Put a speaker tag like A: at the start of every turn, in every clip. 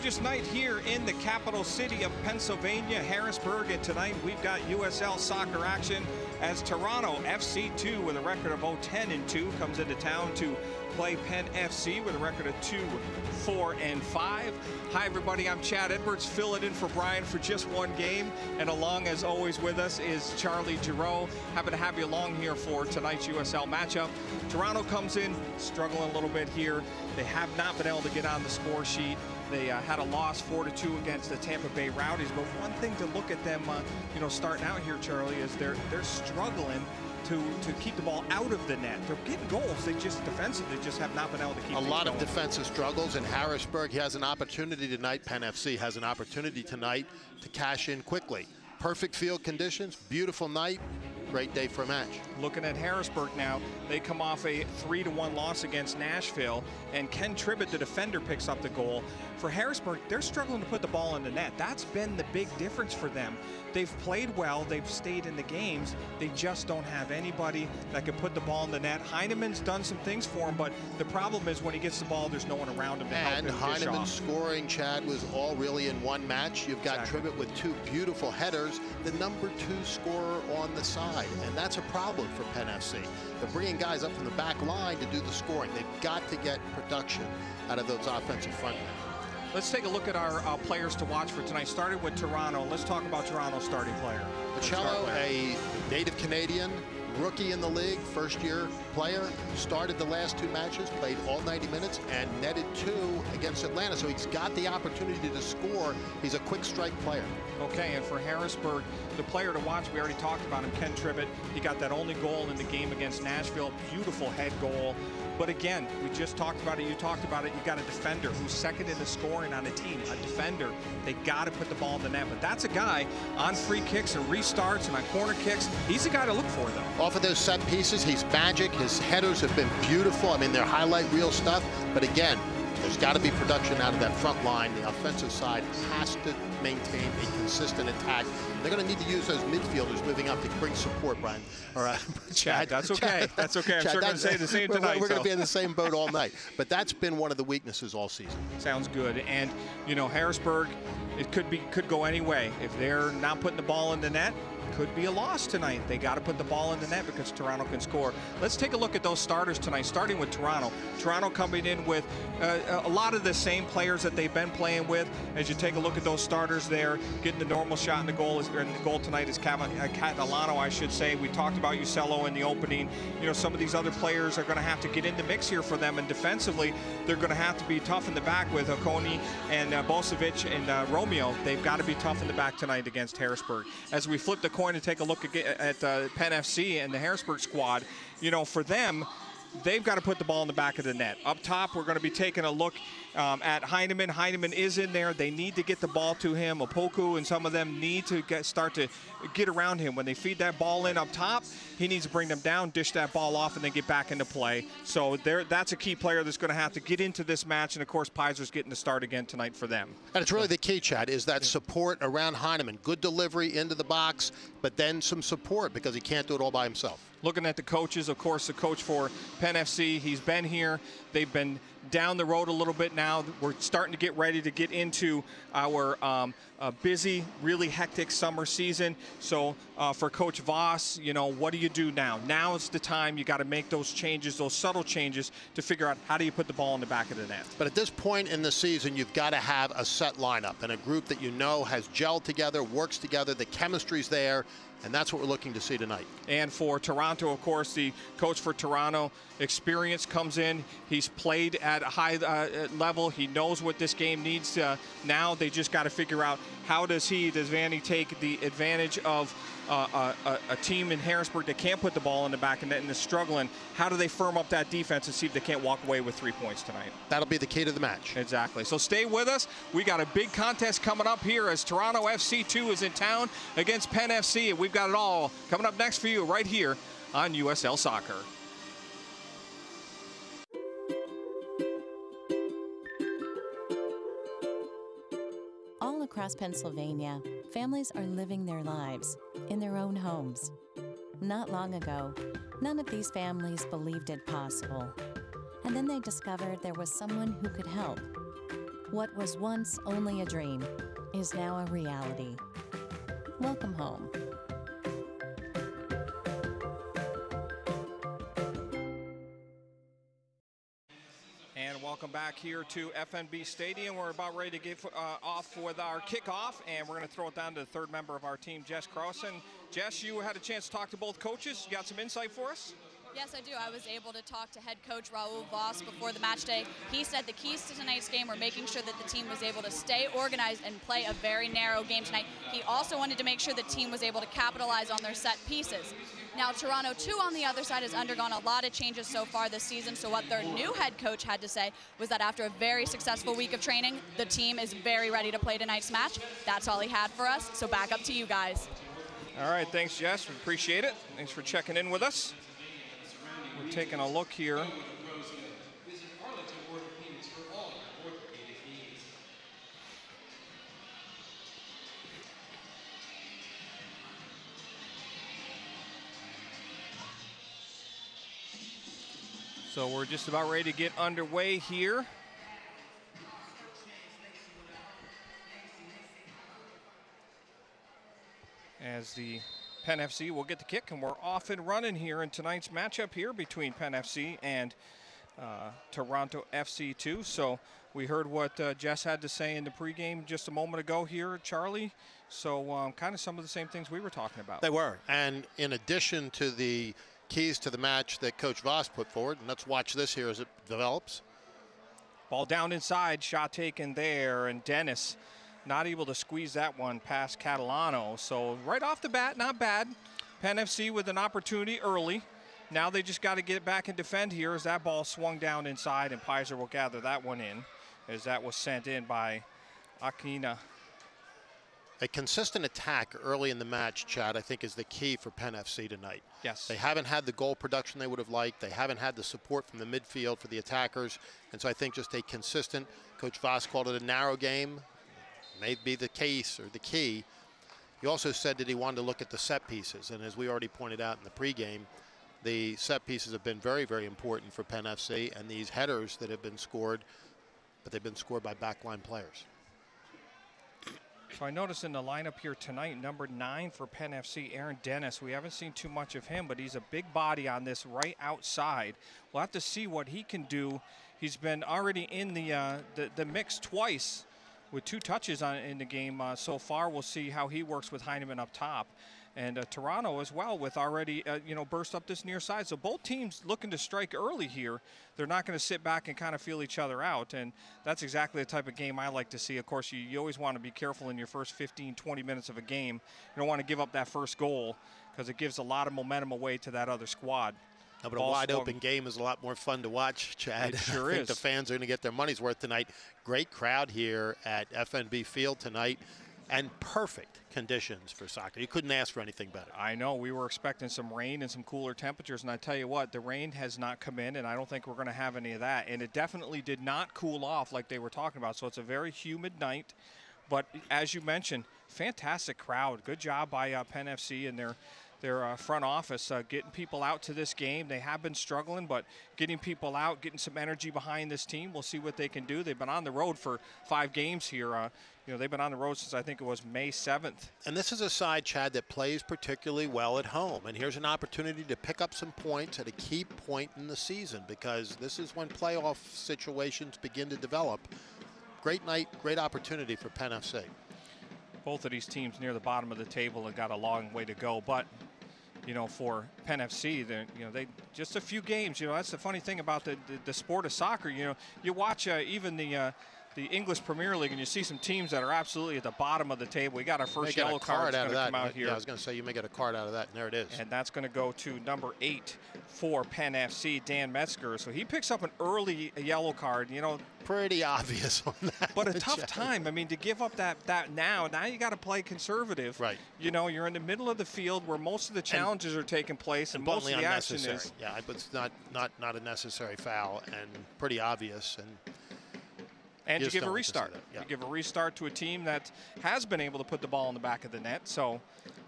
A: gorgeous night here in the capital city of Pennsylvania, Harrisburg, and tonight we've got USL soccer action as Toronto FC2 with a record of 10-2 comes into town to play Penn FC with a record of 2-4-5. Hi everybody, I'm Chad Edwards, filling in for Brian for just one game, and along as always with us is Charlie Giroux. Happy to have you along here for tonight's USL matchup. Toronto comes in struggling a little bit here. They have not been able to get on the score sheet. They had a loss 4-2 against the Tampa Bay Rowdies, but one thing to look at them, starting out here, Charlie, is they're struggling to keep the ball out of the net. They're getting goals. They just defensively just have not been able to keep
B: a lot
A: going.
B: of defensive struggles in Harrisburg. He has an opportunity tonight. Penn FC has an opportunity tonight to cash in quickly. Perfect field conditions, beautiful night, great day for a match.
A: Looking at Harrisburg now, they come off a 3-1 loss against Nashville, and Ken Tribbett, the defender, picks up the goal. For Harrisburg, they're struggling to put the ball in the net. That's been the big difference for them. They've played well, they've stayed in the games, they just don't have anybody that can put the ball in the net. Heineman's done some things for him, but the problem is when he gets the ball, there's no one around him to help him.
B: And Heineman's scoring, Chad, was all really in one match. You've got Tribbett with two beautiful headers, the #2 scorer on the side, and that's a problem for Penn FC. They're bringing guys up from the back line to do the scoring. They've got to get production out of those offensive frontmen.
A: Let's take a look at our players to watch for tonight. Starting with Toronto. Let's talk about Toronto's starting player.
B: Pacello, a native Canadian, rookie in the league, first-year player, started the last 2 matches, played all 90 minutes, and netted 2 against Atlanta. So he's got the opportunity to score. He's a quick strike player.
A: Okay, and for Harrisburg, the player to watch, we already talked about him, Ken Tribbett. He got that only goal in the game against Nashville. Beautiful head goal. But again, we just talked about it, you talked about it, you got a defender who's second in the scoring on the team, a defender. They got to put the ball in the net, but that's a guy on free kicks and restarts and on corner kicks. He's a guy to look for, though.
B: Off of those set pieces, he's magic. His headers have been beautiful. I mean, they're highlight reel stuff, but again, there's got to be production out of that front line. The offensive side has to maintain a consistent attack. They're going to need to use those midfielders moving up to bring support, Brian. All right,
A: Chad, that's okay. That's okay. I'm sure going to say the same tonight.
B: We're going to be in the same boat all night. But that's been one of the weaknesses all season.
A: Sounds good. And, Harrisburg, it could go any way. If they're not putting the ball in the net, could be a loss tonight. They got to put the ball in the net because Toronto can score. Let's take a look at those starters tonight, starting with Toronto. Toronto coming in with a lot of the same players that they've been playing with. As you take a look at those starters there, getting the normal shot in the goal, tonight is Catalano, I should say. We talked about Ucello in the opening. Some of these other players are going to have to get in the mix here for them, and defensively, they're going to have to be tough in the back with Oconee and Bosevic and Romeo. They've got to be tough in the back tonight against Harrisburg. As we flip the coin to take a look at Penn FC and the Harrisburg squad, for them, they've got to put the ball in the back of the net. Up top, we're going to be taking a look at Heineman. Heineman is in there. They need to get the ball to him. Opoku and some of them need to start to get around him. When they feed that ball in up top, he needs to bring them down, dish that ball off, and then get back into play. So that's a key player that's going to have to get into this match. And, of course, Piser's getting the start again tonight for them.
B: And it's really the key, Chad, is that support around Heineman. Good delivery into the box, but then some support because he can't do it all by himself.
A: Looking at the coaches, of course, the coach for Penn FC, he's been here. They've been down the road a little bit now. We're starting to get ready to get into our busy, really hectic summer season. So for Coach Voss, what do you do now? Now is the time you got to make those changes, those subtle changes to figure out how do you put the ball in the back of the net.
B: But at this point in the season, you've got to have a set lineup and a group that has gelled together, works together, the chemistry's there. And that's what we're looking to see tonight. And
A: for Toronto, of course, the coach for Toronto, experience comes in. He's played at a high level. He knows what this game needs. Now they just got to figure out how does Vanny take the advantage of a team in Harrisburg that can't put the ball in the back of the net and is struggling. How do they firm up that defense and see if they can't walk away with 3 points tonight?
B: That'll be the key to the match.
A: Exactly. So stay with us. We got a big contest coming up here as Toronto FC2 is in town against Penn FC. And we've got it all coming up next for you right here on USL Soccer.
C: All across Pennsylvania, families are living their lives in their own homes. Not long ago, none of these families believed it possible. And then they discovered there was someone who could help. What was once only a dream is now a reality. Welcome home.
A: And welcome back here to FNB Stadium. We're about ready to get off with our kickoff, and we're going to throw it down to the third member of our team, Jess Crossan. Jess, you had a chance to talk to both coaches. You got some insight for us?
D: Yes, I do. I was able to talk to head coach Raul Voss before the match day. He said the keys to tonight's game were making sure that the team was able to stay organized and play a very narrow game tonight. He also wanted to make sure the team was able to capitalize on their set pieces. Now, Toronto, too, on the other side, has undergone a lot of changes so far this season. So what their new head coach had to say was that after a very successful week of training, the team is very ready to play tonight's match. That's all he had for us. So back up to you guys.
A: All right, thanks, Jess. We appreciate it. Thanks for checking in with us. We're taking a look here. So we're just about ready to get underway here. As the Penn FC will get the kick, and we're off and running here in tonight's matchup here between Penn FC and Toronto FC2. So we heard what Jess had to say in the pregame just a moment ago here, Charlie. So kind of some of the same things we were talking about.
B: They were. And in addition to the keys to the match that Coach Voss put forward, and let's watch this here as it develops.
A: Ball down inside, shot taken there, and Dennis not able to squeeze that one past Catalano. So right off the bat, not bad. Penn FC with an opportunity early. Now they just got to get it back and defend here as that ball swung down inside, and Pizer will gather that one in as that was sent in by Aquina.
B: A consistent attack early in the match, Chad, I think is the key for Penn FC tonight.
A: Yes.
B: They haven't had the goal production they would have liked. They haven't had the support from the midfield for the attackers. And so I think just a consistent, Coach Voss called it a narrow game. May be the case or the key. He also said that he wanted to look at the set pieces. And as we already pointed out in the pregame, the set pieces have been very, very important for Penn FC. And these headers that have been scored, but they've been scored by backline players.
A: So I noticed in the lineup here tonight, number 9 for Penn FC, Aaron Dennis. We haven't seen too much of him, but he's a big body on this right outside. We'll have to see what he can do. He's been already in the mix twice with 2 touches in the game so far. We'll see how he works with Heineman up top. And Toronto as well with already, burst up this near side. So both teams looking to strike early here. They're not going to sit back and kind of feel each other out. And that's exactly the type of game I like to see. Of course, you always want to be careful in your first 15, 20 minutes of a game. You don't want to give up that first goal because it gives a lot of momentum away to that other squad.
B: No, but a wide-open game is a lot more fun to watch, Chad.
A: It sure
B: I think
A: is.
B: the fans are going to get their money's worth tonight. Great crowd here at FNB Field tonight, and perfect conditions for soccer. You couldn't ask for anything better.
A: I know. We were expecting some rain and some cooler temperatures, and I tell you what, the rain has not come in, and I don't think we're going to have any of that. And it definitely did not cool off like they were talking about. So it's a very humid night. But as you mentioned, fantastic crowd. Good job by Penn FC and their front office getting people out to this game. They have been struggling, but getting people out, getting some energy behind this team. We'll see what they can do. They've been on the road for 5 games here. They've been on the road since I think it was May 7th.
B: And this is a side, Chad, that plays particularly well at home. And here's an opportunity to pick up some points at a key point in the season, because this is when playoff situations begin to develop. Great night, great opportunity for Penn FC.
A: Both of these teams near the bottom of the table have got a long way to go, but for Penn FC, they just a few games. That's the funny thing about the sport of soccer. You watch even the English Premier League, and you see some teams that are absolutely at the bottom of the table. We got our first yellow card that's going to come out here.
B: Yeah, I was going to say you may get a card out of that, and there it is.
A: And that's going to go to number 8 for Penn FC, Dan Metzger. So he picks up an early yellow card.
B: Pretty obvious on that.
A: But a tough time. I mean, to give up that now you got to play conservative.
B: Right.
A: You're in the middle of the field where most of the challenges are taking place, and most of the action is.
B: Yeah, but it's not a necessary foul, and pretty obvious.
A: And you give a restart. You give a restart to a team that has been able to put the ball in the back of the net. So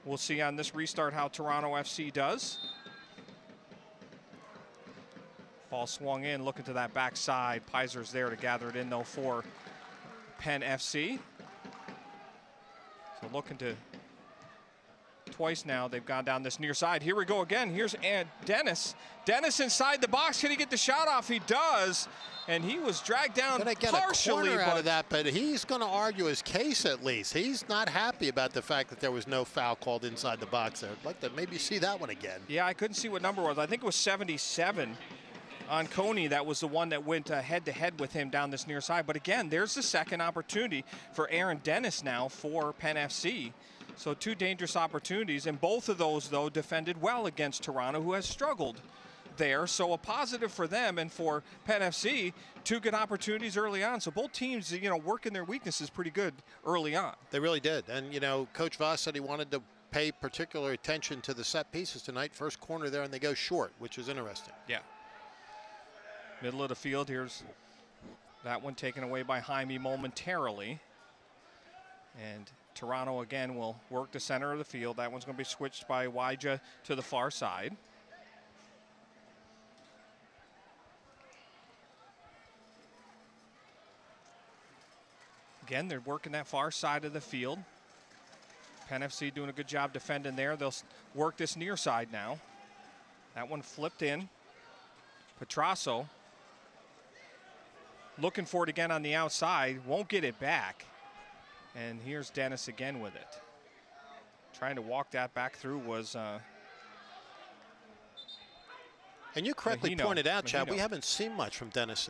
A: we'll see on this restart how Toronto FC does. Ball swung in, looking to that backside. Pizer's there to gather it in, though, for Penn FC. So looking to twice now they've gone down this near side. Here we go again. Here's Dennis. Dennis inside the box. Can he get the shot off? He does. And he was dragged down
B: gonna get
A: partially.
B: A corner out of that, but he's going to argue his case at least. He's not happy about the fact that there was no foul called inside the box there. I'd like to maybe see that one again.
A: Yeah, I couldn't see what number it was. I think it was 77 on Coney. That was the one that went head-to-head with him down this near side. But again, there's the second opportunity for Aaron Dennis now for Penn FC. So two dangerous opportunities, and both of those, though, defended well against Toronto, who has struggled there. So a positive for them, and for Penn FC, two good opportunities early on. So both teams, you know, working their weaknesses pretty good early on.
B: They really did. And, you know, Coach Voss said he wanted to pay particular attention to the set pieces tonight. First corner there, and they go short, which is interesting.
A: Yeah. Middle of the field, here's that one taken away by Jaime momentarily. And Toronto again will work the center of the field. That one's going to be switched by Waija to the far side. Again, they're working that far side of the field. Penn FC doing a good job defending there. They'll work this near side now. That one flipped in. Petrasso looking for it again on the outside. Won't get it back. And here's Dennis again with it. Trying to walk that back through was...
B: and you correctly pointed out, Chad, we haven't seen much from Dennis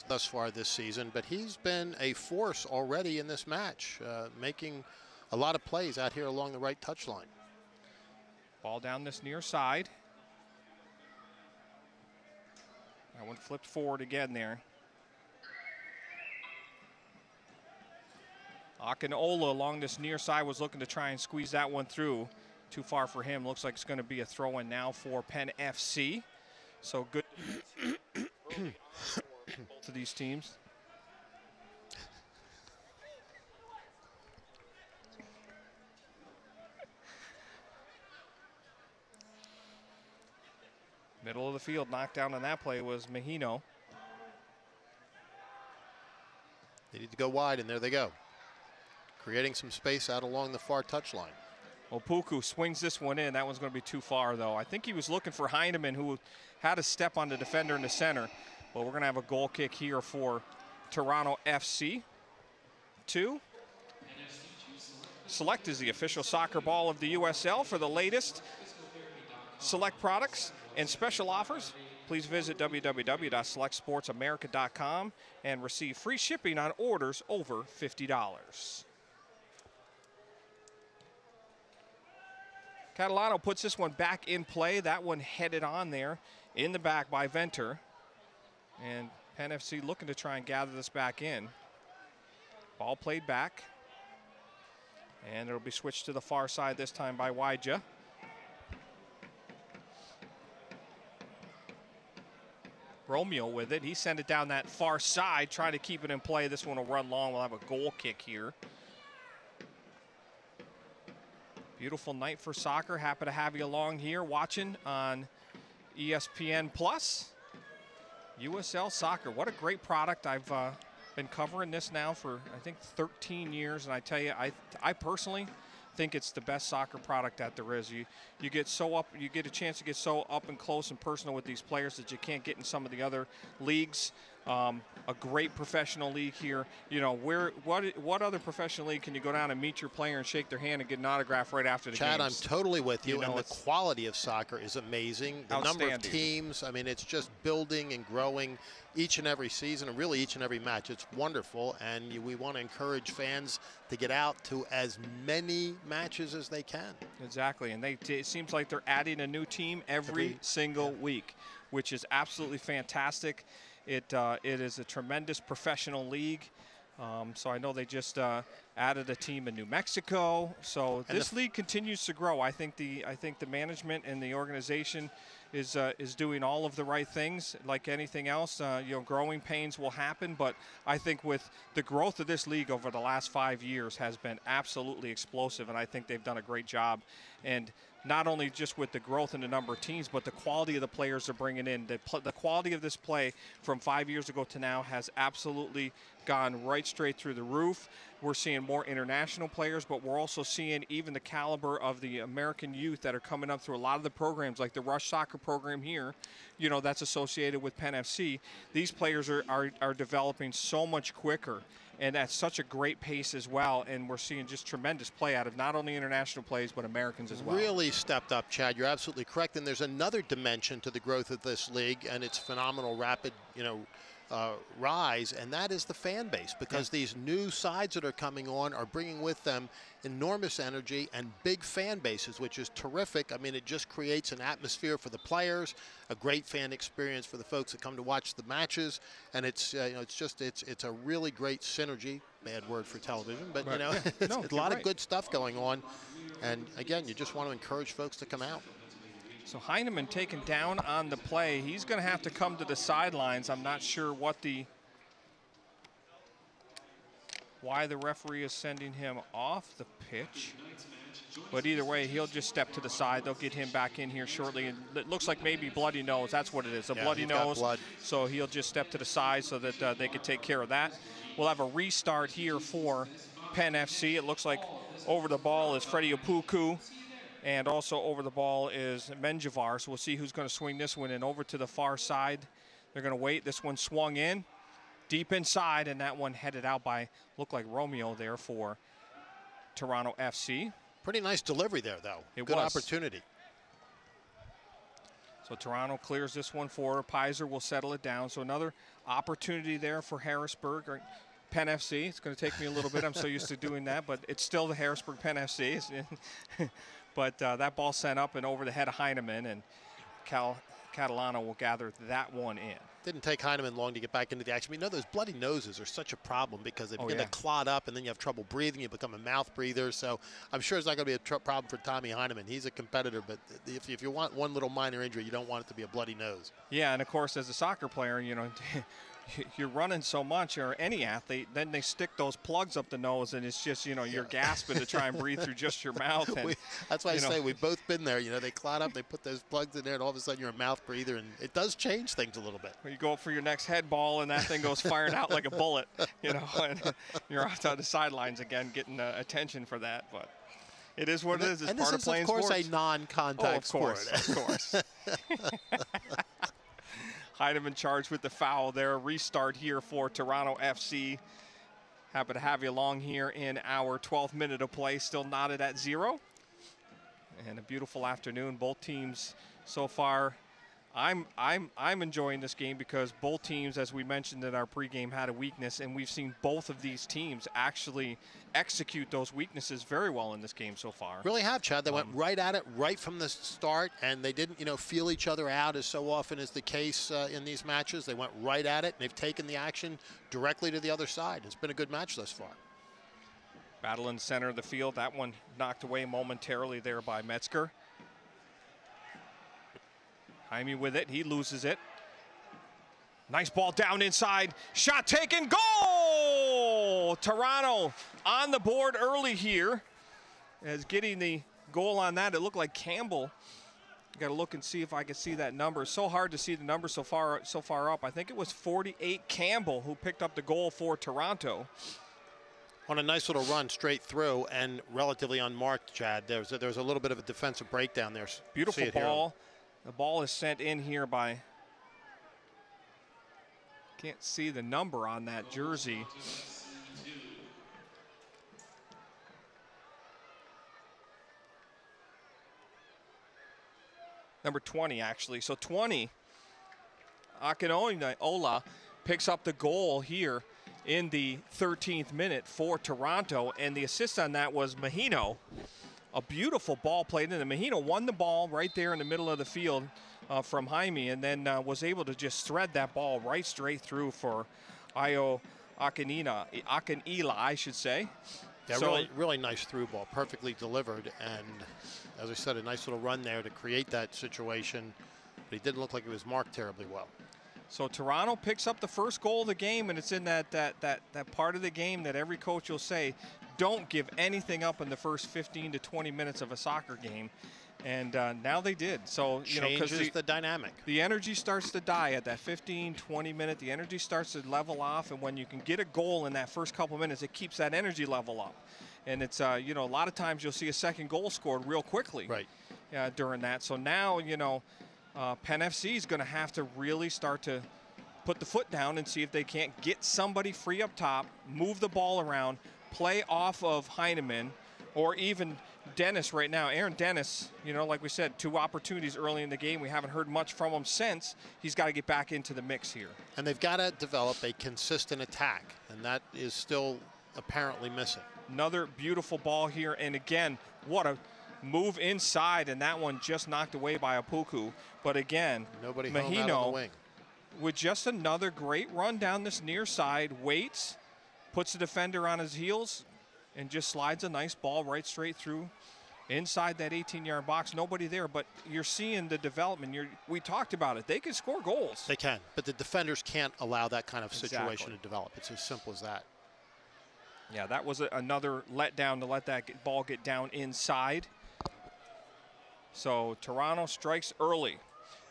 B: thus far this season, but he's been a force already in this match, making a lot of plays out here along the right touchline.
A: Ball down this near side. That one flipped forward again there. Akinola along this near side was looking to try and squeeze that one through. Too far for him. Looks like it's going to be a throw-in now for Penn FC. So good to these teams. Middle of the field, knocked down on that play was Mahino.
B: They need to go wide, and there they go. Creating some space out along the far touchline.
A: Opoku swings this one in. That one's going to be too far, though. I think he was looking for Heineman, who had a step on the defender in the center. But we're going to have a goal kick here for Toronto FC. 2. Select is the official soccer ball of the USL. For the latest Select products and special offers, please visit www.selectsportsamerica.com and receive free shipping on orders over $50. Catalano puts this one back in play. That one headed on there in the back by Venter. And Penn FC looking to try and gather this back in. Ball played back. And it'll be switched to the far side this time by Waija. Romeo with it. He sent it down that far side, trying to keep it in play. This one will run long. We'll have a goal kick here. Beautiful night for soccer. Happy to have you along here watching on ESPN Plus. USL Soccer. What a great product. I've been covering this now for, I think, 13 years. And I tell you, I personally think it's the best soccer product that there is. You get a chance to get so up and close and personal with these players that you can't get in some of the other leagues. A great professional league here. You know, what other professional league can you go down and meet your player and shake their hand and get an autograph right after the game?
B: Chad, I'm totally with you. And the quality of soccer is amazing. The number of teams, I mean, it's just building and growing each and every season, and really each and every match. It's wonderful, and we want to encourage fans to get out to as many matches as they can.
A: Exactly, and it seems like they're adding a new team every single week, which is absolutely fantastic. It is a tremendous professional league. So I know they just added a team in New Mexico. So this league continues to grow. I think the management and the organization is doing all of the right things. Like anything else, growing pains will happen. But I think with the growth of this league over the last 5 years has been absolutely explosive, and I think they've done a great job. And not only just with the growth in the number of teams, but the quality of the players they're bringing in. The quality of this play from 5 years ago to now has absolutely gone right straight through the roof. We're seeing more international players, but we're also seeing even the caliber of the American youth that are coming up through a lot of the programs, like the Rush Soccer program here, that's associated with Penn FC. These players are developing so much quicker, and at such a great pace as well, and we're seeing just tremendous play out of not only international plays, but Americans as well.
B: Really stepped up, Chad. You're absolutely correct, and there's another dimension to the growth of this league, and its phenomenal rapid, rise, and that is the fan base, because these new sides that are coming on are bringing with them enormous energy and big fan bases, which is terrific. I mean, it just creates an atmosphere for the players, a great fan experience for the folks that come to watch the matches, and it's it's a really great synergy. Bad word for television, but it's a lot of good stuff going on, and again, you just want to encourage folks to come out.
A: So Heineman taken down on the play. He's going to have to come to the sidelines. I'm not sure why the referee is sending him off the pitch. But either way, he'll just step to the side. They'll get him back in here shortly. And it looks like maybe bloody nose. That's what it is, a bloody nose.
B: Blood.
A: So he'll just step to the side so that they can take care of that. We'll have a restart here for Penn FC. It looks like over the ball is Freddie Opoku. And also over the ball is Menjivar. So we'll see who's going to swing this one in over to the far side. They're going to wait. This one swung in deep inside, and that one headed out by, looked like Romeo there for Toronto FC.
B: Pretty nice delivery there, though. Good opportunity.
A: So Toronto clears this one for Pizer. Will settle it down. So another opportunity there for Harrisburg. Or Penn FC. It's going to take me a little bit. I'm so used to doing that, but it's still the Harrisburg Penn FC. But that ball sent up and over the head of Heineman, and Catalano will gather that one in.
B: Didn't take Heineman long to get back into the action. Those bloody noses are such a problem because they begin to clot up, and then you have trouble breathing. You become a mouth breather. So I'm sure it's not going to be a problem for Tommy Heineman. He's a competitor, but if you want one little minor injury, you don't want it to be a bloody nose.
A: Yeah, and of course, as a soccer player, you're running so much, or any athlete, then they stick those plugs up the nose, and it's just, you're gasping to try and breathe through just your mouth. And,
B: that's why I say we've both been there. They clot up, they put those plugs in there, and all of a sudden you're a mouth breather, and it does change things a little bit.
A: You go up for your next head ball, and that thing goes firing out like a bullet, and you're off on the sidelines again getting attention for that. But it is what it is. It's part of playing sports.
B: And this is, of course, a non-contact sport.
A: Of course. Heineman charged with the foul there. Restart here for Toronto FC. Happy to have you along here in our 12th minute of play. Still knotted at 0. And a beautiful afternoon. Both teams so far. I'm enjoying this game because both teams, as we mentioned in our pregame, had a weakness, and we've seen both of these teams actually execute those weaknesses very well in this game so far.
B: Really have, Chad. They went right at it right from the start, and they didn't, feel each other out as so often is the case in these matches. They went right at it, and they've taken the action directly to the other side. It's been a good match thus far.
A: Battle in the center of the field. That one knocked away momentarily there by Metzger. Jaime with it, he loses it. Nice ball down inside, shot taken, goal! Toronto on the board early here as getting the goal on that. It looked like Campbell. Got to look and see if I can see that number. It's so hard to see the number so far up. I think it was 48 Campbell who picked up the goal for Toronto.
B: On a nice little run straight through and relatively unmarked, Chad. There's a little bit of a defensive breakdown there.
A: Beautiful ball. The ball is sent in here by, can't see the number on that jersey. Number 20, actually. So 20, Akinola picks up the goal here in the 13th minute for Toronto, and the assist on that was Mahino. A beautiful ball played in. Mahino won the ball right there in the middle of the field from Jaime, and then was able to just thread that ball right straight through for Akinila, I should say.
B: Yeah,
A: So,
B: really nice through ball, perfectly delivered, and as I said, a nice little run there to create that situation, but he didn't look like he was marked terribly well.
A: So Toronto picks up the first goal of the game, and it's in that part of the game that every coach will say, don't give anything up in the first 15 to 20 minutes of a soccer game. And now they did. So, you know,
B: Changes the dynamic.
A: The energy starts to die at that 15, 20 minute. The energy starts to level off. And when you can get a goal in that first couple minutes, it keeps that energy level up. And it's, you know, a lot of times you'll see a second goal scored real quickly during that. So now, you know, Penn FC is going to have to really start to put the foot down and see if they can't get somebody free up top, move the ball around, play off of Heineman, or even Dennis right now. Aaron Dennis, you know, like we said, 2 opportunities early in the game. We haven't heard much from him since. He's got to get back into the mix here.
B: And they've got to develop a consistent attack, and that is still apparently missing.
A: Another beautiful ball here, and again, what a move inside, and that one just knocked away by Apuku. But again,
B: nobody home out on the wing.
A: With just another great run down this near side, waits, puts the defender on his heels, and just slides a nice ball right straight through inside that 18-yard box. Nobody there, but you're seeing the development. We talked about it. They can score goals.
B: They can, but the defenders can't allow that kind of situation to develop. It's as simple as that.
A: Yeah, that was another letdown to let that ball get down inside. So Toronto strikes early.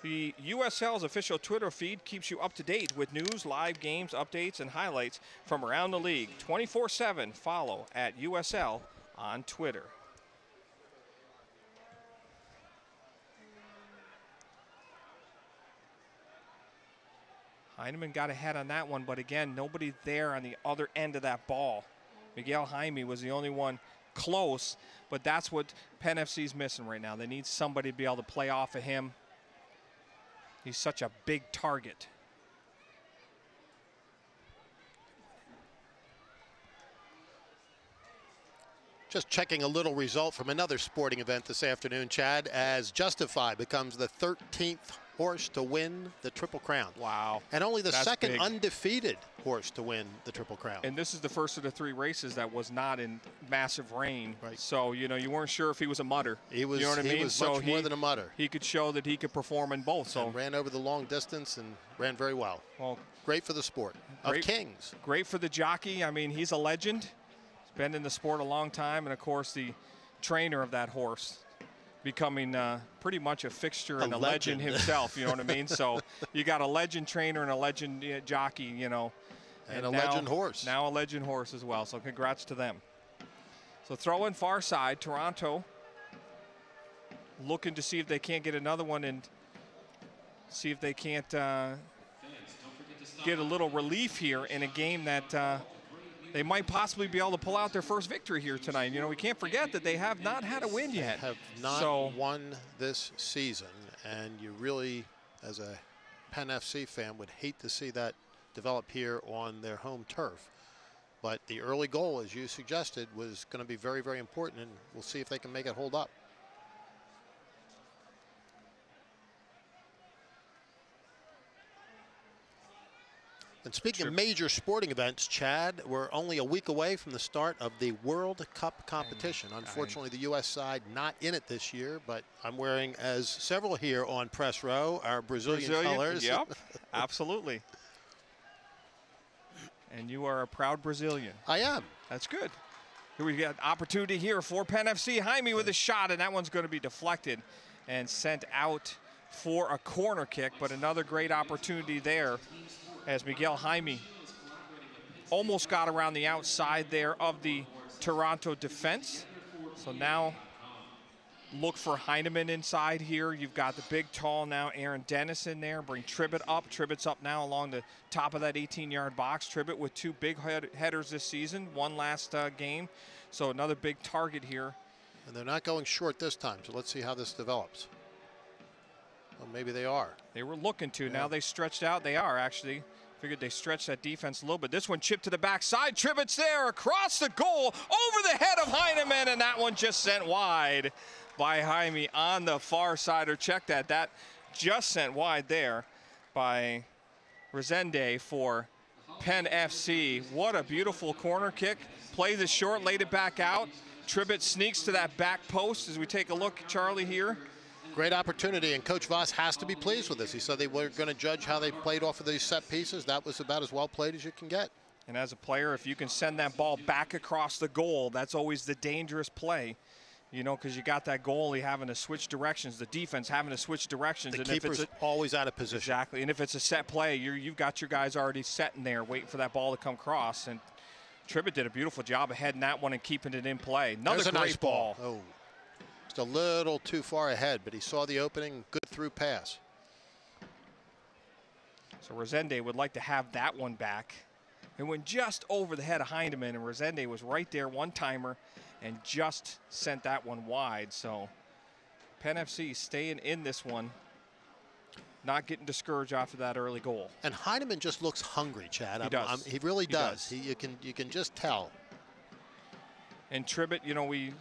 A: The USL's official Twitter feed keeps you up to date with news, live games, updates, and highlights from around the league. 24/7, follow at USL on Twitter. Heineman got ahead on that one, but again, nobody there on the other end of that ball. Miguel Jaime was the only one close, but that's what Penn FC's missing right now. They need somebody to be able to play off of him. He's such a big target.
B: Just checking a little result from another sporting event this afternoon, Chad, as Justify becomes the 13th horse to win the Triple Crown.
A: Wow.
B: And only the second
A: big.
B: Undefeated horse to win the Triple Crown.
A: And this is the first of the 3 races that was not in massive rain.
B: Right.
A: So, you know, you weren't sure if he was a mutter.
B: He was,
A: you know what I mean?
B: He was much more than a mutter.
A: He could show that he could perform in both. So
B: and ran over the long distance and ran very well.
A: Well,
B: great for the sport of kings.
A: Great for the jockey. I mean, he's a legend. He's been in the sport a long time. And, of course, the trainer of that horse, becoming pretty much a fixture and a legend himself, you know what I mean? So you got a legend trainer and a legend jockey, you know.
B: And a legend horse.
A: Now a legend horse as well, so congrats to them. So throw in far side, Toronto looking to see if they can't get another one and see if they can't get a little relief here in a game that they might possibly be able to pull out their first victory here tonight. You know, we can't forget that they have not had a win yet.
B: They have not won this season, and you really, as a Penn FC fan, would hate to see that develop here on their home turf. But the early goal, as you suggested, was going to be very, very important, and we'll see if they can make it hold up. And speaking of major sporting events, Chad, we're only a week away from the start of the World Cup competition. Unfortunately, the U.S. side not in it this year, but I'm wearing, as several here on press row, our Brazilian colors.
A: Yep, absolutely. And you are a proud Brazilian.
B: I am.
A: That's good. Here we got opportunity here for Penn FC. Jaime with a shot, and that one's going to be deflected and sent out for a corner kick, but another great opportunity there as Miguel Jaime almost got around the outside there of the Toronto defense. So now look for Heineman inside here. You've got the big, tall now Aaron Dennis in there. Bring Tribbett up. Tribbett's up now along the top of that 18-yard box. Tribbett with 2 big headers this season, one last game. So another big target here.
B: And they're not going short this time, so let's see how this develops. Well, maybe they are.
A: They were looking to. Yeah. Now they stretched out. They are, actually. Figured they stretched that defense a little bit. This one chipped to the backside. Tribbett's there across the goal over the head of Heineman, and that one just sent wide by Jaime on the far side. Or check that. That just sent wide there by Resende for Penn FC. What a beautiful corner kick. Plays it short, laid it back out. Tribbett sneaks to that back post as we take a look, Charlie, here.
B: Great opportunity, and Coach Voss has to be pleased with this. He said they were going to judge how they played off of these set pieces. That was about as well played as you can get.
A: And as a player, if you can send that ball back across the goal, that's always the dangerous play. You know, because you got that goalie having to switch directions, the defense having to switch directions.
B: The
A: and
B: keeper's always out of position.
A: Exactly, and if it's a set play, you've got your guys already set in there waiting for that ball to come across. And Tribbett did a beautiful job of heading that one and keeping it in play. Another great
B: nice
A: ball.
B: Oh, just a little too far ahead, but he saw the opening, good through pass.
A: So Resende would like to have that one back. It went just over the head of Heineman, and Resende was right there, one-timer, and just sent that one wide. So Penn FC staying in this one, not getting discouraged after that early goal.
B: And Heineman just looks hungry, Chad.
A: He does.
B: He really does. You can just tell.
A: And Tribbett, you know, we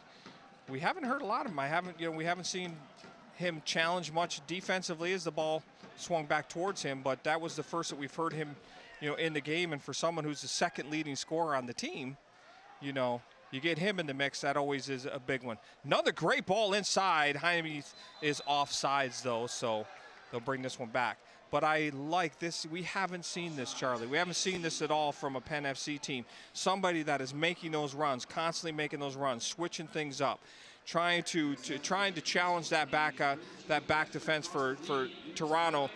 A: haven't heard a lot of him. We haven't seen him challenge much defensively as the ball swung back towards him, but that was the first that we've heard him, in the game. And for someone who's the second leading scorer on the team, you get him in the mix, that always is a big one. Another great ball inside. Jaime is offsides, though, so they'll bring this one back. But I like this. We haven't seen this, Charlie. We haven't seen this at all from a Penn FC team. Somebody that is making those runs, constantly making those runs, switching things up, trying to challenge that back defense for Toronto.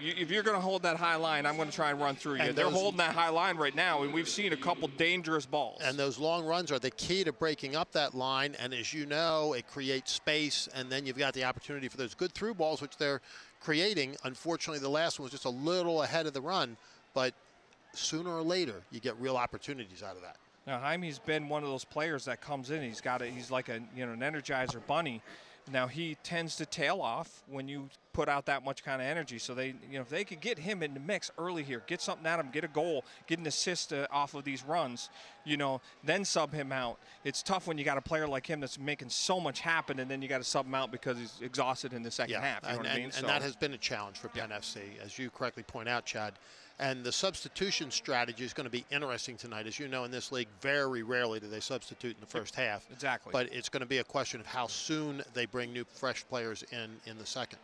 A: If you're going to hold that high line, I'm going to try and run through you. They're holding that high line right now, and we've seen a couple dangerous balls.
B: And those long runs are the key to breaking up that line. And as you know, it creates space, and then you've got the opportunity for those good through balls, which they're creating. Unfortunately, the last one was just a little ahead of the run, but sooner or later, you get real opportunities out of that.
A: Now, Jaime's been one of those players that comes in. He's like an Energizer bunny. Now, he tends to tail off when you put out that much kind of energy. So if they could get him in the mix early here, get something at him, get a goal, get an assist off of these runs, then sub him out. It's tough when you got a player like him that's making so much happen, and then you got to sub him out because he's exhausted in the second half. You know what I mean?
B: And that has been a challenge for Penn FC, as you correctly point out, Chad. And the substitution strategy is going to be interesting tonight. As you know, in this league, very rarely do they substitute in the first half.
A: Exactly.
B: But it's going to be a question of how soon they bring new, fresh players in the second.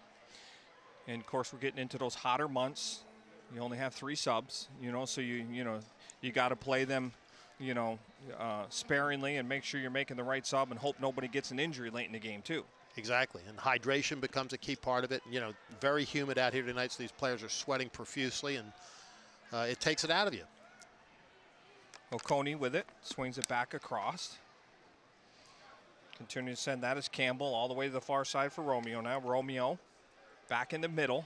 A: And, of course, we're getting into those hotter months. You only have 3 subs, so you got to play them, sparingly and make sure you're making the right sub and hope nobody gets an injury late in the game, too.
B: Exactly, and hydration becomes a key part of it. Very humid out here tonight, so these players are sweating profusely, and it takes it out of you.
A: Oconee with it, swings it back across. Continuing to send that as Campbell all the way to the far side for Romeo now. Romeo back in the middle.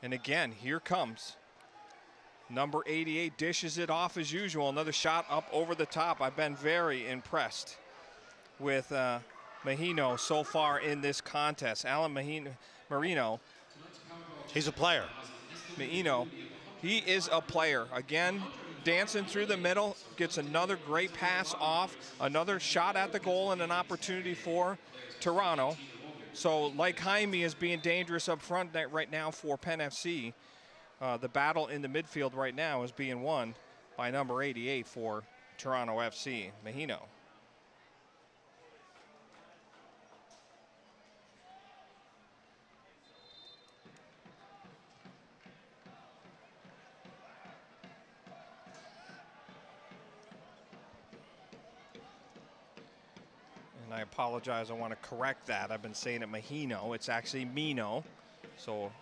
A: And again, here comes number 88, dishes it off as usual. Another shot up over the top. I've been very impressed with Mahino so far in this contest. Alan Marino.
B: He's a player.
A: Mahino, he is a player. Again, dancing through the middle, gets another great pass off, another shot at the goal, and an opportunity for Toronto. So like Jaime is being dangerous up front right now for Penn FC, the battle in the midfield right now is being won by number 88 for Toronto FC, Mahino. And I apologize, I want to correct that. I've been saying it Mahino, it's actually Mino. So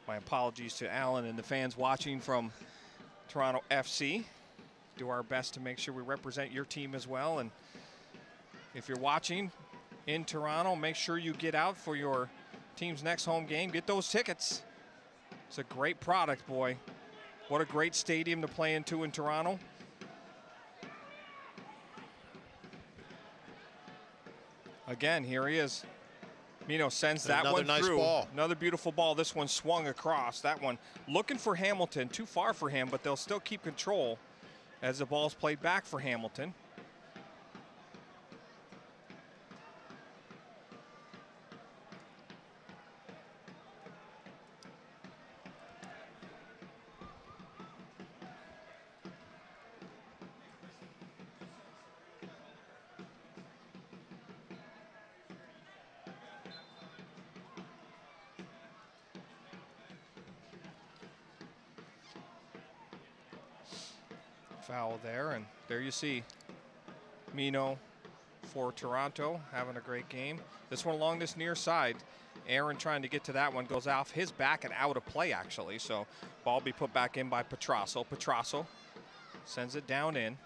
A: my apologies to Alan and the fans watching from Toronto FC. Do our best to make sure we represent your team as well. And if you're watching in Toronto, make sure you get out for your team's next home game. Get those tickets. It's a great product, boy. What a great stadium to play into in Toronto. Again, here he is. Mino sends that one
B: nice
A: through.
B: Ball.
A: Another beautiful ball. This one swung across. That one looking for Hamilton. Too far for him, but they'll still keep control as the ball's played back for Hamilton. foul there, and there you see Mino for Toronto having a great game. This one along this near side. Aaron trying to get to that one, goes off his back and out of play actually. So ball be put back in by Petrasso. Petrasso sends it down in.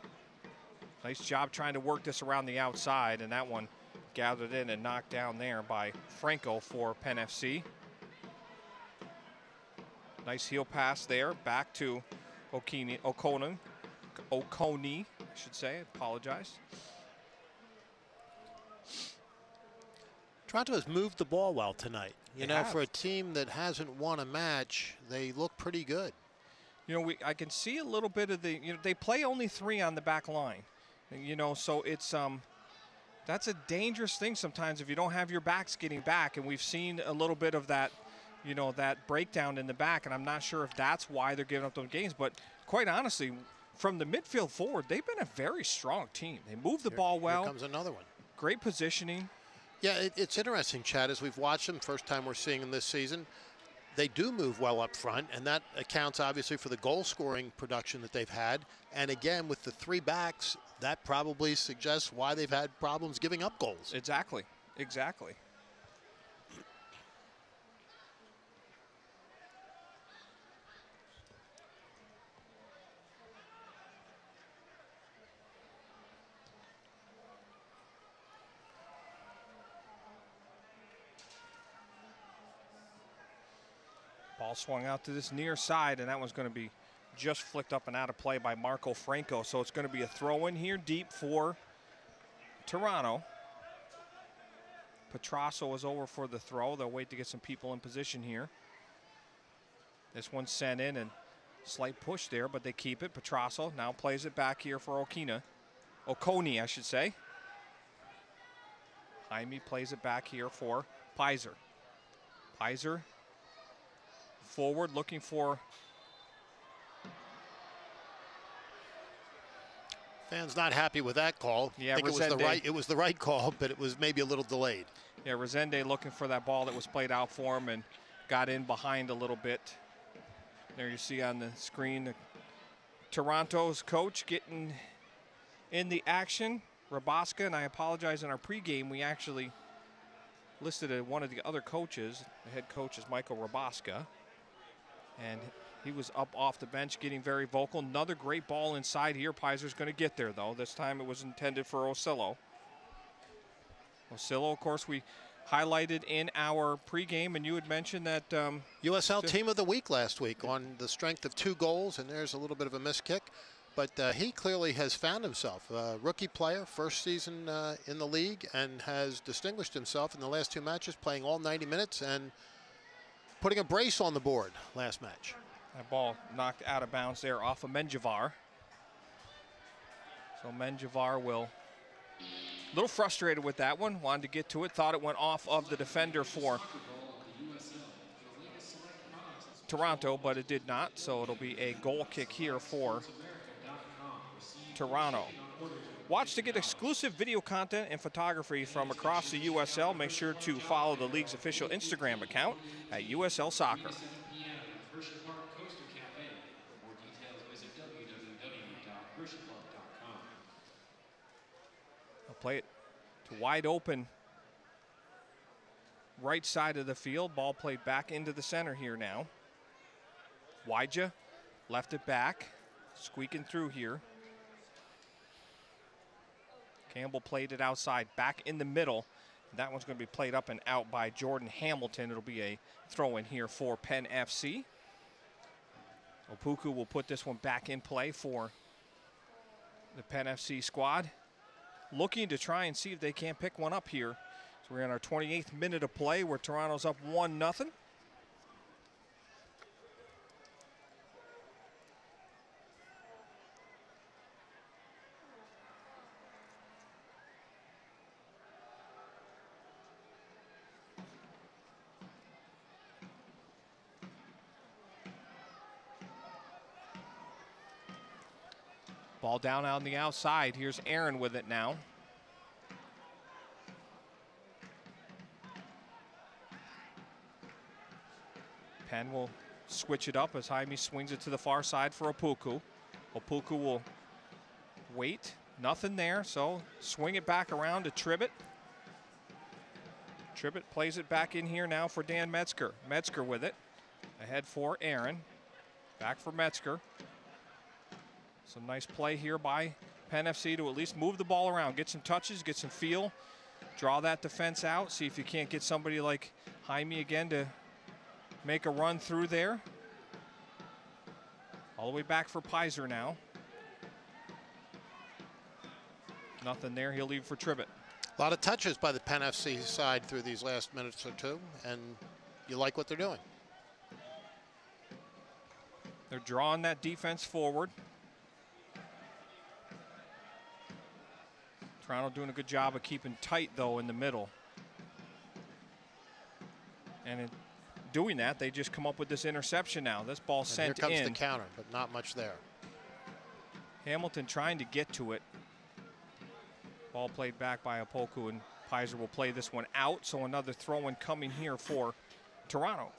A: Nice job trying to work this around the outside, and that one gathered in and knocked down there by Franco for Penn FC. Nice heel pass there, back to Oconee, I should say, apologize.
B: Toronto has moved the ball well tonight. You
A: They
B: know,
A: have.
B: for a team that hasn't won a match, they look pretty good.
A: You know, I can see a little bit of the, they play only 3 on the back line. You know, so it's, that's a dangerous thing sometimes if you don't have your backs getting back. And we've seen a little bit of that, that breakdown in the back. And I'm not sure if that's why they're giving up those games. But quite honestly, from the midfield forward, they've been a very strong team. They move the ball well.
B: Here comes another one.
A: Great positioning.
B: Yeah, it's interesting, Chad, as we've watched them, first time we're seeing them this season. They do move well up front, and that accounts obviously for the goal-scoring production that they've had. And again, with the 3 backs, that probably suggests why they've had problems giving up goals.
A: Exactly, exactly. Ball swung out to this near side, and that one's going to be just flicked up and out of play by Marco Franco. So it's going to be a throw in here deep for Toronto. Petrasso is over for the throw. They'll wait to get some people in position here. This one's sent in, and slight push there, but they keep it. Petrasso now plays it back here for Oconee, I should say. Jaime plays it back here for Pizer. Pizer forward, looking for.
B: Fans not happy with that call.
A: Yeah,
B: I think it was the right call, but it was maybe a little delayed.
A: Yeah, Resende looking for that ball that was played out for him and got in behind a little bit. There you see on the screen, Toronto's coach getting in the action. Rabaska, and I apologize, in our pregame we actually listed one of the other coaches. The head coach is Michael Rabaska. And he was up off the bench getting very vocal. Another great ball inside here. Pizer's going to get there, though. This time it was intended for Osillo. Osillo, of course, we highlighted in our pregame, and you had mentioned that.
B: USL Team of the Week last week on the strength of 2 goals, and there's a little bit of a missed kick. But he clearly has found himself. A rookie player, first season in the league, and has distinguished himself in the last 2 matches, playing all 90 minutes and putting a brace on the board last match.
A: That ball knocked out of bounds there off of Menjivar. So Menjivar will, a little frustrated with that one, wanted to get to it, thought it went off of the defender for Toronto, but it did not, so it'll be a goal kick here for Toronto. Watch to get exclusive video content and photography from across the USL. Make sure to follow the league's official Instagram account at USL Soccer. I'll play it to wide open right side of the field. Ball played back into the center here now. Waija left it back, squeaking through here. Campbell played it outside, back in the middle. That one's going to be played up and out by Jordan Hamilton. It'll be a throw in here for Penn FC. Opoku will put this one back in play for the Penn FC squad. Looking to try and see if they can't pick one up here. So we're in our 28th minute of play where Toronto's up 1-0. Ball down on the outside. Here's Aaron with it now. Penn will switch it up as Jaime swings it to the far side for Opoku. Opoku will Wait, nothing there, so swing it back around to Tribbett. Tribbett plays it back in here now for Dan Metzger. Metzger with it. Ahead for Aaron. Back for Metzger. Some nice play here by Penn FC to at least move the ball around, get some touches, get some feel, draw that defense out, see if you can't get somebody like Jaime again to make a run through there. All the way back for Pizer now. Nothing there, he'll leave for Tribbett.
B: A lot of touches by the Penn FC side through these last minutes or two, and you like what they're doing.
A: They're drawing that defense forward. Toronto doing a good job of keeping tight, though, in the middle. And in doing that, they just come up with this interception now. This ball sent in.
B: Here comes the counter, but not much there.
A: Hamilton trying to get to it. Ball played back by Opoku, and Pizer will play this one out. So another throw-in coming here for Toronto.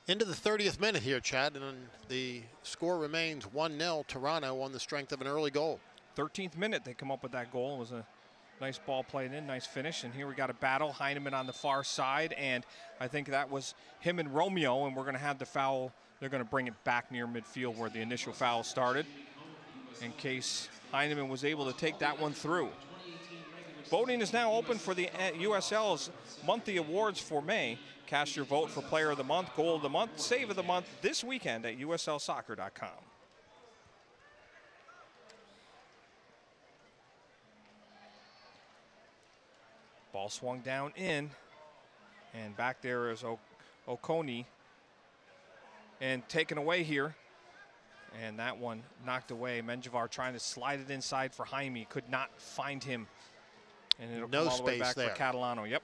B: Into the 30th minute here, Chad, and the score remains 1-0 Toronto on the strength of an early goal.
A: 13th minute, they come up with that goal. It was a nice ball played in, nice finish. And here we got a battle. Heineman on the far side, and I think that was him and Romeo, and we're going to have the foul. They're going to bring it back near midfield where the initial foul started in case Heineman was able to take that one through. Voting is now open for the USL's monthly awards for May. Cast your vote for Player of the Month, Goal of the Month, Save of the Month this weekend at uslsoccer.com. Ball swung down in, and back there is Oconee. And taken away here. And that one knocked away. Menjivar trying to slide it inside for Jaime. Could not find him. And it'll come all the way back there for Catalano. Yep.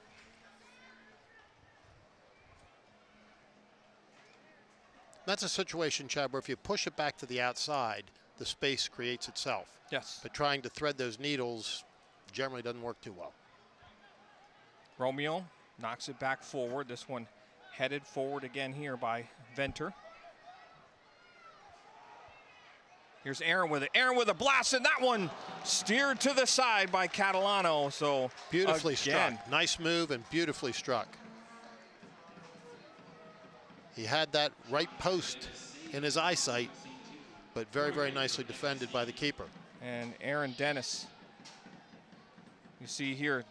B: That's a situation, Chad, where if you push it back to the outside, the space creates itself.
A: Yes.
B: But trying to thread those needles generally doesn't work too well.
A: Romeo knocks it back forward. This one headed forward again here by Venter. Here's Aaron with it. Aaron with a blast, and that one steered to the side by Catalano. So
B: beautifully struck. Nice move and beautifully struck. He had that right post in his eyesight, but very, very nicely defended by the keeper.
A: And Aaron Dennis, you see here,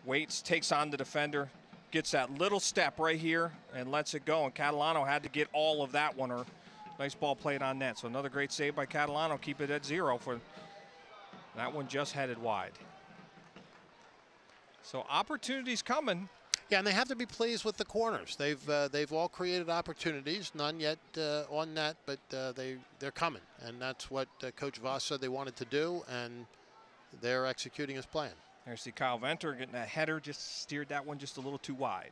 A: waits, takes on the defender, gets that little step right here and lets it go. And Catalano had to get all of that one, or nice ball played on net. So another great save by Catalano. Keep it at 0 for that one, just headed wide. So opportunities coming.
B: Yeah, and they have to be pleased with the corners. They've all created opportunities, none yet on net, but they're coming, and that's what Coach Voss said they wanted to do, and they're executing his plan.
A: There's the Kyle Venter getting that header, just steered that one just a little too wide.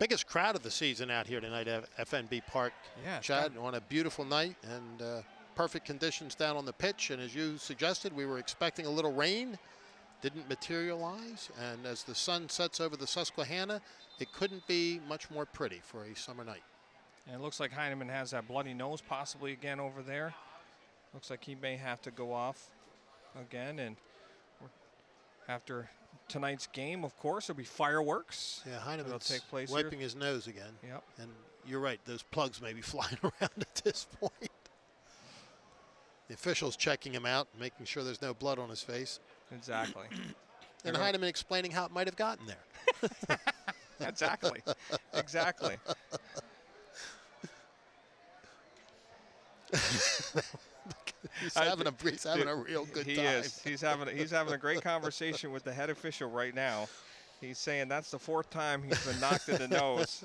B: Biggest crowd of the season out here tonight at FNB Park,
A: yeah,
B: Chad, on a beautiful night and perfect conditions down on the pitch. And as you suggested, we were expecting a little rain. Didn't materialize. And as the sun sets over the Susquehanna, it couldn't be much more pretty for a summer night.
A: And it looks like Heineman has that bloody nose possibly again over there. Looks like he may have to go off again. And after tonight's game, of course, there'll be fireworks.
B: Yeah, Heineman's
A: will take place
B: wiping
A: here.
B: His nose again.
A: Yep.
B: And you're right, those plugs may be flying around at this point. The officials checking him out, making sure there's no blood on his face.
A: Exactly.
B: And Heineman explaining how it might have gotten there.
A: Exactly. Exactly.
B: He's having a real good time.
A: He is. He's having a great conversation with the head official right now. He's saying that's the 4th time he's been knocked in the nose.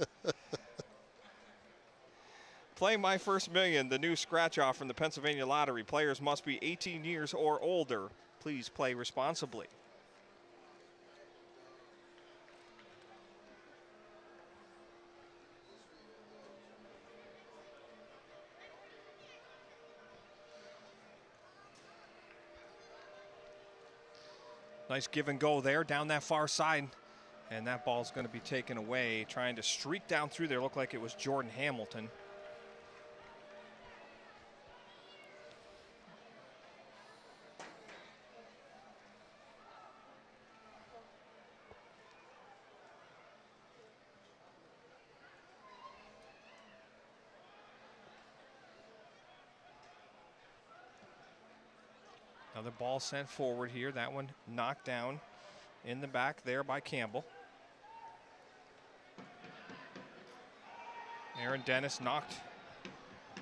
A: Play My First Million, the new scratch-off from the Pennsylvania Lottery. Players must be 18 years or older. Please play responsibly. Nice give and go there down that far side. And that ball's going to be taken away. Trying to streak down through there. Looked like it was Jordan Hamilton. Another ball sent forward here. That one knocked down in the back there by Campbell. Aaron Dennis knocked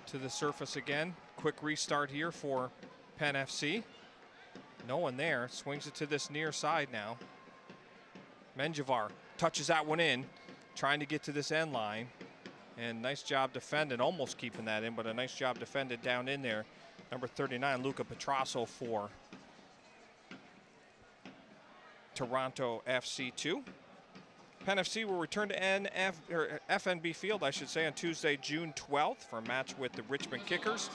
A: to the surface again. Quick restart here for Penn FC. No one there. Swings it to this near side now. Menjivar touches that one in, trying to get to this end line. And nice job defended, almost keeping that in, but a nice job defended down in there. Number 39, Luca Petrasso for Toronto FC2. Penn FC will return to FNB Field, I should say, on Tuesday, June 12th for a match with the Richmond Kickers.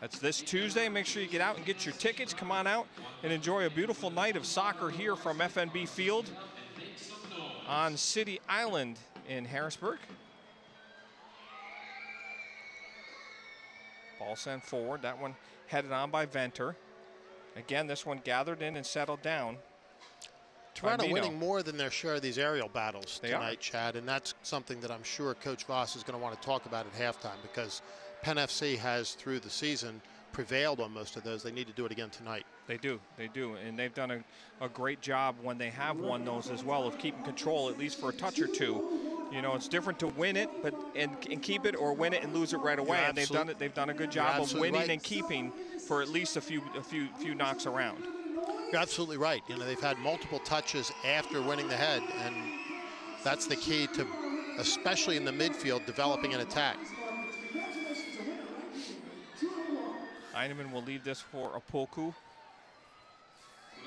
A: That's this Tuesday. Make sure you get out and get your tickets. Come on out and enjoy a beautiful night of soccer here from FNB Field on City Island in Harrisburg. Ball sent forward. That one headed on by Venter. Again, this one gathered in and settled down.
B: Toronto winning more than their share of these aerial battles tonight,
A: are.
B: Chad, and that's something that I'm sure Coach Voss is going to want to talk about at halftime, because Penn FC has, through the season, prevailed on most of those. They need to do it again tonight.
A: They do, and they've done a great job when they have won those as well of keeping control, at least for a touch or two. You know, it's different to win it, but and keep it, or win it and lose it right away. And they've done it. They've done a good job of winning and keeping for at least a few knocks around.
B: You're absolutely right. You know, they've had multiple touches after winning the head, and that's the key to, especially in the midfield, developing an attack.
A: Heineman will lead this for Opoku.
E: Will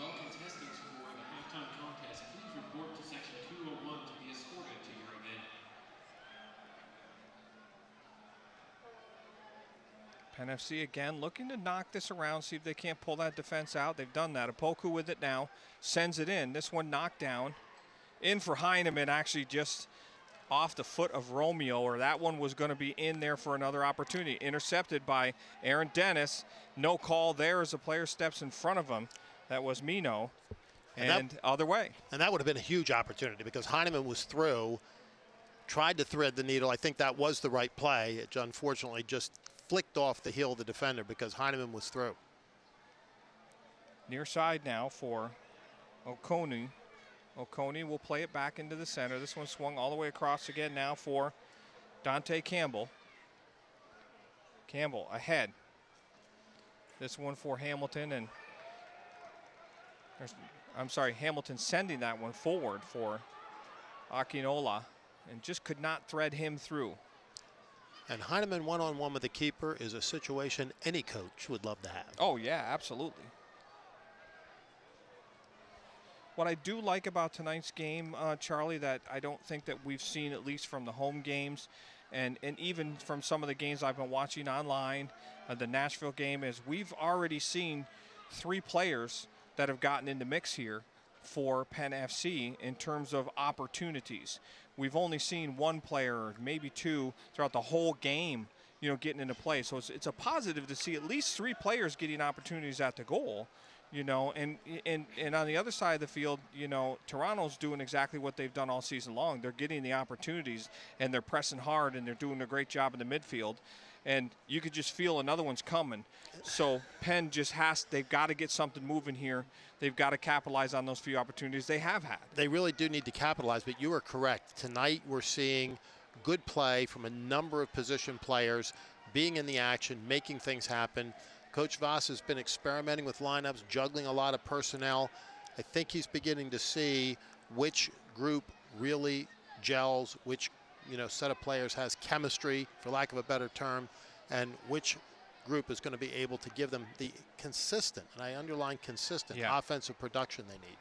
E: all contestants for the halftime contest please report to section 201 to be escorted to your event.
A: Penn FC again looking to knock this around, see if they can't pull that defense out. They've done that. Opoku with it now, sends it in. This one knocked down. In for Heineman, actually just off the foot of Romeo, or that one was going to be in there for another opportunity. Intercepted by Aaron Dennis. No call there as the player steps in front of him. That was Mino. And other way. And
B: that would have been a huge opportunity, because Heineman was through, tried to thread the needle. I think that was the right play. It unfortunately just flicked off the heel of the defender because Heineman was through.
A: Near side now for Oconee. Oconee will play it back into the center. This one swung all the way across again now for Dante Campbell. Campbell ahead. This one for Hamilton, and Hamilton sending that one forward for Akinola, and just could not thread him through.
B: And Heineman one-on-one with the keeper is a situation any coach would love to have.
A: Oh, yeah, absolutely. What I do like about tonight's game, Charlie, that I don't think that we've seen, at least from the home games, and even from some of the games I've been watching online, the Nashville game, is we've already seen 3 players that have gotten in the mix here for Penn FC in terms of opportunities. We've only seen 1 player, or maybe 2, throughout the whole game, you know, getting into play. So it's a positive to see at least 3 players getting opportunities at the goal. You know, and on the other side of the field, you know, Toronto's doing exactly what they've done all season long. They're getting the opportunities, and they're pressing hard, and they're doing a great job in the midfield. And you could just feel another one's coming. So Penn just they've got to get something moving here. They've got to capitalize on those few opportunities they have had.
B: They really do need to capitalize, but you are correct. Tonight we're seeing good play from a number of position players, being in the action, making things happen. Coach Voss has been experimenting with lineups, juggling a lot of personnel. I think he's beginning to see which group really gels, which set of players has chemistry, for lack of a better term, and which group is going to be able to give them the consistent, and I underline consistent, offensive production they need.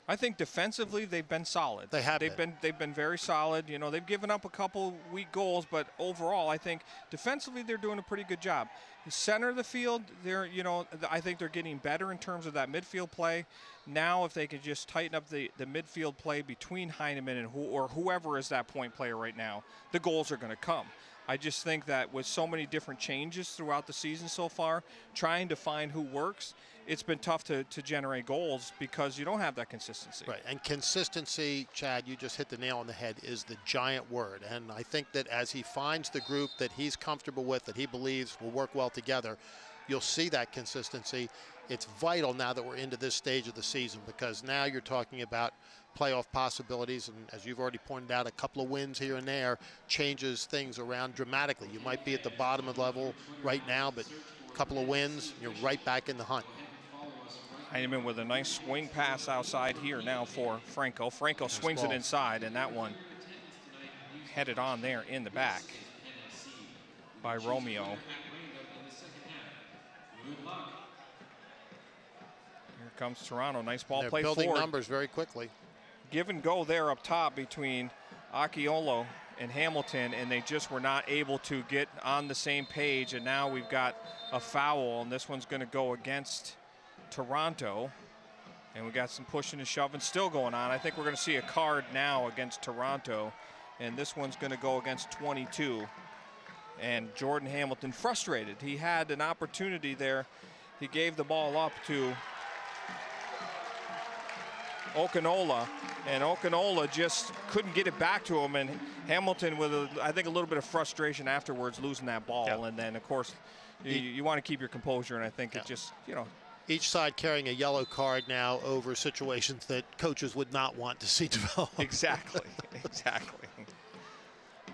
A: I think defensively they've been solid.
B: They have
A: They've been very solid. You know, they've given up a couple weak goals, but overall I think defensively they're doing a pretty good job. The center of the field, I think they're getting better in terms of that midfield play. Now if they could just tighten up the midfield play between Heineman and whoever is that point player right now, the goals are going to come. I just think that with so many different changes throughout the season so far, trying to find who works, it's been tough to generate goals because you don't have that consistency.
B: Right, and consistency, Chad, you just hit the nail on the head, is the giant word. And I think that as he finds the group that he's comfortable with, that he believes will work well together, you'll see that consistency. It's vital now that we're into this stage of the season, because now you're talking about playoff possibilities, and as you've already pointed out, a couple of wins here and there changes things around dramatically. You might be at the bottom of the level right now, but a couple of wins, you're right back in the hunt.
A: Heineman with a nice swing pass outside here now for Franco. Franco swings it inside, and that one headed on there in the back by Romeo. Here comes Toronto. Nice ball play forward.
B: They're building numbers very quickly.
A: Give and go there up top between Akiolo and Hamilton, and they just were not able to get on the same page, and now we've got a foul, and this one's going to go against Toronto, and we got some pushing and shoving still going on. I think we're going to see a card now against Toronto, and this one's going to go against 22. And Jordan Hamilton frustrated. He had an opportunity there. He gave the ball up to Okinola, and Okinola just couldn't get it back to him, and Hamilton with I think a little bit of frustration afterwards, losing that ball.
B: Yeah.
A: And then of course you want to keep your composure, and I think it just,
B: each side carrying a yellow card now over situations that coaches would not want to see develop.
A: Exactly.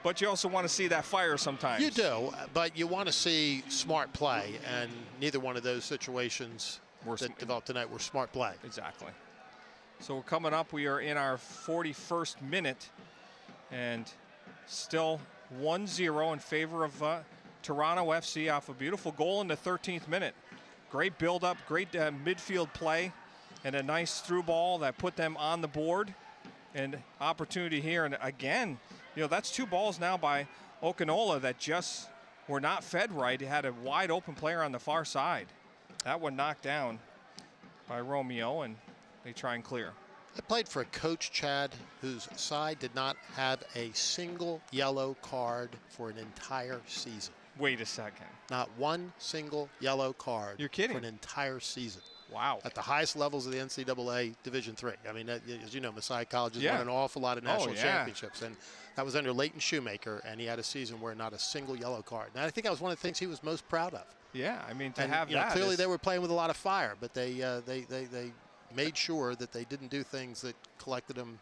A: But you also want to see that fire sometimes.
B: You do, but you want to see smart play, and neither one of those situations that developed tonight were smart play.
A: Exactly. So we're coming up. We are in our 41st minute, and still 1-0 in favor of Toronto FC off a beautiful goal in the 13th minute. Great build-up, great midfield play, and a nice through ball that put them on the board. And opportunity here, and again, that's two balls now by Okinola that just were not fed right. He had a wide open player on the far side. That one knocked down by Romeo, and they try and clear.
B: I played for a coach, Chad, whose side did not have a single yellow card for an entire season.
A: Wait a second.
B: Not one single yellow card.
A: You're kidding.
B: For an entire season.
A: Wow.
B: At the highest levels of the NCAA Division III. I mean, as you know, Messiah College has won an awful lot of national championships. And that was under Leighton Shoemaker, and he had a season where not a single yellow card. And I think that was one of the things he was most proud of.
A: Yeah, I mean, have that.
B: Clearly they were playing with a lot of fire, but they made sure that they didn't do things that collected them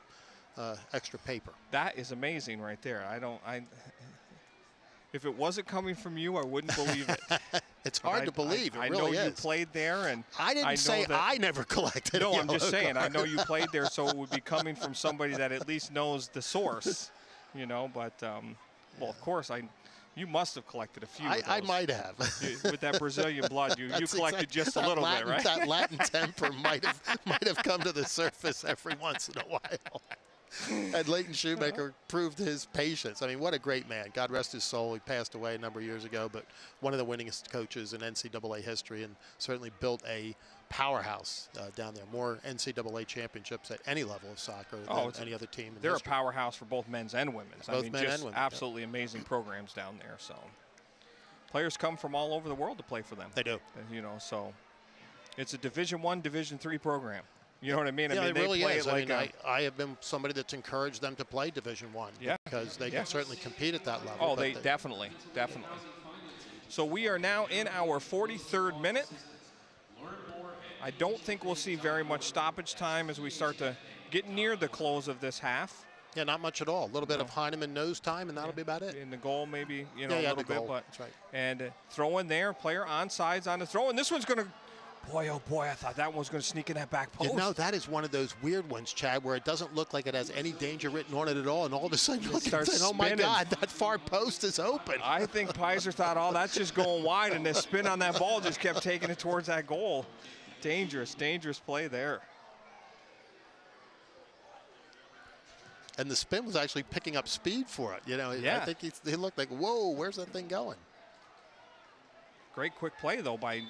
B: extra paper.
A: That is amazing right there. If it wasn't coming from you, I wouldn't believe it.
B: It's hard to believe.
A: I know you played there, and
B: I didn't say I never collected.
A: No, I'm just saying. I know you played there, so it would be coming from somebody that at least knows the source, But well, of course, you must have collected a few.
B: I might have.
A: With that Brazilian blood, you collected just a little bit, right?
B: That Latin temper might have come to the surface every once in a while. And Leighton Shoemaker proved his patience. I mean, what a great man. God rest his soul. He passed away a number of years ago, but one of the winningest coaches in NCAA history, and certainly built a powerhouse down there. More NCAA championships at any level of soccer than any other team in
A: They're
B: history.
A: A powerhouse for both men's and women's.
B: Both men and women.
A: Absolutely amazing programs down there. So players come from all over the world to play for them.
B: They do.
A: So it's a Division I, Division III program. You know what I mean?
B: Yeah,
A: I mean,
B: it really is.
A: Like
B: I have been somebody that's encouraged them to play Division I.
A: Yeah.
B: Because they can certainly compete at that level.
A: Oh, they definitely. So we are now in our 43rd minute. I don't think we'll see very much stoppage time as we start to get near the close of this half.
B: Yeah, not much at all. A little bit of Heineman nose time, and that'll be about it.
A: In the goal, maybe, a little bit. But,
B: that's right.
A: And throw in there, player on sides on the throw. And this one's going to, boy, oh boy, I thought that one was going to sneak in that back post.
B: That is one of those weird ones, Chad, where it doesn't look like it has any danger written on it at all. And all of a sudden, you look at it, oh my God, that far post is open.
A: I think Pizer thought, that's just going wide. And the spin on that ball just kept taking it towards that goal. Dangerous play there.
B: And the spin was actually picking up speed for it. You know,
A: yeah.
B: I think he looked like, whoa, where's that thing going?
A: Great quick play, though, by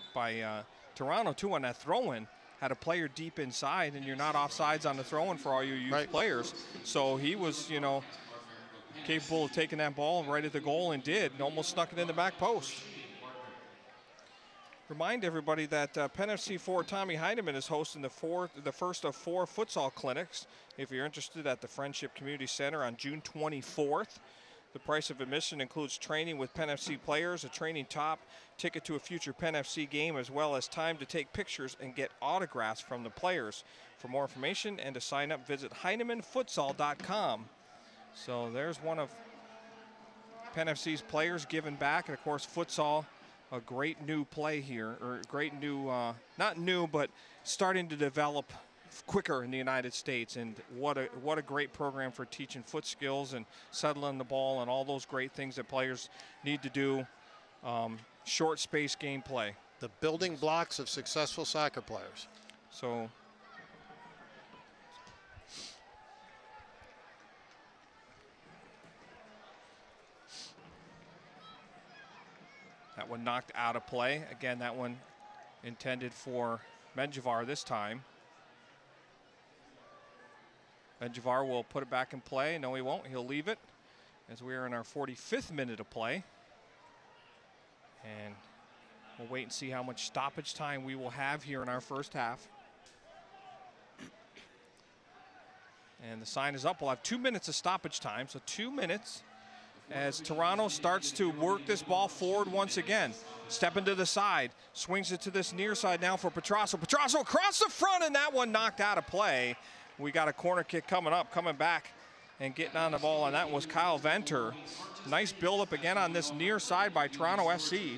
A: Toronto, too, on that throw-in. Had a player deep inside, and you're not offsides on the throw-in for all your youth players. So he was, you know, capable of taking that ball right at the goal and did, and almost snuck it in the back post. Remind everybody that Penn FC forward Tommy Heineman is hosting the first of 4 futsal clinics. If you're interested, at the Friendship Community Center on June 24th. The price of admission includes training with Penn FC players, a training top, ticket to a future Penn FC game, as well as time to take pictures and get autographs from the players. For more information and to sign up, visit HeinemanFutsal.com. So there's one of Penn FC's players giving back, and of course futsal, a great new play here, or great new, not new, but starting to develop quicker in the United States. And what a great program for teaching foot skills and settling the ball and all those great things that players need to do. Short space game play.
B: The building blocks of successful soccer players.
A: So that one knocked out of play. Again, that one intended for Menjivar this time. Menjivar will put it back in play. No, he won't. He'll leave it as we are in our 45th minute of play. And we'll wait and see how much stoppage time we will have here in our first half. And the sign is up. We'll have 2 minutes of stoppage time, so 2 minutes as Toronto starts to work this ball forward once again. Step into the side, swings it to this near side now for Petrasso. Petrasso across the front, and that one knocked out of play. We got a corner kick coming up, coming back and getting on the ball, and that was Kyle Venter. Nice build-up again on this near side by Toronto FC.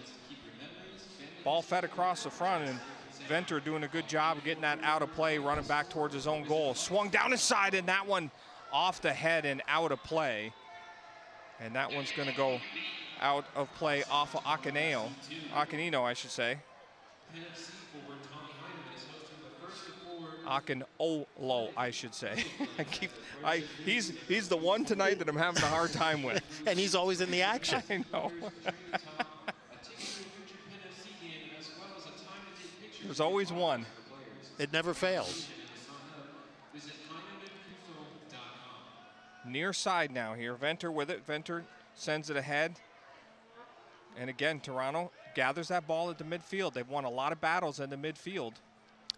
A: Ball fed across the front, and Venter doing a good job of getting that out of play, running back towards his own goal. Swung down inside, and that one off the head and out of play. And that one's going to go out of play off of Akinino, I should say. Akinolo, I should say. He's the one tonight that I'm having a hard time with.
B: And he's always in the action.
A: I know. There's always one.
B: It never fails.
A: Near side now here. Venter with it. Venter sends it ahead. And again, Toronto gathers that ball at the midfield. They've won a lot of battles in the midfield.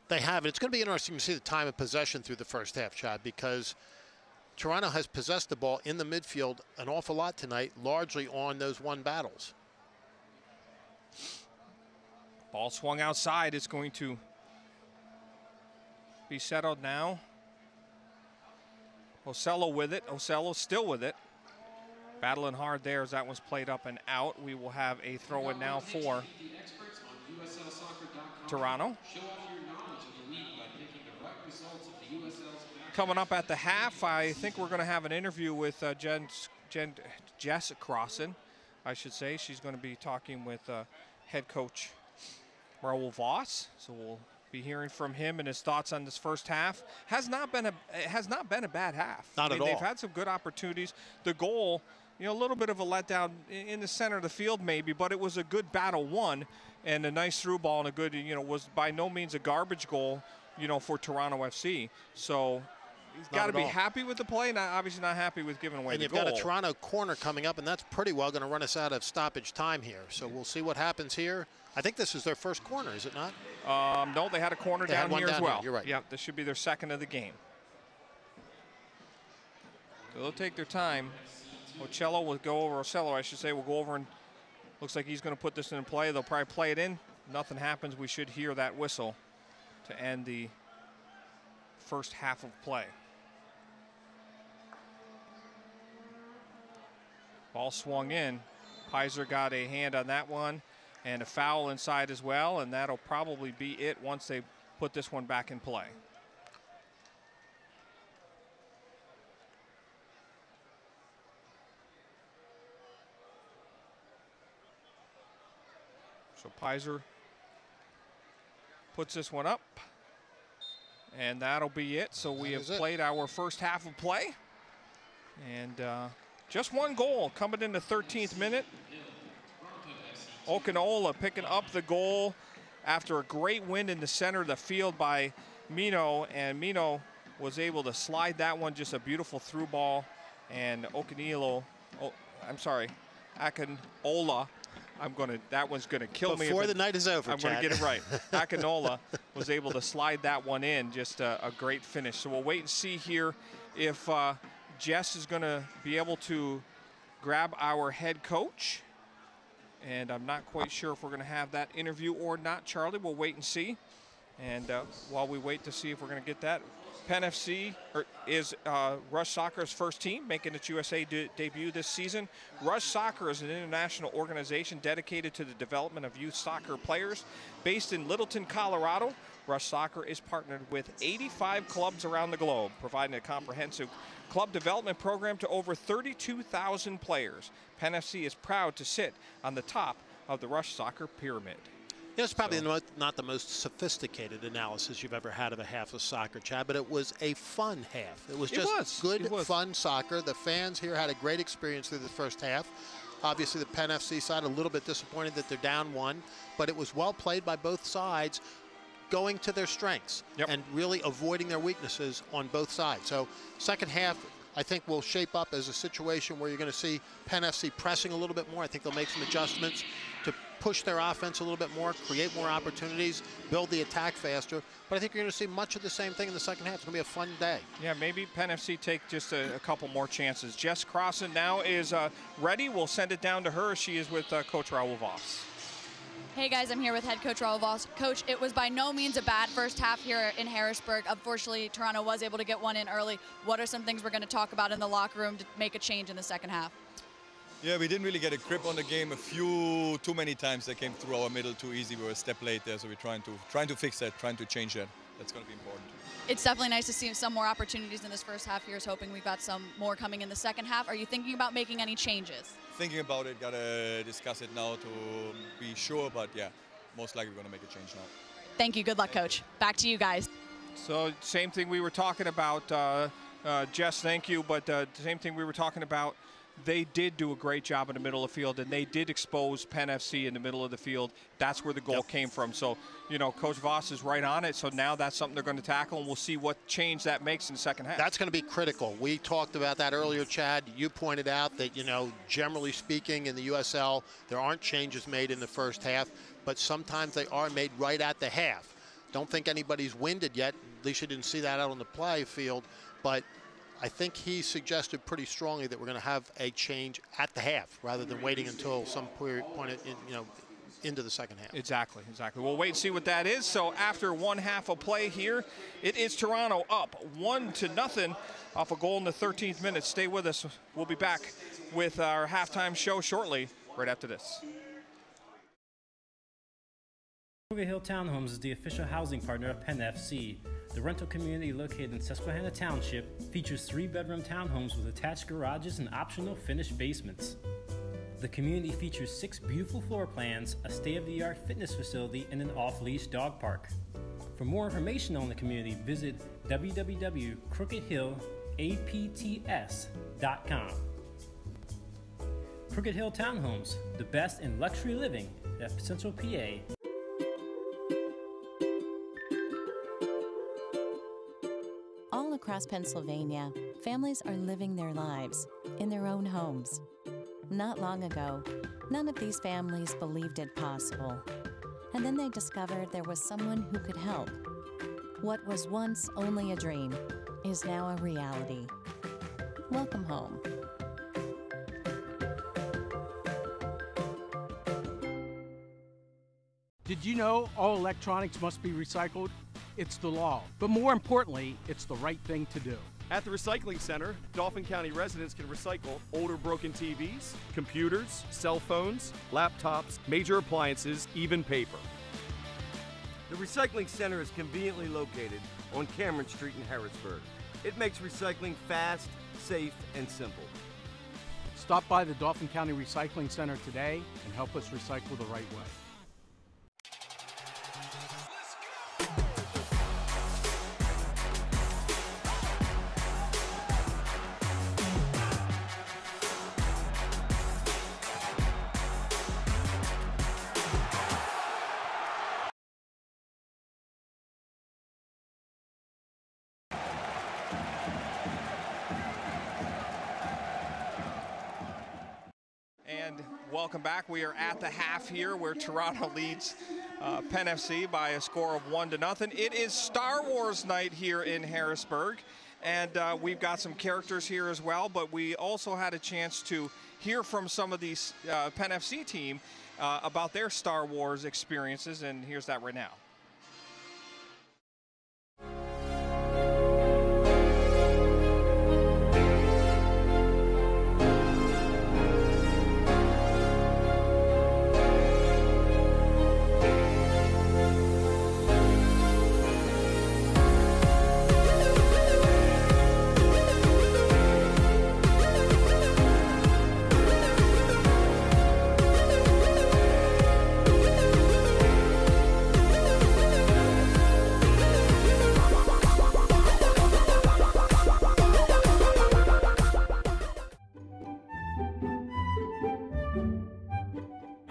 B: They have. It's going to be interesting to see the time of possession through the first half, Chad, because Toronto has possessed the ball in the midfield an awful lot tonight, largely on those won battles.
A: Ball swung outside. It's going to be settled now. Ocello with it. Ocello still with it. Battling hard there as that one's played up and out. We will have a throw in now for Toronto. Coming up at the half, I think we're going to have an interview with Jess Crossan, I should say. She's going to be talking with head coach Raul Voss. So we'll be hearing from him and his thoughts on this first half. It has not been a bad half.
B: Not at all.
A: They've had some good opportunities. The goal, you know, a little bit of a letdown in the center of the field maybe, but it was a good battle won and a nice through ball and a good, you know, was by no means a garbage goal, you know, for Toronto FC. So he's got to be happy with the play, obviously not happy with giving away the goal.
B: And you've got a Toronto corner coming up, and that's pretty well going to run us out of stoppage time here. So we'll see what happens here. I think this is their first corner, is it not?
A: No, they had a corner down here as well.
B: You're right.
A: Yeah, this should be their second of the game. So they'll take their time. Ocello will go over, Ocello, I should say, will go over and looks like he's going to put this in play. They'll probably play it in. Nothing happens. We should hear that whistle to end the first half of play. Ball swung in. Pizer got a hand on that one and a foul inside as well, and that'll probably be it once they put this one back in play. So Pizer puts this one up, and that'll be it. So we have played our first half of play. And just one goal coming in the 13th minute. Okinola picking up the goal after a great win in the center of the field by Mino, and Mino was able to slide that one, just a beautiful through ball. And Okinola, Akinola, that one's gonna kill me.
B: Before the night is over,
A: I'm gonna get it right. Akinola was able to slide that one in, just a great finish. So we'll wait and see here if Jess is gonna be able to grab our head coach. And I'm not quite sure if we're going to have that interview or not, Charlie. We'll wait and see. And while we wait to see if we're going to get that, Penn FC is Rush Soccer's first team, making its USA debut this season. Rush Soccer is an international organization dedicated to the development of youth soccer players. Based in Littleton, Colorado, Rush Soccer is partnered with 85 clubs around the globe, providing a comprehensive club development program to over 32,000 players. Penn FC is proud to sit on the top of the Rush Soccer pyramid.
B: It's probably not the most sophisticated analysis you've ever had of a half of soccer, Chad, but it was a fun half. It was just good, fun soccer. The fans here had a great experience through the first half. Obviously, the Penn FC side a little bit disappointed that they're down one, but it was well played by both sides, going to their strengths and really avoiding their weaknesses on both sides. So second half, I think, will shape up as a situation where you're going to see Penn FC pressing a little bit more. I think they'll make some adjustments to push their offense a little bit more, create more opportunities, build the attack faster. But I think you're going to see much of the same thing in the second half. It's going to be a fun day.
A: Yeah, maybe Penn FC take just a couple more chances. Jess Crossan now is ready. We'll send it down to her. She is with Coach Raul Voss.
D: Hey guys, I'm here with head coach Raul Voss. Coach, it was by no means a bad first half here in Harrisburg. Unfortunately, Toronto was able to get one in early. What are some things we're going to talk about in the locker room to make a change in the second half?
F: Yeah, we didn't really get a grip on the game. Too many times they came through our middle too easy. We were a step late there, so we're trying to fix that, trying to change that. That's going to be important.
D: It's definitely nice to see some more opportunities in this first half. Here's hoping we've got some more coming in the second half. Are you thinking about making any changes?
F: Thinking about it, gotta discuss it now to be sure, but yeah, most likely we're gonna make a change now.
D: Thank you, good luck, Coach. Back to you guys.
A: So same thing we were talking about, Jess, thank you, but same thing we were talking about. They did do a great job in the middle of the field, and they did expose Penn FC in the middle of the field. That's where the goal came from. So, you know, Coach Voss is right on it. So now that's something they're going to tackle, and we'll see what change that makes in the second half.
B: That's going to be critical. We talked about that earlier, Chad. You pointed out that, you know, generally speaking in the USL, there aren't changes made in the first half, but sometimes they are made right at the half. Don't think anybody's winded yet. At least you didn't see that out on the play field, but I think he suggested pretty strongly that we're going to have a change at the half rather than waiting until some point into the second half.
A: Exactly. We'll wait and see what that is. So after one half of play here, it is Toronto up 1-0 off a goal in the 13th minute. Stay with us. We'll be back with our halftime show shortly, right after this.
G: Crooked Hill Townhomes is the official housing partner of Penn FC. The rental community located in Susquehanna Township features 3-bedroom townhomes with attached garages and optional finished basements. The community features 6 beautiful floor plans, a state-of-the-art fitness facility, and an off-leash dog park. For more information on the community, visit www.crookedhillapts.com. Crooked Hill Townhomes, the best in luxury living at Central PA.
C: All across Pennsylvania, families are living their lives in their own homes. Not long ago, none of these families believed it possible. And then they discovered there was someone who could help. What was once only a dream is now a reality. Welcome home.
H: Did you know all electronics must be recycled? It's the law, but more importantly, it's the right thing to do.
I: At the Recycling Center, Dauphin County residents can recycle older broken TVs, computers, cell phones, laptops, major appliances, even paper.
J: The Recycling Center is conveniently located on Cameron Street in Harrisburg. It makes recycling fast, safe, and simple.
H: Stop by the Dauphin County Recycling Center today and help us recycle the right way.
A: Welcome back. We are at the half here where Toronto leads Penn FC by a score of 1-0. It is Star Wars night here in Harrisburg, and we've got some characters here as well, but we also had a chance to hear from some of these Penn FC team about their Star Wars experiences, and here's that right now.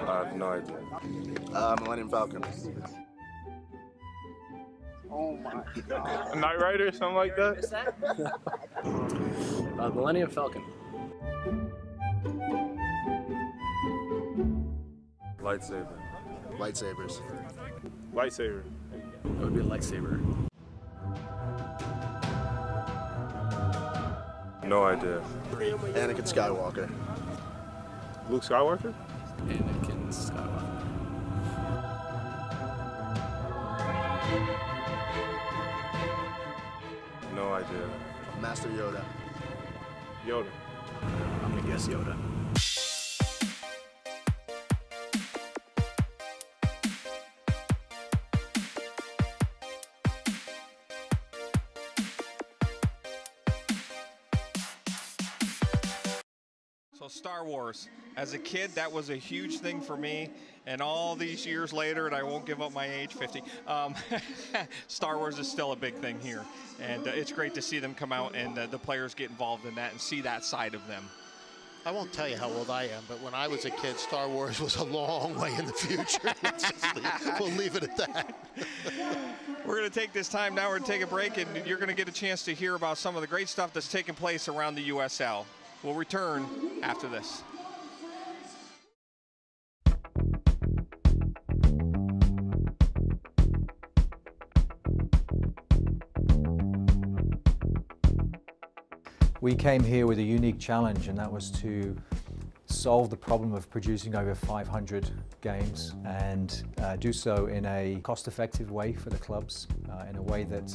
K: I have no idea.
L: Millennium Falcon.
K: Oh my God. A Knight Rider, something like that?
L: Millennium Falcon.
K: Lightsaber.
L: Lightsabers.
K: Lightsaber.
L: It would be a lightsaber.
K: No idea.
L: Anakin Skywalker.
K: Luke Skywalker?
L: Anakin Skywalker.
K: No idea.
L: Master Yoda.
K: Yoda.
L: I'm gonna guess Yoda.
A: So Star Wars, as a kid, that was a huge thing for me, and all these years later, and I won't give up my age, 50, Star Wars is still a big thing here, and it's great to see them come out and the players get involved in that and see that side of them.
B: I won't tell you how old I am, but when I was a kid, Star Wars was a long way in the future. We'll leave it at that.
A: We're going to take this time now, we're going to take a break, and you're going to get a chance to hear about some of the great stuff that's taking place around the USL. We'll return after this.
M: We came here with a unique challenge, and that was to solve the problem of producing over 500 games and do so in a cost-effective way for the clubs, in a way that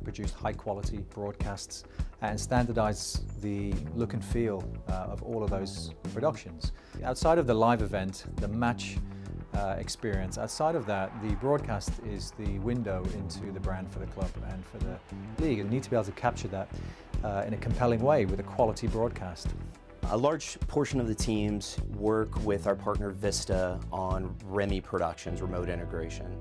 M: produced high-quality broadcasts and standardize the look and feel of all of those productions. Outside of the live event, the match experience, outside of that, the broadcast is the window into the brand for the club and for the league. And you need to be able to capture that in a compelling way with a quality broadcast.
N: A large portion of the teams work with our partner Vista on REMI Productions, remote integration.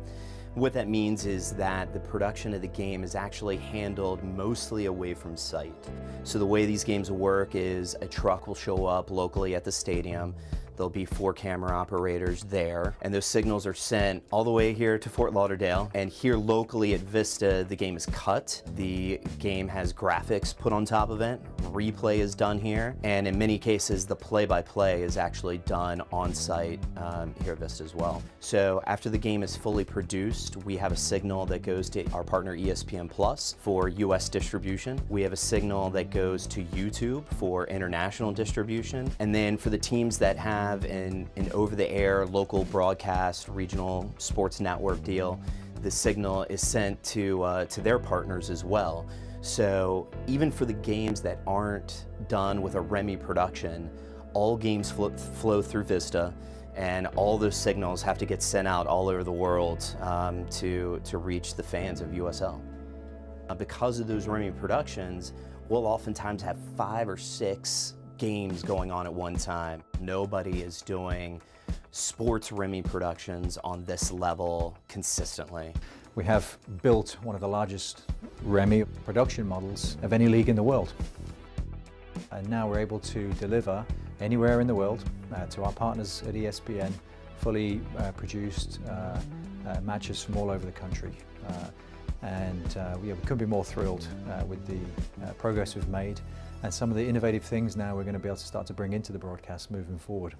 N: What that means is that the production of the game is actually handled mostly away from site. So the way these games work is a truck will show up locally at the stadium. There'll be 4 camera operators there, and those signals are sent all the way here to Fort Lauderdale. And here locally at Vista, the game is cut. The game has graphics put on top of it. Replay is done here, and in many cases, the play-by-play is actually done on site here at Vista as well. So after the game is fully produced, we have a signal that goes to our partner ESPN Plus for US distribution. We have a signal that goes to YouTube for international distribution. And then for the teams that have an over-the-air local broadcast regional sports network deal, the signal is sent to their partners as well. So even for the games that aren't done with a REMI production, all games flow through Vista, and all those signals have to get sent out all over the world to reach the fans of USL. Because of those REMI productions, we'll oftentimes have 5 or 6 games going on at one time. Nobody is doing sports REMI productions on this level consistently.
M: We have built one of the largest REMI production models of any league in the world. And now we're able to deliver anywhere in the world to our partners at ESPN, fully produced matches from all over the country. We couldn't be more thrilled with the progress we've made and some of the innovative things now we're going to be able to start to bring into the broadcast moving forward.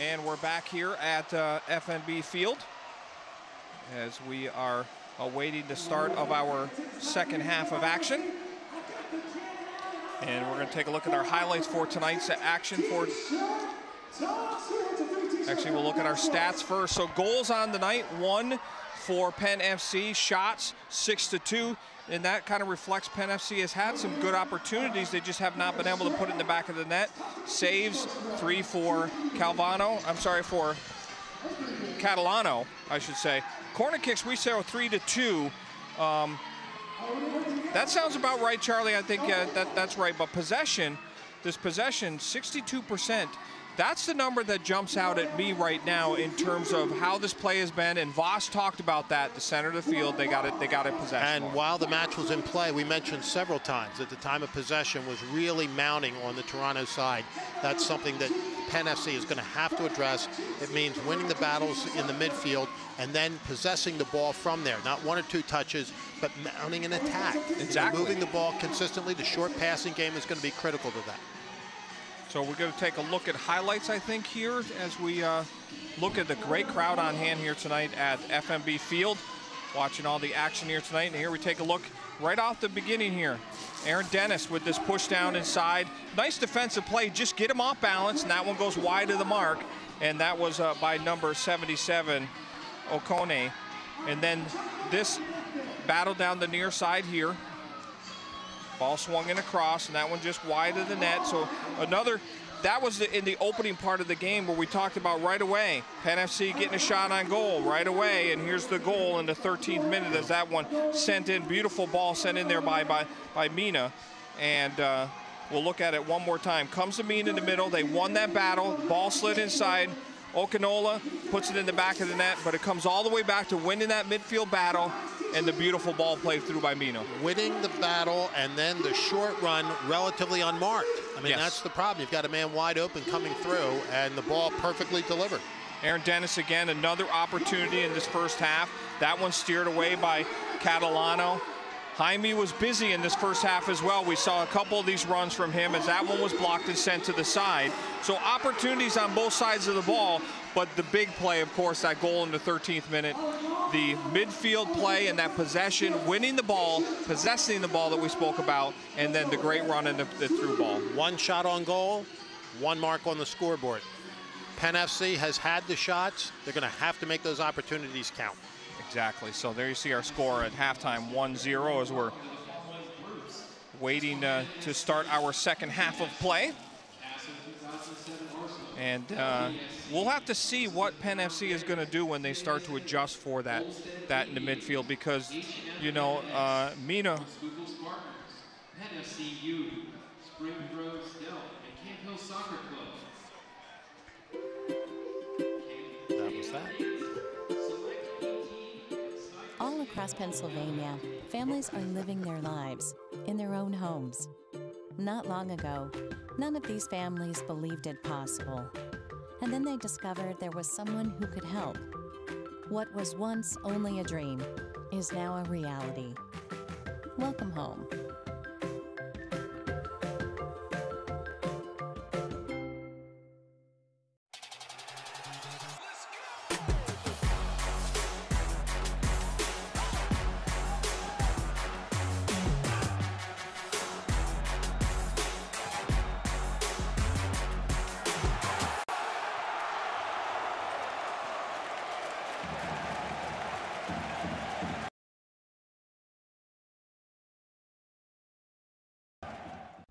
A: And we're back here at FNB Field as we are awaiting the start of our second half of action. And we're going to take a look at our highlights for tonight's action. Actually, we'll look at our stats first. So goals on the night, 1 for Penn FC, shots 6-2. And that kind of reflects Penn FC has had some good opportunities. They just have not been able to put it in the back of the net. Saves, 3 for for Catalano, I should say. Corner kicks, we say 3-2. That sounds about right, Charlie. I think that's right. But possession, 62%. That's the number that jumps out at me right now in terms of how this play has been. And Voss talked about that. The center of the field, they got it possession.
B: And while the match was in play, we mentioned several times that the time of possession was really mounting on the Toronto side. That's something that Penn FC is going to have to address. It means winning the battles in the midfield and then possessing the ball from there. Not 1 or 2 touches, but mounting an attack.
A: Exactly.
B: Moving the ball consistently. The short passing game is going to be critical to that.
A: So we're going to take a look at highlights, I think, here as we look at the great crowd on hand here tonight at FNB Field, watching all the action here tonight. And here we take a look right off the beginning here. Aaron Dennis with this push down inside. Nice defensive play. Just get him off balance, and that one goes wide of the mark. And that was by number 77, Okone. And then this battle down the near side here. Ball swung in across, and that one just wide of the net. So that was in the opening part of the game where we talked about right away. Penn FC getting a shot on goal right away, and here's the goal in the 13th minute as that one sent in. Beautiful ball sent in there by Mina. And we'll look at it one more time. Comes to Mina in the middle. They won that battle. Ball slid inside. Okanola puts it in the back of the net, but it comes all the way back to winning that midfield battle and the beautiful ball played through by Mina.
B: Winning the battle and then the short run relatively unmarked. I mean, That's the problem. You've got a man wide open coming through and the ball perfectly delivered.
A: Aaron Dennis again, another opportunity in this first half. That one steered away by Catalano. Jaime was busy in this first half as well. We saw a couple of these runs from him as that one was blocked and sent to the side. So opportunities on both sides of the ball, but the big play, of course, that goal in the 13th minute. The midfield play and that possession, winning the ball, possessing the ball that we spoke about, and then the great run and the through ball.
B: 1 shot on goal, 1 mark on the scoreboard. Penn FC has had the shots. They're going to have to make those opportunities count.
A: Exactly. So there you see our score at halftime, 1-0, as we're waiting to start our second half of play. And we'll have to see what Penn FC is going to do when they start to adjust for that in the midfield, because, you know, Mina.
E: Penn FC U, Spring Grove Dell, and Camp Hill Soccer Club.
B: That was that.
C: All across Pennsylvania, families are living their lives in their own homes. Not long ago, none of these families believed it possible. And then they discovered there was someone who could help. What was once only a dream is now a reality. Welcome home.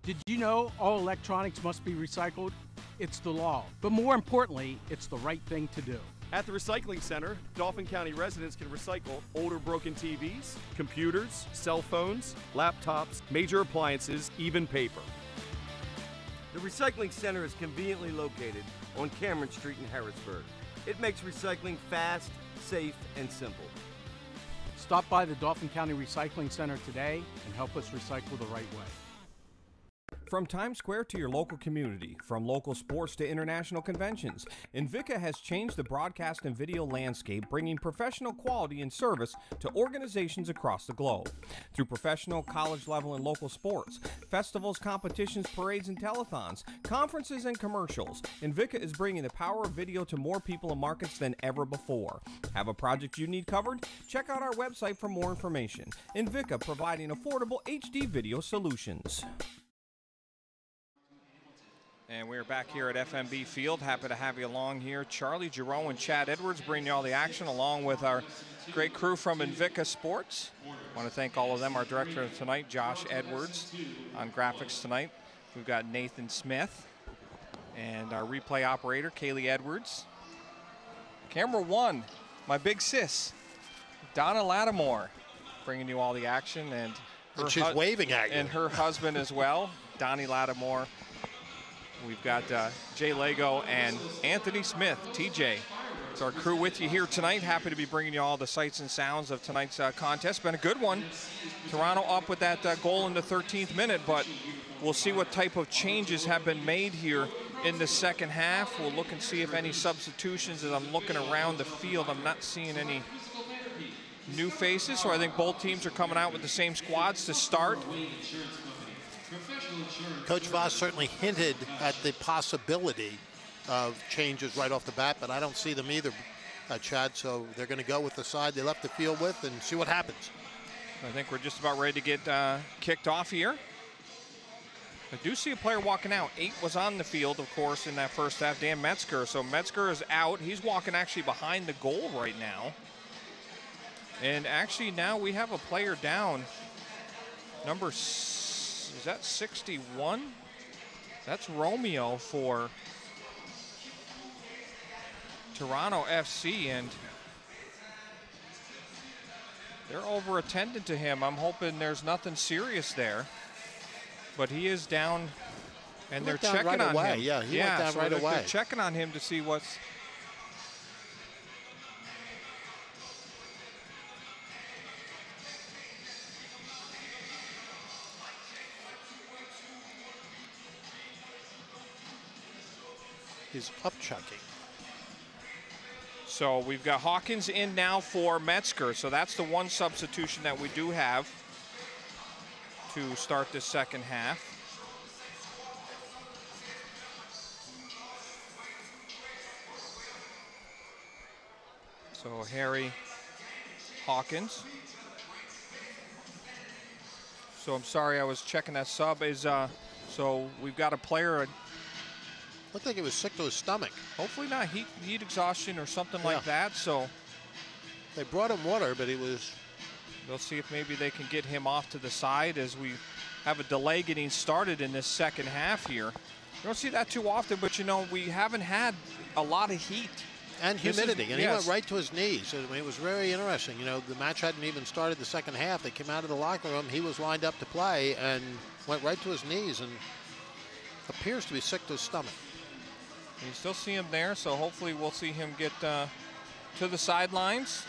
H: Did you know all electronics must be recycled? It's the law. But more importantly, it's the right thing to do.
I: At the Recycling Center, Dauphin County residents can recycle older broken TVs, computers, cell phones, laptops, major appliances, even paper.
J: The Recycling Center is conveniently located on Cameron Street in Harrisburg. It makes recycling fast, safe, and simple.
H: Stop by the Dauphin County Recycling Center today and help us recycle the right way.
I: From Times Square to your local community, from local sports to international conventions, Invika has changed the broadcast and video landscape, bringing professional quality and service to organizations across the globe. Through professional, college level, and local sports, festivals, competitions, parades, and telethons, conferences, and commercials, Invika is bringing the power of video to more people and markets than ever before. Have a project you need covered? Check out our website for more information. Invika, providing affordable HD video solutions.
A: And we're back here at FMB Field. Happy to have you along here. Charlie Giroux and Chad Edwards bringing you all the action along with our great crew from Invika Sports. I want to thank all of them. Our director tonight, Josh Edwards, on graphics tonight. We've got Nathan Smith and our replay operator, Kaylee Edwards. Camera one, my big sis, Donna Lattimore, bringing you all the action. And
B: she's waving at you.
A: And her husband as well, Donnie Lattimore. We've got Jay Lego and Anthony Smith, TJ. It's our crew with you here tonight. Happy to be bringing you all the sights and sounds of tonight's contest. Been a good one. Toronto up with that goal in the 13th minute, but we'll see what type of changes have been made here in the second half. We'll look and see if any substitutions. As I'm looking around the field, I'm not seeing any new faces, so I think both teams are coming out with the same squads to start.
B: Coach Voss certainly hinted at the possibility of changes right off the bat, but I don't see them either, Chad. So they're going to go with the side they left the field with and see what happens.
A: I think we're just about ready to get kicked off here. I do see a player walking out. 8 was on the field, of course, in that first half, Dan Metzger. So Metzger is out. He's walking actually behind the goal right now. And actually now we have a player down, number 6. Is that 61? That's Romeo for Toronto FC, and they're over attending to him. I'm hoping there's nothing serious there, but he is down, and they're checking on him.
B: Yeah, he went down right away.
A: They're checking on him to see what's.
B: He's up checking.
A: So we've got Hawkins in now for Metzger. So that's the one substitution that we do have to start this second half. So Harry Hawkins. So I'm sorry, I was checking that sub. So we've got a player.
B: Looked like he was sick to his stomach.
A: Hopefully not heat exhaustion or something like that. So
B: they brought him water, but he was.
A: They'll see if maybe they can get him off to the side as we have a delay getting started in this second half here. You don't see that too often, but you know, we haven't had a lot of heat.
B: And humidity, and he went right to his knees. I mean, it was very interesting. You know, the match hadn't even started the second half. They came out of the locker room. He was lined up to play and went right to his knees and appears to be sick to his stomach.
A: You still see him there, so hopefully we'll see him get to the sidelines.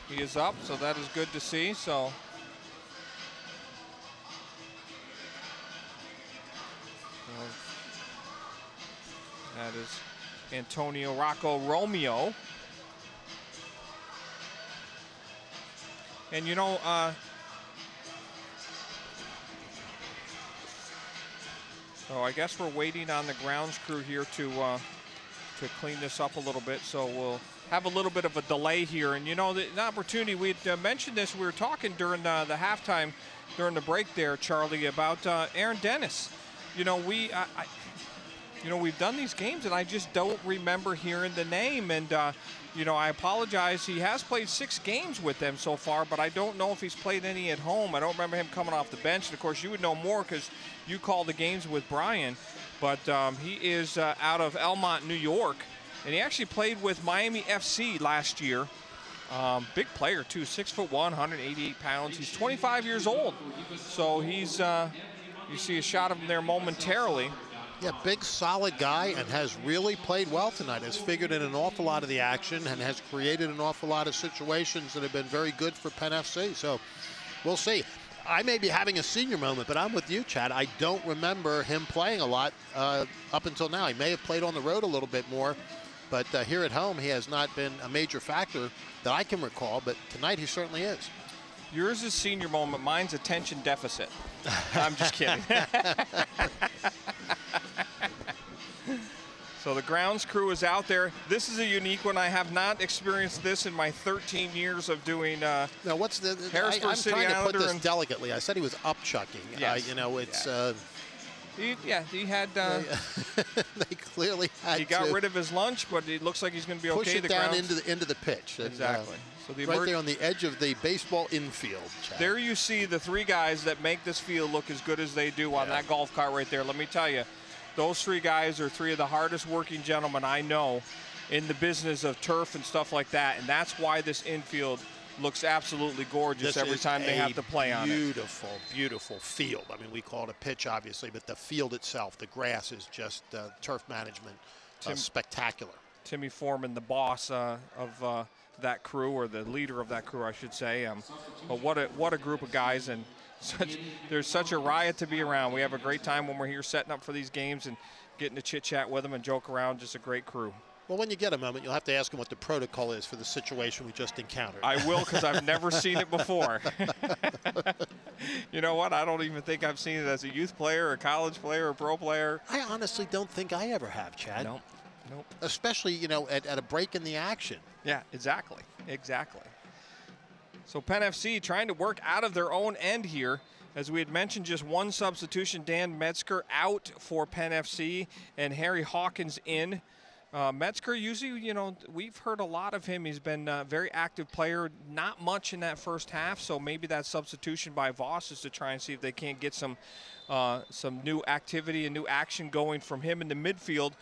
A: He is up, so that is good to see. So that is Antonio Rocco Romeo. And you know, so I guess we're waiting on the grounds crew here to clean this up a little bit. So we'll have a little bit of a delay here. And you know, the opportunity, we had mentioned this, we were talking during the halftime, during the break there, Charlie, about Aaron Dennis. You know, we've done these games and I just don't remember hearing the name. And, you know, I apologize. He has played 6 games with them so far, but I don't know if he's played any at home. I don't remember him coming off the bench. And, of course, you would know more because you call the games with Brian. But he is out of Elmont, New York. And he actually played with Miami FC last year. Big player, too, 6'1", 188 pounds. He's 25 years old. So he's, you see a shot of him there momentarily.
B: Yeah, big, solid guy, and has really played well tonight. Has figured in an awful lot of the action and has created an awful lot of situations that have been very good for Penn FC. So we'll see. I may be having a senior moment, but I'm with you, Chad. I don't remember him playing a lot up until now. He may have played on the road a little bit more, but here at home, he has not been a major factor that I can recall, but tonight he certainly is.
A: Yours is senior moment. Mine's attention deficit. I'm just kidding. So the grounds crew is out there. This is a unique one. I have not experienced this in my 13 years of doing
B: now, what's the
A: Harrisburg
B: I'm
A: City
B: trying to put
A: Islander
B: this delicately. I said he was up chucking.
A: Yes.
B: You know, it's...
A: he had...
B: they clearly had
A: He got rid of his lunch, but it looks like he's going to be okay.
B: Push it
A: the
B: down
A: grounds,
B: into the pitch. And,
A: exactly. So the
B: right there on the edge of the baseball infield, Chad.
A: There you see the three guys that make this field look as good as they do on that golf cart right there. Let me tell you, those three guys are three of the hardest working gentlemen I know in the business of turf and stuff like that, and that's why this infield looks absolutely gorgeous every time they have to play on it.
B: Beautiful, beautiful field. I mean, we call it a pitch, obviously, but the field itself, the grass is just turf management, spectacular.
A: Timmy Foreman, the boss of that crew, or the leader of that crew, I should say. But what a group of guys, and there's such a riot to be around. We have a great time when we're here setting up for these games and getting to chit-chat with them and joke around. Just a great crew.
B: Well, when you get a moment, you'll have to ask him what the protocol is for the situation we just encountered.
A: I will, because I've never seen it before. You know what? I don't even think I've seen it as a youth player, a college player, a pro player.
B: I honestly don't think I ever have, Chad.
A: Nope.
B: Especially, you know, at a break in the action.
A: Yeah, exactly. So Penn FC trying to work out of their own end here. As we had mentioned, just one substitution, Dan Metzger out for Penn FC and Harry Hawkins in. Metzger, usually, you know, we've heard a lot of him. He's been a very active player, not much in that first half, so maybe that substitution by Voss is to try and see if they can't get some new activity and new action going from him in the midfield.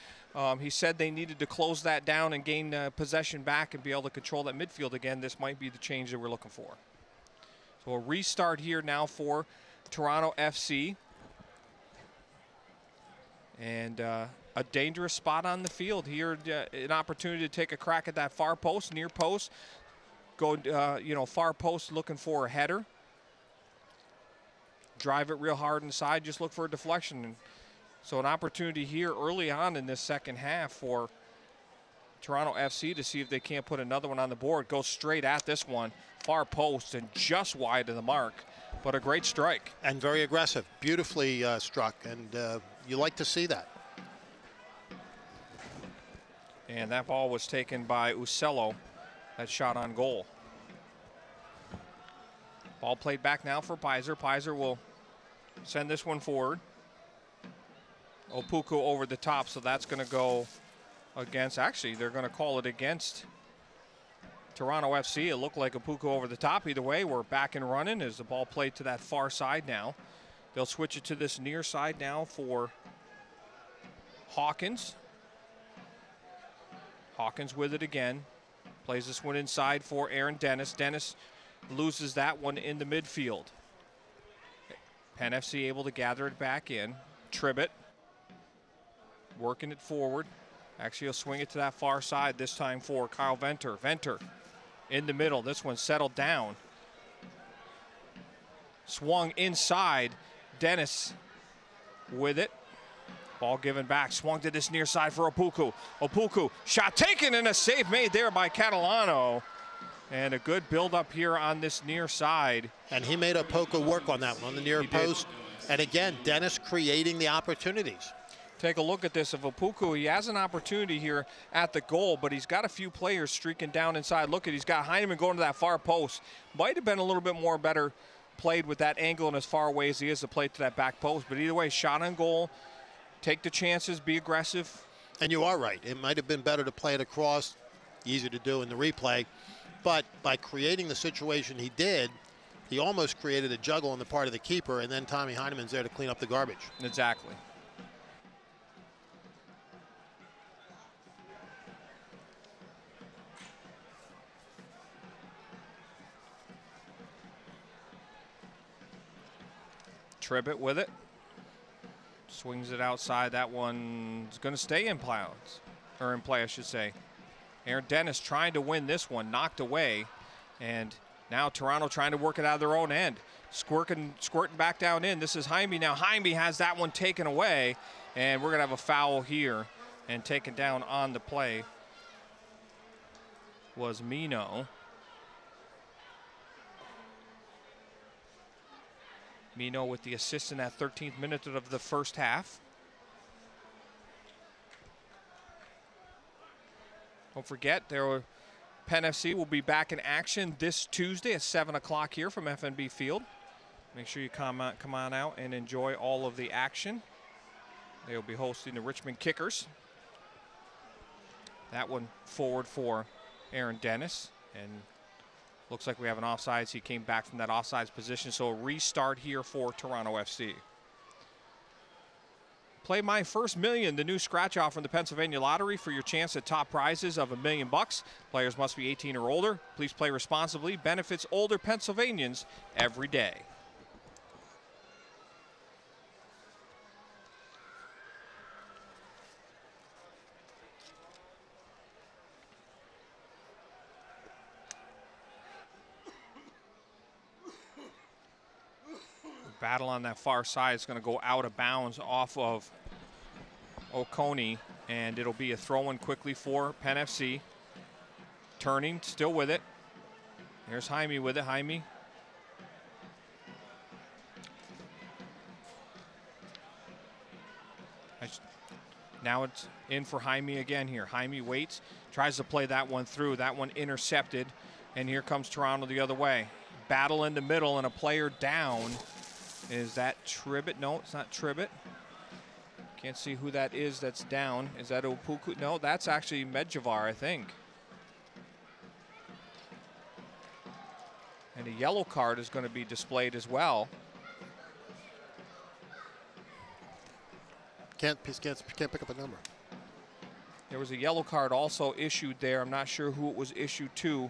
A: He said they needed to close that down and gain possession back and be able to control that midfield again. This might be the change that we're looking for. So a restart here now for Toronto FC. And a dangerous spot on the field here. An opportunity to take a crack at that far post, near post. Go, far post looking for a header. Drive it real hard inside, just look for a deflection. And so an opportunity here early on in this second half for Toronto FC to see if they can't put another one on the board. Go straight at this one, far post and just wide of the mark, but a great strike.
B: And very aggressive, beautifully struck, and you like to see that.
A: And that ball was taken by Usello, that shot on goal. Ball played back now for Pizer. Pizer will send this one forward. Opuku over the top, so that's going to go against, actually, they're going to call it against Toronto FC. It looked like Opuku over the top. Either way, we're back and running as the ball played to that far side now. They'll switch it to this near side now for Hawkins. Hawkins with it again. Plays this one inside for Aaron Dennis. Dennis loses that one in the midfield. Penn FC able to gather it back in. Tribbett working it forward. Actually, he'll swing it to that far side this time for Kyle Venter. Venter in the middle. This one settled down. Swung inside. Dennis with it. Ball given back. Swung to this near side for Opuku. Opuku, shot taken and a save made there by Catalano. And a good build-up here on this near side.
B: And he made Opuku work on that one, on the near post. And again, Dennis creating the opportunities.
A: Take a look at this of Opuku. He has an opportunity here at the goal, but he's got a few players streaking down inside. Look at, he's got Heineman going to that far post. Might have been a little bit more better played with that angle and as far away as he is to play to that back post. But either way, shot on goal. Take the chances, be aggressive.
B: And you are right. It might have been better to play it across. Easy to do in the replay. But by creating the situation he did, he almost created a juggle on the part of the keeper, and then Tommy Heineman's there to clean up the garbage.
A: Exactly. Tribbett with it. Swings it outside. That one's going to stay in play, I should say. Aaron Dennis trying to win this one, knocked away, and Now Toronto trying to work it out of their own end. Squirting back down in. This is Jaime now. Jaime has that one taken away, and we're going to have a foul here. And taken down on the play was Mino. Mino with the assist in that 13th minute of the first half. Don't forget, Penn FC will be back in action this Tuesday at 7 o'clock here from FNB Field. Make sure you come on out and enjoy all of the action. They'll be hosting the Richmond Kickers. That one forward for Aaron Dennis. And looks like we have an offsides. He came back from that offsides position, so a restart here for Toronto FC. Play My First Million, the new scratch-off from the Pennsylvania Lottery for your chance at top prizes of $1 million. Players must be 18 or older. Please play responsibly. Benefits older Pennsylvanians every day. Battle on that far side is going to go out of bounds off of Oconee, and it'll be a throw-in quickly for Penn FC. Turning, still with it. There's Jaime with it. Jaime. Now it's in for Jaime again here. Jaime waits, tries to play that one through. That one intercepted, and here comes Toronto the other way. Battle in the middle and a player down. Is that Tribbett? No, it's not Tribbett. Can't see who that is that's down. Is that Opuku? No, that's actually Medjavar, I think. And a yellow card is going to be displayed as well.
B: Can't pick up a number.
A: There was a yellow card also issued there. I'm not sure who it was issued to,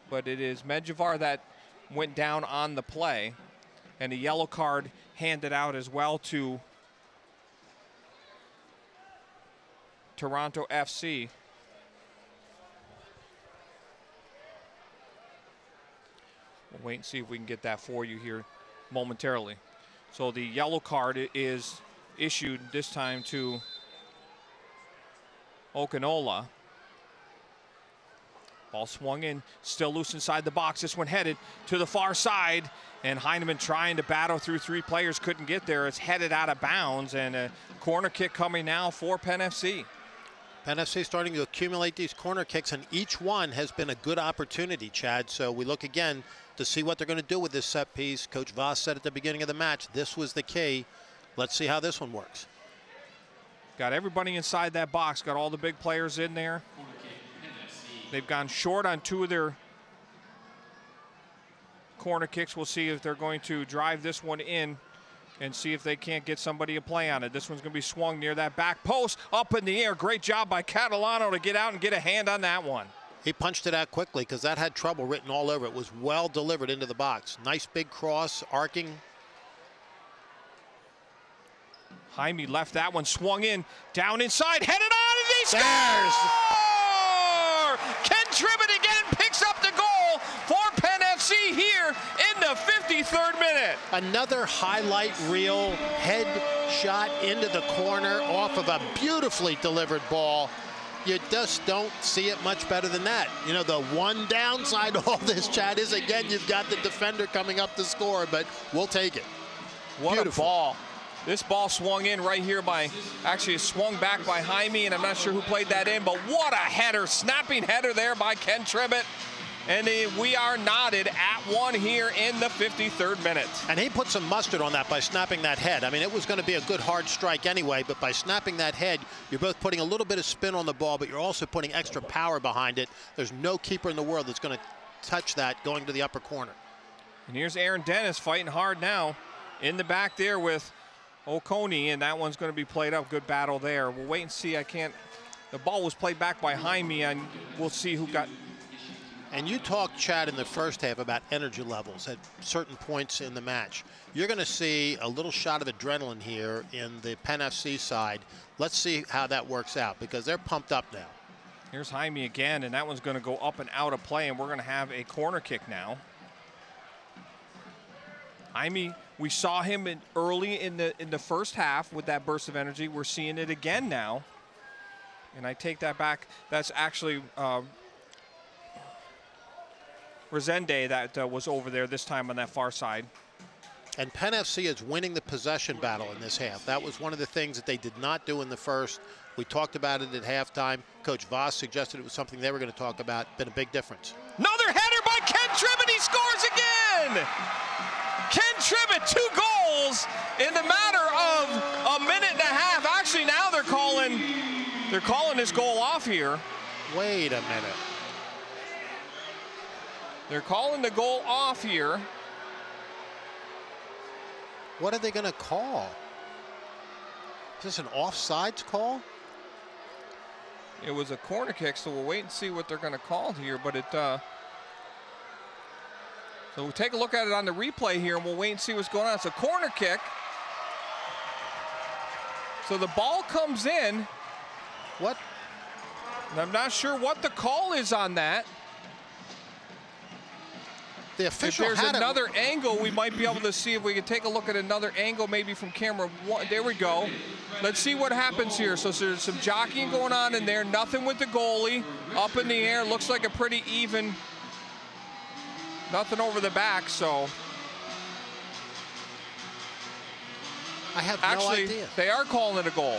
A: but it is Medjavar that went down on the play. And a yellow card handed out as well to Toronto FC. We'll wait and see if we can get that for you here momentarily. So the yellow card is issued this time to Okinola. Ball swung in, still loose inside the box. This one headed to the far side, and Heineman trying to battle through three players, couldn't get there. It's headed out of bounds, and a corner kick coming now for Penn FC.
B: Penn FC starting to accumulate these corner kicks, and each one has been a good opportunity, Chad. So we look again to see what they're going to do with this set piece. Coach Voss said at the beginning of the match, this was the key. Let's see how this one works.
A: Got everybody inside that box, got all the big players in there. They've gone short on two of their corner kicks. We'll see if they're going to drive this one in and see if they can't get somebody to play on it. This one's going to be swung near that back post, up in the air. Great job by Catalano to get out and get a hand on that one.
B: He punched it out quickly because that had trouble written all over it. It was well delivered into the box. Nice big cross, arcing.
A: Jaime left that one, swung in, down inside, headed on, and he
B: scores!
A: Ken Tribbett again picks up the goal for Penn FC here in the 53rd minute.
B: Another highlight reel head shot into the corner off of a beautifully delivered ball. You just don't see it much better than that. You know, the one downside of all this, Chad, is again, you've got the defender coming up to score, but we'll take it.
A: What Beautiful. A ball. This ball swung in right here by, actually swung back by Jaime, and I'm not sure who played that in, but what a header, snapping header there by Ken Tribbett. And we are knotted at one here in the 53rd minute.
B: And he put some mustard on that by snapping that head. I mean, it was going to be a good hard strike anyway, but by snapping that head, you're both putting a little bit of spin on the ball, but you're also putting extra power behind it. There's no keeper in the world that's going to touch that going to the upper corner.
A: And here's Aaron Dennis fighting hard now in the back there with Oconee, and that one's going to be played up. Good battle there. We'll wait and see. The ball was played back by Jaime, and we'll see who got.
B: And you talked, Chad, in the first half about energy levels at certain points in the match. You're going to see a little shot of adrenaline here in the Penn FC side. Let's see how that works out because they're pumped up now.
A: Here's Jaime again, and that one's going to go up and out of play, and we're going to have a corner kick now. Jaime, we saw him early in the first half with that burst of energy. We're seeing it again now. And I take that back. That's actually Resende that was over there this time on that far side.
B: And Penn FC is winning the possession battle in this half. That was one of the things that they did not do in the first. We talked about it at halftime. Coach Voss suggested it was something they were going to talk about. Been a big difference.
A: Another header by Ken Tribbett. He scores again. Ken Tribbett, 2 goals in the matter of a minute and a half. Actually, now they're calling this goal off here.
B: Wait a minute.
A: They're calling the goal off here.
B: What are they going to call? Is this an offsides call?
A: It was a corner kick, so we'll wait and see what they're going to call here. But so we'll take a look at it on the replay here, and we'll wait and see what's going on. It's a corner kick. So the ball comes in.
B: What?
A: And I'm not sure what the call is on that.
B: The official
A: if there's another angle, we might be able to see if we can take a look at another angle, maybe from camera 1. There we go. Let's see what happens here. So there's some jockeying going on in there. Nothing with the goalie. Up in the air. Looks like a pretty even. Nothing over the back, so.
B: I have
A: Actually,
B: no idea.
A: They are calling it a goal.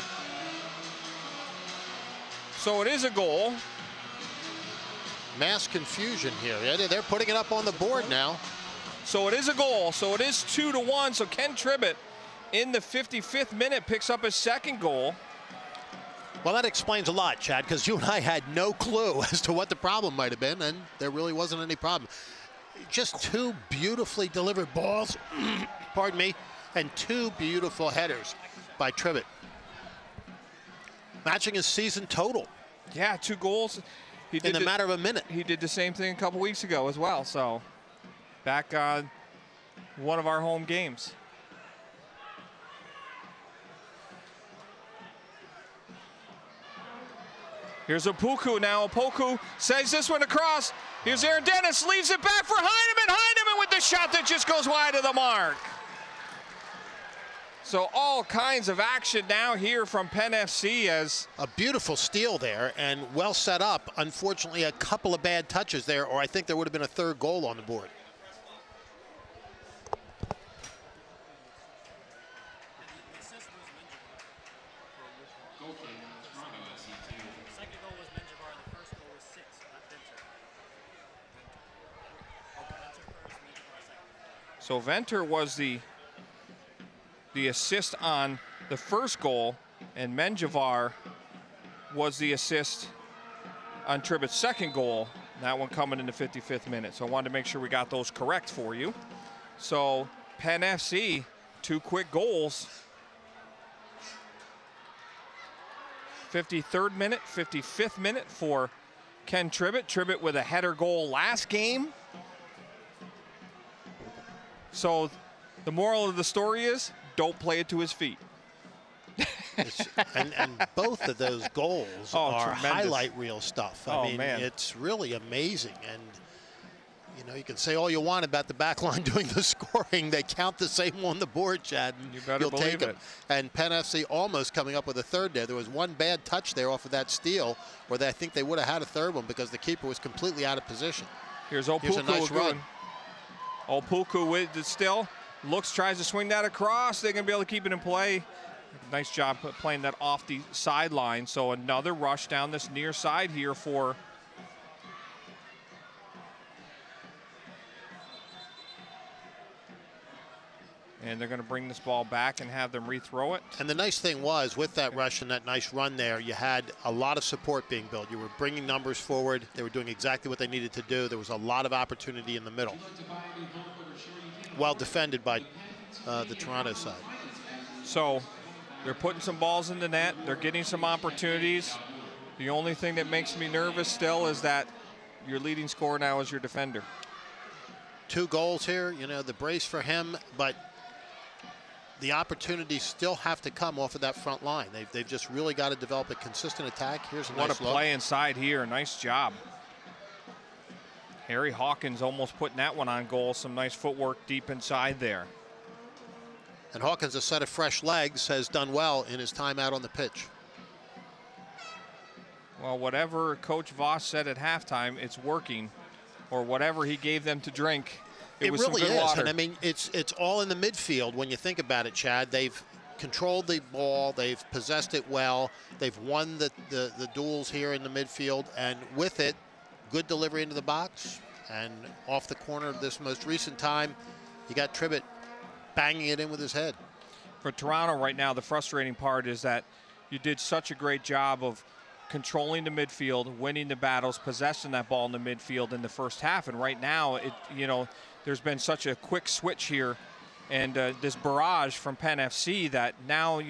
A: So it is a goal.
B: Mass confusion here. Yeah, they're putting it up on the board now.
A: So it is a goal. So it is 2-1. So Ken Tribbett in the 55th minute picks up his second goal.
B: Well, that explains a lot, Chad, because you and I had no clue as to what the problem might have been, and there really wasn't any problem. Just 2 beautifully delivered balls, pardon me, and 2 beautiful headers by Tribbett. Matching his season total.
A: Yeah, 2 goals. He did
B: in a matter of a minute.
A: He did the same thing a couple weeks ago as well. So back on one of our home games. Here's Opoku now. Opoku sends this one across. Here's Aaron Dennis, leaves it back for Heineman. Heineman with the shot that just goes wide of the mark. So all kinds of action now here from Penn FC as
B: a beautiful steal there and well set up. Unfortunately, a couple of bad touches there, or I think there would have been a 3rd goal on the board.
A: So Venter was the assist on the first goal, and Menjivar was the assist on Tribbett's second goal. That one coming in the 55th minute. So I wanted to make sure we got those correct for you. So Penn FC, 2 quick goals. 53rd minute, 55th minute for Ken Tribbett. Tribbett with a header goal last game. So the moral of the story is, don't play it to his feet.
B: and both of those goals are
A: tremendous.
B: highlight reel stuff. I mean,
A: man.
B: It's really amazing. And, you know, you can say all you want about the back line doing the scoring. They count the same on the board, Chad.
A: You better
B: You'll
A: believe
B: take them. And Penn FC almost coming up with a 3rd there. There was one bad touch there off of that steal where I think they would have had a 3rd one because the keeper was completely out of position.
A: Here's Opoku.
B: Here's a nice run.
A: Opoku with it still. Tries to swing that across. They're going to be able to keep it in play. Nice job playing that off the sideline. So another rush down this near side here for and they're going to bring this ball back and have them rethrow it.
B: And the nice thing was, with that rush and that nice run there, you had a lot of support being built. You were bringing numbers forward. They were doing exactly what they needed to do. There was a lot of opportunity in the middle. Well defended by the Toronto side.
A: So they're putting some balls in the net. They're getting some opportunities. The only thing that makes me nervous still is that your leading scorer now is your defender.
B: 2 goals here, you know, the brace for him, but the opportunities still have to come off of that front line. They've just really got to develop a consistent attack. Here's a nice look.
A: What a play inside here. Nice job. Harry Hawkins almost putting that one on goal. Some nice footwork deep inside there.
B: And Hawkins, a set of fresh legs, has done well in his time out on the pitch.
A: Well, whatever Coach Voss said at halftime, it's working, or whatever he gave them to drink. It was
B: really
A: some good
B: is.
A: water.
B: And I mean, it's all in the midfield when you think about it, Chad. They've controlled the ball. They've possessed it well. They've won the duels here in the midfield. And with it, good delivery into the box. And off the corner this most recent time, you got Tribbett banging it in with his head.
A: For Toronto right now, the frustrating part is that you did such a great job of controlling the midfield, winning the battles, possessing that ball in the midfield in the first half. And right now, there's been such a quick switch here and this barrage from Penn FC that now,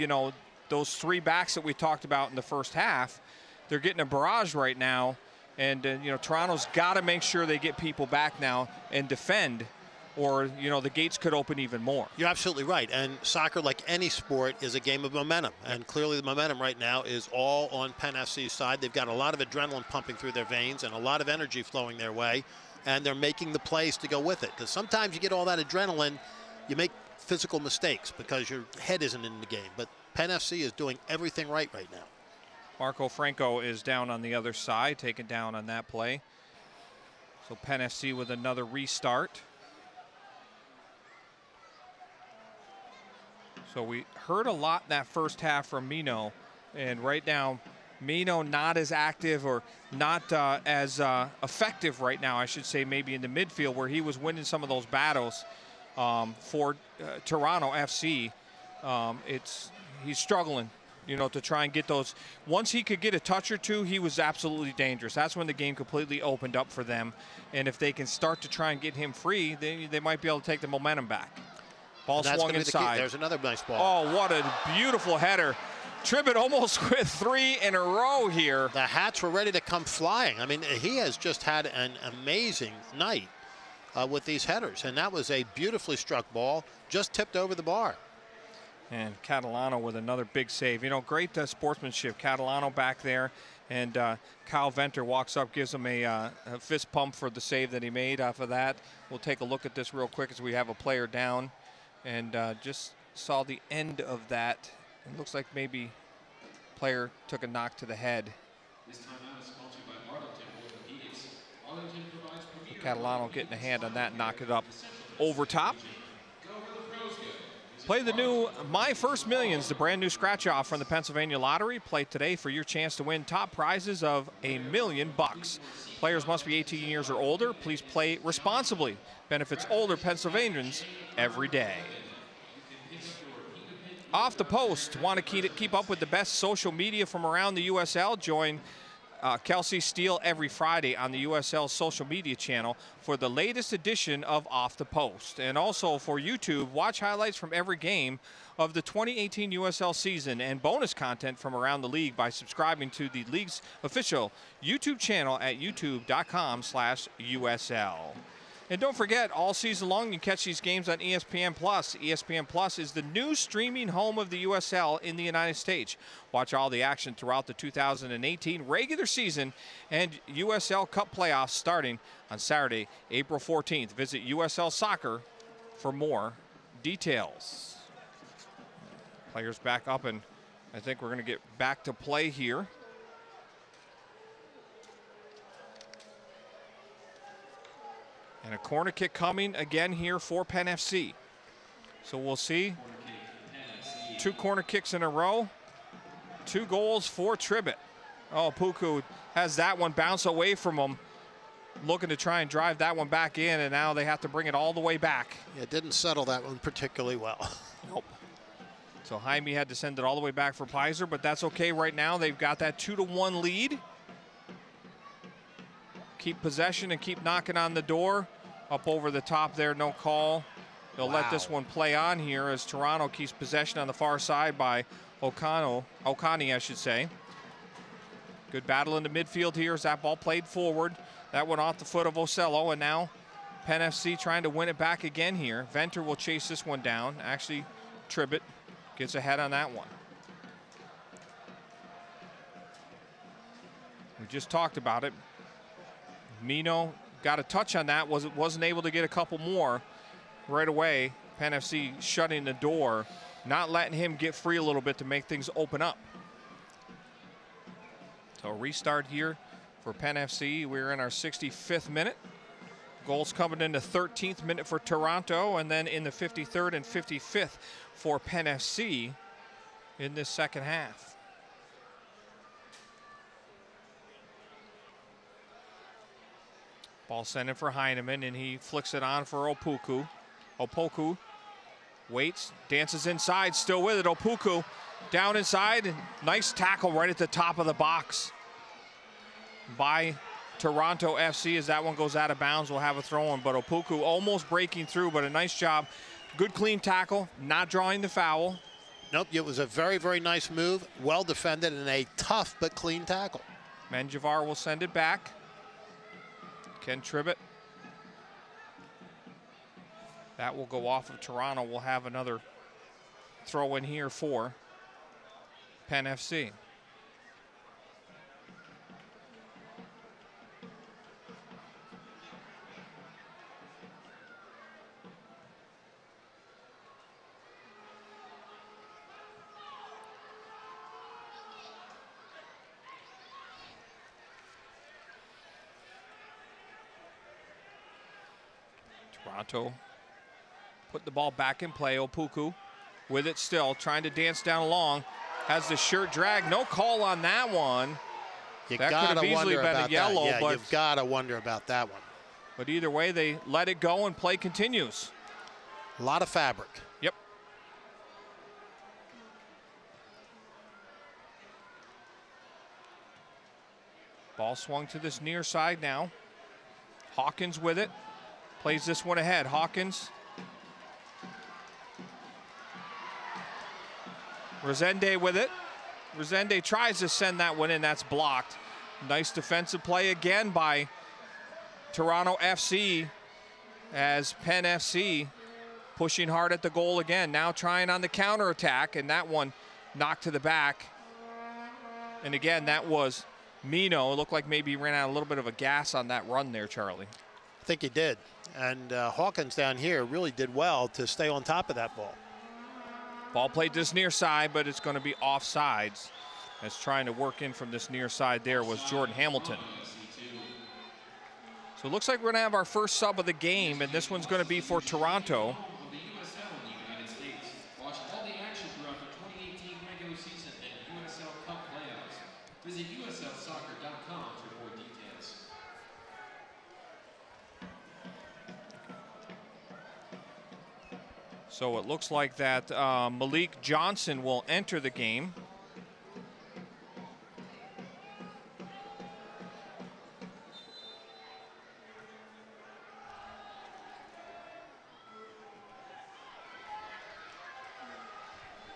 A: those three backs that we talked about in the first half, they're getting a barrage right now. And, Toronto's got to make sure they get people back now and defend, or, the gates could open even more.
B: You're absolutely right. And soccer, like any sport, is a game of momentum. And clearly the momentum right now is all on Penn FC's side. They've got a lot of adrenaline pumping through their veins and a lot of energy flowing their way. And they're making the plays to go with it. Because sometimes you get all that adrenaline, you make physical mistakes because your head isn't in the game. But Penn FC is doing everything right now.
A: Marco Franco is down on the other side, taken down on that play. So Penn FC with another restart. So we heard a lot in that first half from Mino, and right now Mino not as active, or not as effective right now, I should say, maybe in the midfield where he was winning some of those battles for Toronto FC. He's struggling, to try and get those. Once he could get a touch or two, he was absolutely dangerous. That's when the game completely opened up for them. And if they can start to try and get him free, they might be able to take the momentum back. Ball swung inside.
B: There's another nice ball.
A: Oh, what a beautiful header. Tribbett almost with 3 in a row here.
B: The hats were ready to come flying. I mean, he has just had an amazing night with these headers. And that was a beautifully struck ball, just tipped over the bar.
A: And Catalano with another big save. Great sportsmanship. Catalano back there. And Kyle Venter walks up, gives him a fist pump for the save that he made off of that. We'll take a look at this real quick as we have a player down. And just saw the end of that. It looks like maybe player took a knock to the head.
E: This timeout is sponsored by Arlington Orthopedics. Arlington provides premier
A: Catalano getting a hand on that and knocked it up over top. Play the new My First Millions, the brand new scratch off from the Pennsylvania Lottery. Play today for your chance to win top prizes of $1 million. Players must be 18 years or older. Please play responsibly. Benefits older Pennsylvanians every day. Off the Post. Want to keep up with the best social media from around the USL? Join Kelsey Steele every Friday on the USL social media channel for the latest edition of Off the Post. And also for YouTube, watch highlights from every game of the 2018 USL season and bonus content from around the league by subscribing to the league's official YouTube channel at youtube.com/USL. And don't forget, all season long, you can catch these games on ESPN+. ESPN+ is the new streaming home of the USL in the United States. Watch all the action throughout the 2018 regular season and USL Cup playoffs starting on Saturday, April 14th. Visit USL Soccer for more details. Players back up, and I think we're going to get back to play here. And a corner kick coming again here for Penn FC. So we'll see. 2 corner kicks in a row. 2 goals for Tribbett. Oh, Puku has that one bounce away from him. Looking to try and drive that one back in, and now they have to bring it all the way back.
B: Yeah, it didn't settle that one particularly well.
A: Nope. So Jaime had to send it all the way back for Pizer, but that's okay right now. They've got that 2-1 lead. Keep possession and keep knocking on the door. Up over the top there, no call. They'll let this one play on here as Toronto keeps possession on the far side by Okani, I should say. Good battle in the midfield here as that ball played forward. That one off the foot of Ocello, and now Penn FC trying to win it back again here. Venter will chase this one down. Actually, Tribbett gets ahead on that one. We just talked about it. Mino got a touch on that, wasn't able to get a couple more right away. Penn FC shutting the door, not letting him get free a little bit to make things open up. So restart here for Penn FC. We're in our 65th minute. Goals coming in the 13th minute for Toronto, and then in the 53rd and 55th for Penn FC in this second half. Ball sent in for Heineman, and he flicks it on for Opoku. Opoku waits, dances inside, still with it. Opoku down inside, and nice tackle right at the top of the box by Toronto FC as that one goes out of bounds. We'll have a throw in, but Opoku almost breaking through, but a nice job. Good clean tackle, not drawing the foul.
B: Nope, it was a very, very nice move. Well defended and a tough but clean tackle.
A: Menjivar will send it back. Ken Tribbett. That will go off of Toronto. We'll have another throw in here for Penn FC. Toronto put the ball back in play. Opoku with it still, trying to dance down along. Has the shirt drag. No call on that one.
B: You
A: that could have easily been a yellow.
B: Yeah,
A: but
B: you've got to wonder about that one.
A: But either way, they let it go and play continues.
B: A lot of fabric.
A: Yep. Ball swung to this near side now. Hawkins with it. Plays this one ahead. Hawkins. Resende with it. Resende tries to send that one in. That's blocked. Nice defensive play again by Toronto FC as Penn FC pushing hard at the goal again. Now trying on the counterattack, and that one knocked to the back. And again, that was Mino. It looked like maybe he ran out a little bit of a gas on that run there, Charlie.
B: I think he did. And Hawkins down here really did well to stay on top of that ball.
A: Ball played this near side, but it's going to be offsides. As trying to work in from this near side there was Jordan Hamilton. So it looks like we're going to have our first sub of the game, and this one's going to be for Toronto.
E: Watch all the action throughout the 2018 regular season and USL Cup playoffs. Visit USLsoccer.com for more details.
A: So it looks like that Malik Johnson will enter the game.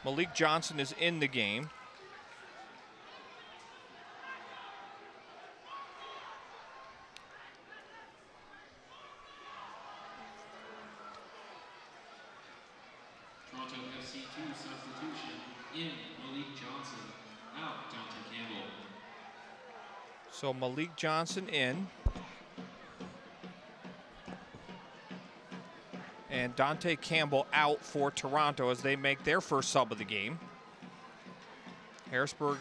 A: Malik Johnson is in the game.
E: Toronto FC 2 substitution in Malik Johnson, out Dante Campbell.
A: So Malik Johnson in. And Dante Campbell out for Toronto as they make their first sub of the game. Harrisburg,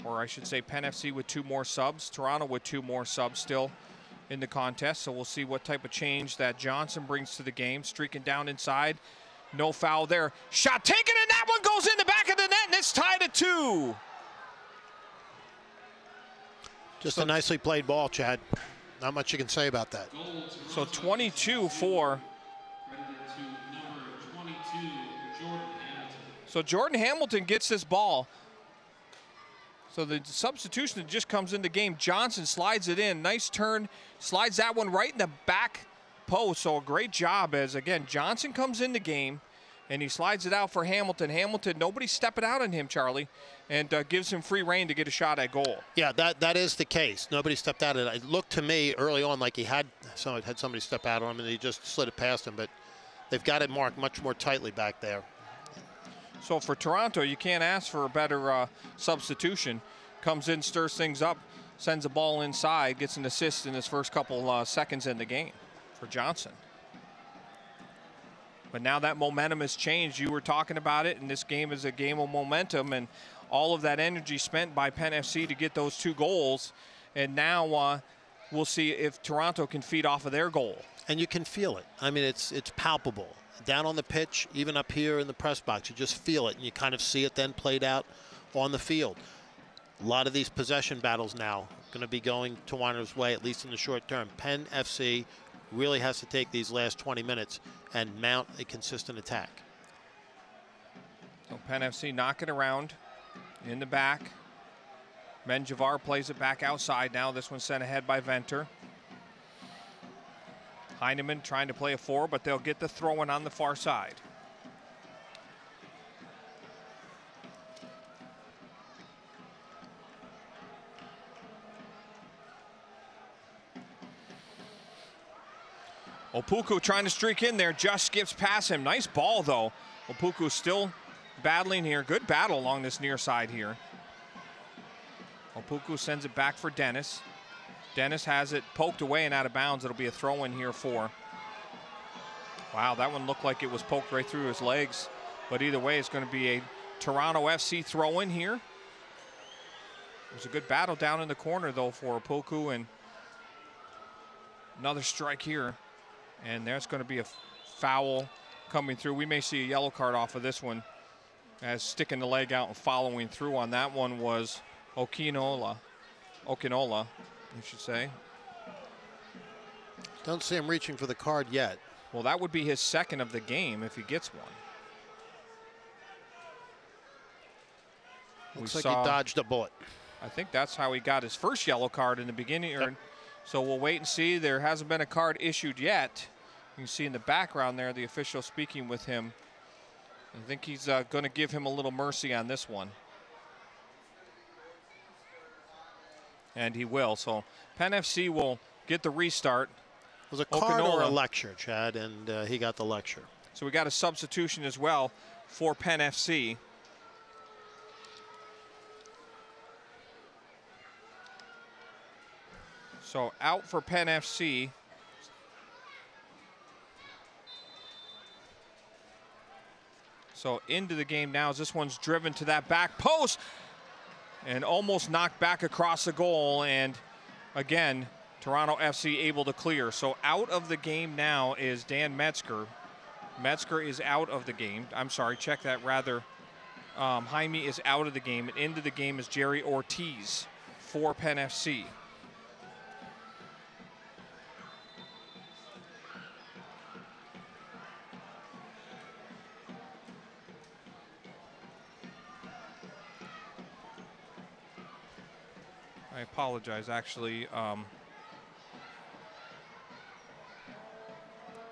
A: or I should say Penn FC with 2 more subs. Toronto with 2 more subs still in the contest. So we'll see what type of change that Johnson brings to the game. Streaking down inside. No foul there. Shot taken, and that one goes in the back of the net, and it's tied at 2.
B: Just a nicely played ball, Chad. Not much you can say about that.
A: So 22 for... So Jordan Hamilton gets this ball. So the substitution that just comes in the game, Johnson slides it in. Nice turn, slides that one right in the back post. So a great job as, again, Johnson comes in the game and he slides it out for Hamilton. Hamilton, nobody's stepping out on him, Charlie, and gives him free reign to get a shot at goal.
B: Yeah, that is the case. Nobody stepped out. It looked to me early on like he had somebody step out on him and he just slid it past him, but they've got it marked much more tightly back there.
A: So for Toronto, you can't ask for a better substitution. Comes in, stirs things up, sends the ball inside, gets an assist in his first couple seconds in the game for Johnson. But now that momentum has changed. You were talking about it, and this game is a game of momentum, and all of that energy spent by Penn FC to get those 2 goals. And now we'll see if Toronto can feed off of their goal.
B: And you can feel it. I mean, it's palpable. Down on the pitch, even up here in the press box, you just feel it, and you kind of see it then played out on the field. A lot of these possession battles now going to be going Towano's way, at least in the short term. Penn FC really has to take these last 20 minutes and mount a consistent attack.
A: So Penn FC knocking around in the back. Menjivar plays it back outside now. This one's sent ahead by Venter. Heineman trying to play a 4, but they'll get the throw-in on the far side. Opoku trying to streak in there, just skips past him. Nice ball, though. Opoku still battling here. Good battle along this near side here. Opoku sends it back for Dennis. Dennis has it poked away and out of bounds. It'll be a throw-in here for. Wow, that one looked like it was poked right through his legs. But either way, it's going to be a Toronto FC throw-in here. There's a good battle down in the corner, though, for Opoku, and another strike here. And there's going to be a foul coming through. We may see a yellow card off of this one, as sticking the leg out and following through on that one was Okinola, you should say.
B: Don't see him reaching for the card yet.
A: Well, that would be his 2nd of the game if he gets one.
B: Looks like he dodged a bullet.
A: I think that's how he got his first yellow card in the beginning.
B: Yep.
A: So we'll wait and see. There hasn't been a card issued yet. You can see in the background there the official speaking with him. I think he's going to give him a little mercy on this one. And he will. So Penn FC will get the restart.
B: It was a card or a lecture, Chad, and he got the lecture.
A: So we got a substitution as well for Penn FC. So out for Penn FC. So into the game now as this one's driven to that back post and almost knocked back across the goal. And again, Toronto FC able to clear. So out of the game now is Dan Metzger. Metzger is out of the game. I'm sorry, check that rather. Jaime is out of the game. And into the game is Jerry Ortiz for Penn FC. I apologize, actually.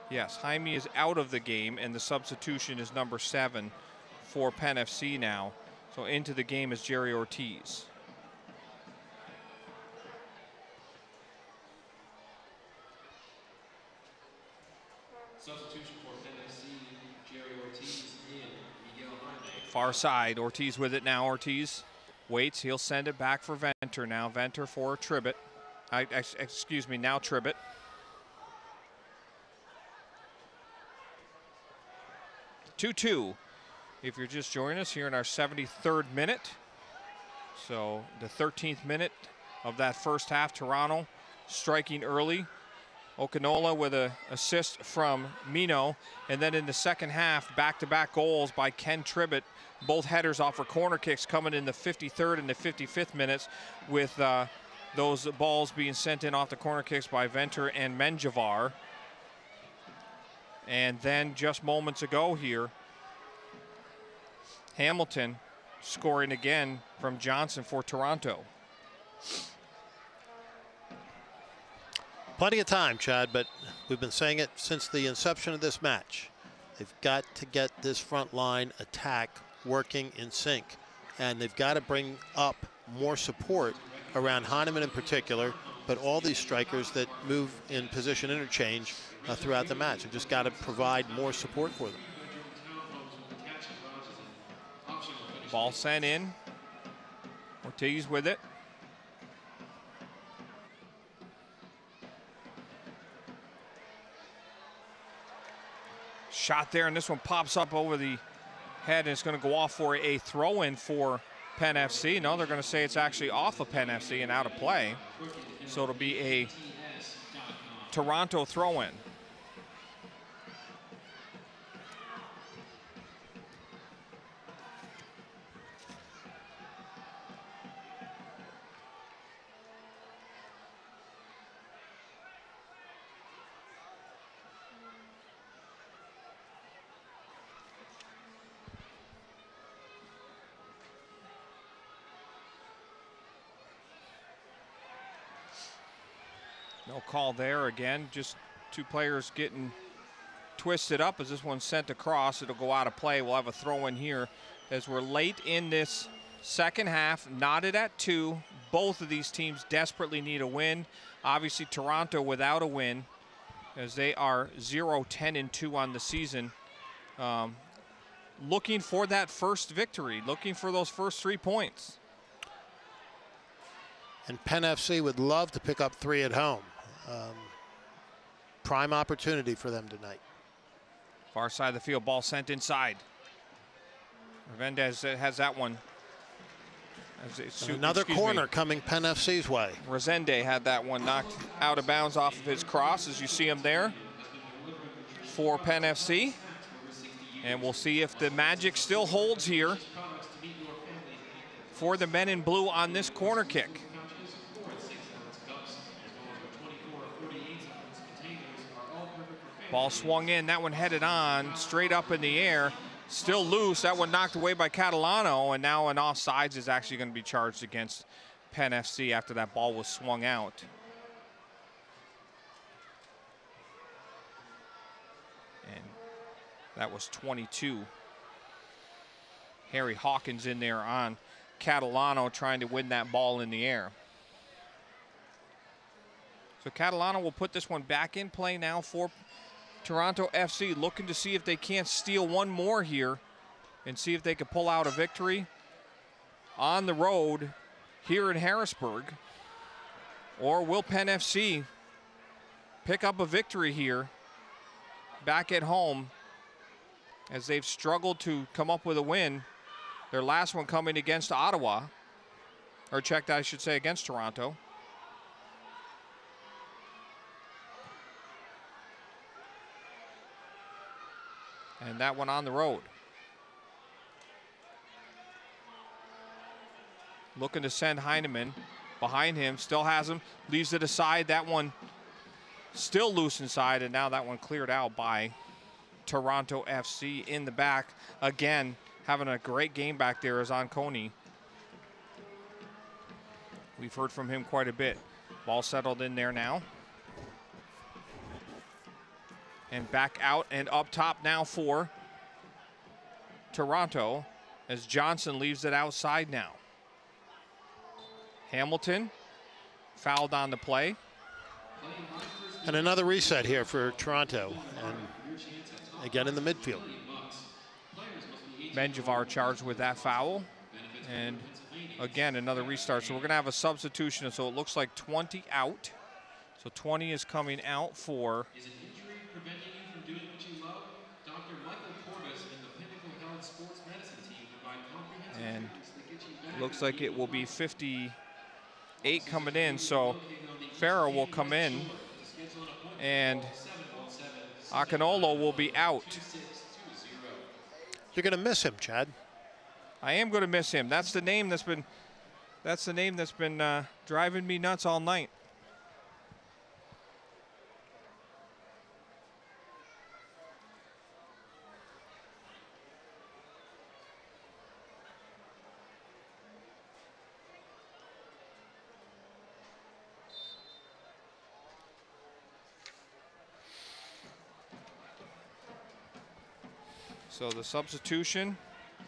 A: Yes, Jaime is out of the game, and the substitution is number 7 for Penn FC now. So into the game is Jerry Ortiz.
E: Substitution for Penn FC, Jerry Ortiz in, Miguel Jaime.
A: Far side, Ortiz with it now. Ortiz waits, he'll send it back for Venter now. Venter for Tribbett. Excuse me, now Tribbett. Two-two. If you're just joining us here in our 73rd minute. So the 13th minute of that first half, Toronto striking early. Okinola with an assist from Mino. And then in the second half, back-to-back goals by Ken Tribbett. Both headers off for corner kicks coming in the 53rd and the 55th minutes, with those balls being sent in off the corner kicks by Venter and Menjivar. And then just moments ago here, Hamilton scoring again from Johnson for Toronto.
B: Plenty of time, Chad, but we've been saying it since the inception of this match. They've got to get this front line attack working in sync, and they've got to bring up more support around Heineman in particular, but all these strikers that move in position interchange throughout the match. They've just got to provide more support for them.
A: Ball sent in. Ortiz with it. Shot there, and this one pops up over the head, and it's going to go off for a throw-in for Penn FC. No, they're going to say it's actually off of Penn FC and out of play. So it'll be a Toronto throw-in. No call there again, just two players getting twisted up as this one's sent across. It'll go out of play. We'll have a throw in here as we're late in this second half, knotted at 2. Both of these teams desperately need a win. Obviously Toronto without a win as they are 0-10-2 on the season. Looking for that first victory, looking for those first 3 points.
B: And Penn FC would love to pick up 3 at home. Prime opportunity for them tonight.
A: Far side of the field, ball sent inside. Revendez has that one.
B: Another corner coming Penn FC's way.
A: Resende had that one knocked out of bounds off of his cross, as you see him there for Penn FC. And we'll see if the magic still holds here for the men in blue on this corner kick. Ball swung in, that one headed on, straight up in the air, still loose. That one knocked away by Catalano, and now an offsides is actually going to be charged against Penn FC after that ball was swung out. And that was 22. Harry Hawkins in there on Catalano trying to win that ball in the air. So Catalano will put this one back in play now for Toronto FC, looking to see if they can't steal one more here and see if they can pull out a victory on the road here in Harrisburg. Or will Penn FC pick up a victory here back at home as they've struggled to come up with a win. Their last one coming against Ottawa, or checked, I should say, against Toronto. And that one on the road. Looking to send Heineman behind him, still has him, leaves it aside. That one still loose inside, and now that one cleared out by Toronto FC in the back. Again, having a great game back there is Onconi. We've heard from him quite a bit. Ball settled in there now. And back out and up top now for Toronto as Johnson leaves it outside now. Hamilton fouled on the play.
B: And another reset here for Toronto. And again in the midfield.
A: Benjavar charged with that foul. And again, another restart. So we're going to have a substitution. So it looks like 20 out. So 20 is coming out for
E: preventing you from doing what you love? Dr. Michael Portis and the Pinnacle Health Sports Medicine team provide comprehensive treatments that get you back.
A: Looks like it will be 58 coming in, so Farah will come in and Akinolo will be out.
B: You're going to miss him, Chad.
A: I am going to miss him. That's the name that's been driving me nuts all night. So the substitution,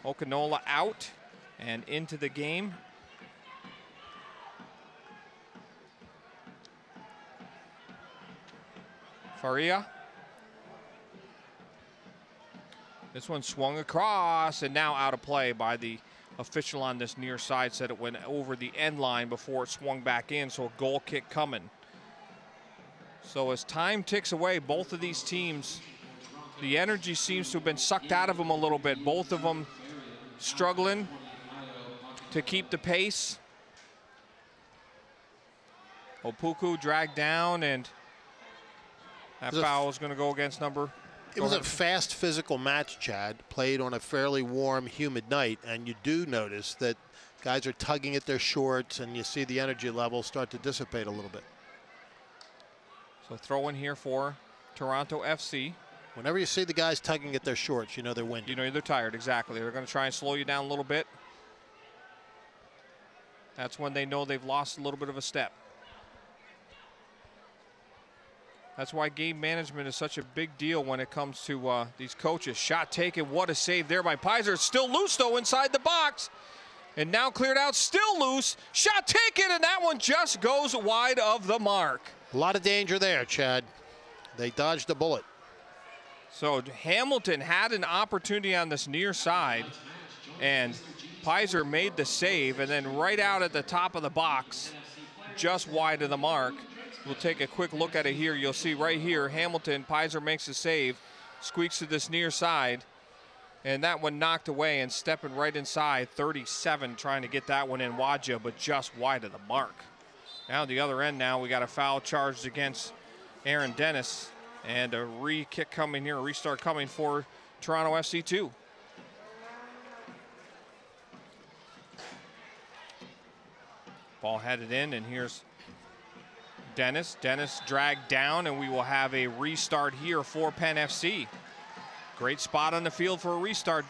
A: Okinola out and into the game. Faria. This one swung across and now out of play by the official on this near side. Said it went over the end line before it swung back in, so a goal kick coming. So as time ticks away, both of these teams The energy seems to have been sucked out of them a little bit. Both of them struggling to keep the pace. Opoku dragged down, and that foul is going to go against number.
B: It was a fast physical match, Chad, played on a fairly warm, humid night, and you do notice that guys are tugging at their shorts, and you see the energy level start to dissipate a little bit.
A: So throw in here for Toronto FC.
B: Whenever you see the guys tugging at their shorts, you know they're winded.
A: You know they're tired, exactly. They're going to try and slow you down a little bit. That's when they know they've lost a little bit of a step. That's why game management is such a big deal when it comes to these coaches. Shot taken, what a save there by Pizer. It's still loose though inside the box. And now cleared out, still loose. Shot taken, and that one just goes wide of the mark.
B: A lot of danger there, Chad. They dodged a bullet.
A: So Hamilton had an opportunity on this near side, and Pizer made the save, and then right out at the top of the box, just wide of the mark. We'll take a quick look at it here. You'll see right here, Hamilton, Pizer makes a save, squeaks to this near side, and that one knocked away and stepping right inside, 37, trying to get that one in Wadja, but just wide of the mark. Now the other end now, we got a foul charged against Aaron Dennis, and a re-kick coming here, a restart coming for Toronto FC 2. Ball headed in, and here's Dennis. Dennis dragged down, and we will have a restart here for Penn FC. Great spot on the field for a restart.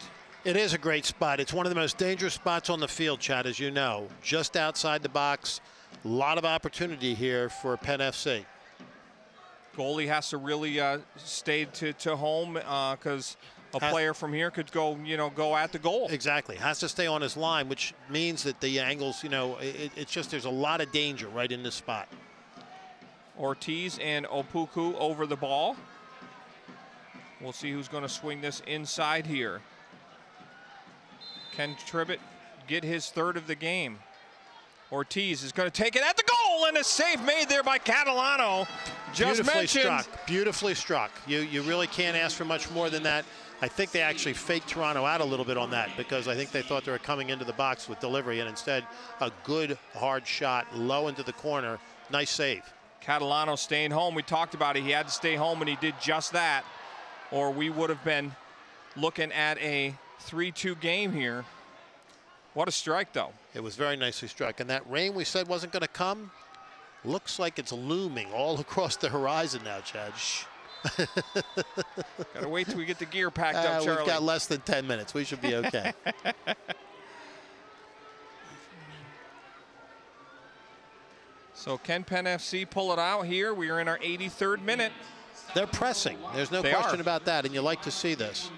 B: It is a great spot. It's one of the most dangerous spots on the field, Chad, as you know. Just outside the box. A lot of opportunity here for Penn FC.
A: Goalie has to really stay to home because a player from here could go, go at the goal.
B: Exactly. Has to stay on his line, which means that the angles, it's just there's a lot of danger right in this spot.
A: Ortiz and Opoku over the ball. We'll see who's going to swing this inside here. Can Tribbett get his third of the game? Ortiz is going to take it at the goal, and a save made there by Catalano. Just mentioned.
B: Beautifully struck. You really can't ask for much more than that. I think they actually faked Toronto out a little bit on that because I think they thought they were coming into the box with delivery, and instead a good hard shot low into the corner. Nice save.
A: Catalano staying home. We talked about it. He had to stay home, and he did just that, or we would have been looking at a 3-2 game here. What a strike, though.
B: It was very nicely struck. And that rain we said wasn't going to come, looks like it's looming all across the horizon now, Chad.
A: Got to wait till we get the gear packed up, Charlie.
B: We've got less than 10 minutes. We should be okay.
A: So can Penn FC pull it out here? We are in our 83rd minute.
B: They're pressing. There's no question about that, and you like to see this.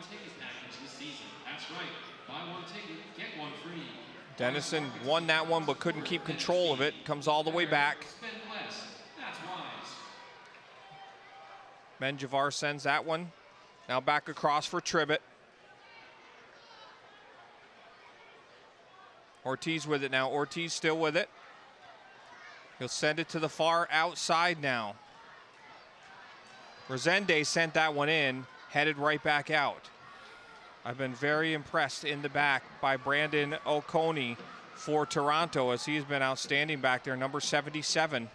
A: Dennison won that one but couldn't keep control of it. Comes all the way back. Menjivar sends that one. Now back across for Tribbett. Ortiz with it now. Ortiz still with it. He'll send it to the far outside now. Resende sent that one in, headed right back out. I've been very impressed in the back by Brandon Oconee for Toronto as he's been outstanding back there, number 77.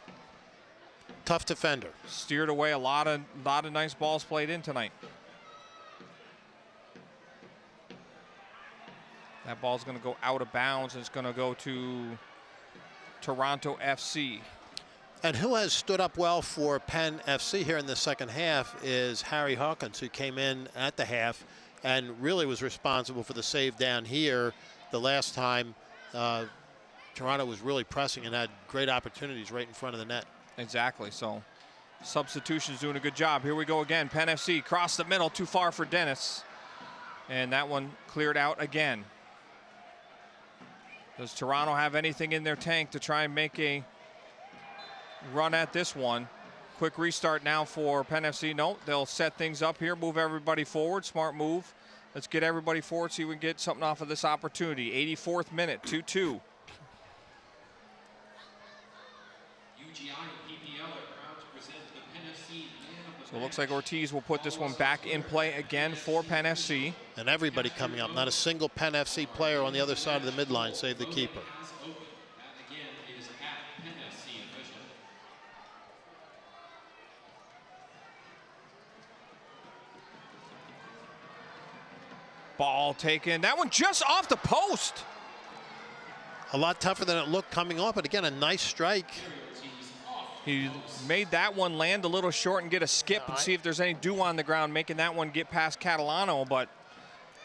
B: Tough defender.
A: Steered away a lot of nice balls played in tonight. That ball's going to go out of bounds. It's going to go to Toronto FC.
B: And who has stood up well for Penn FC here in the second half is Harry Hawkins, who came in at the half and really was responsible for the save down here the last time Toronto was really pressing and had great opportunities right in front of the net.
A: Exactly. So substitution's doing a good job. Here we go again. Penn FC cross the middle, too far for Dennis. And that one cleared out again. Does Toronto have anything in their tank to try and make a run at this one? Quick restart now for Penn FC. No, they'll set things up here, move everybody forward. Smart move. Let's get everybody forward so we can get something off of this opportunity. 84th minute, 2-2. So it looks like Ortiz will put this one back in play again for Penn FC.
B: And everybody coming up. Not a single Penn FC player on the other side of the midline, save the keeper.
A: Ball taken. That one just off the post.
B: A lot tougher than it looked coming off, but again, a nice strike.
A: He made that one land a little short and get a skip and see if there's any dew on the ground, making that one get past Catalano, but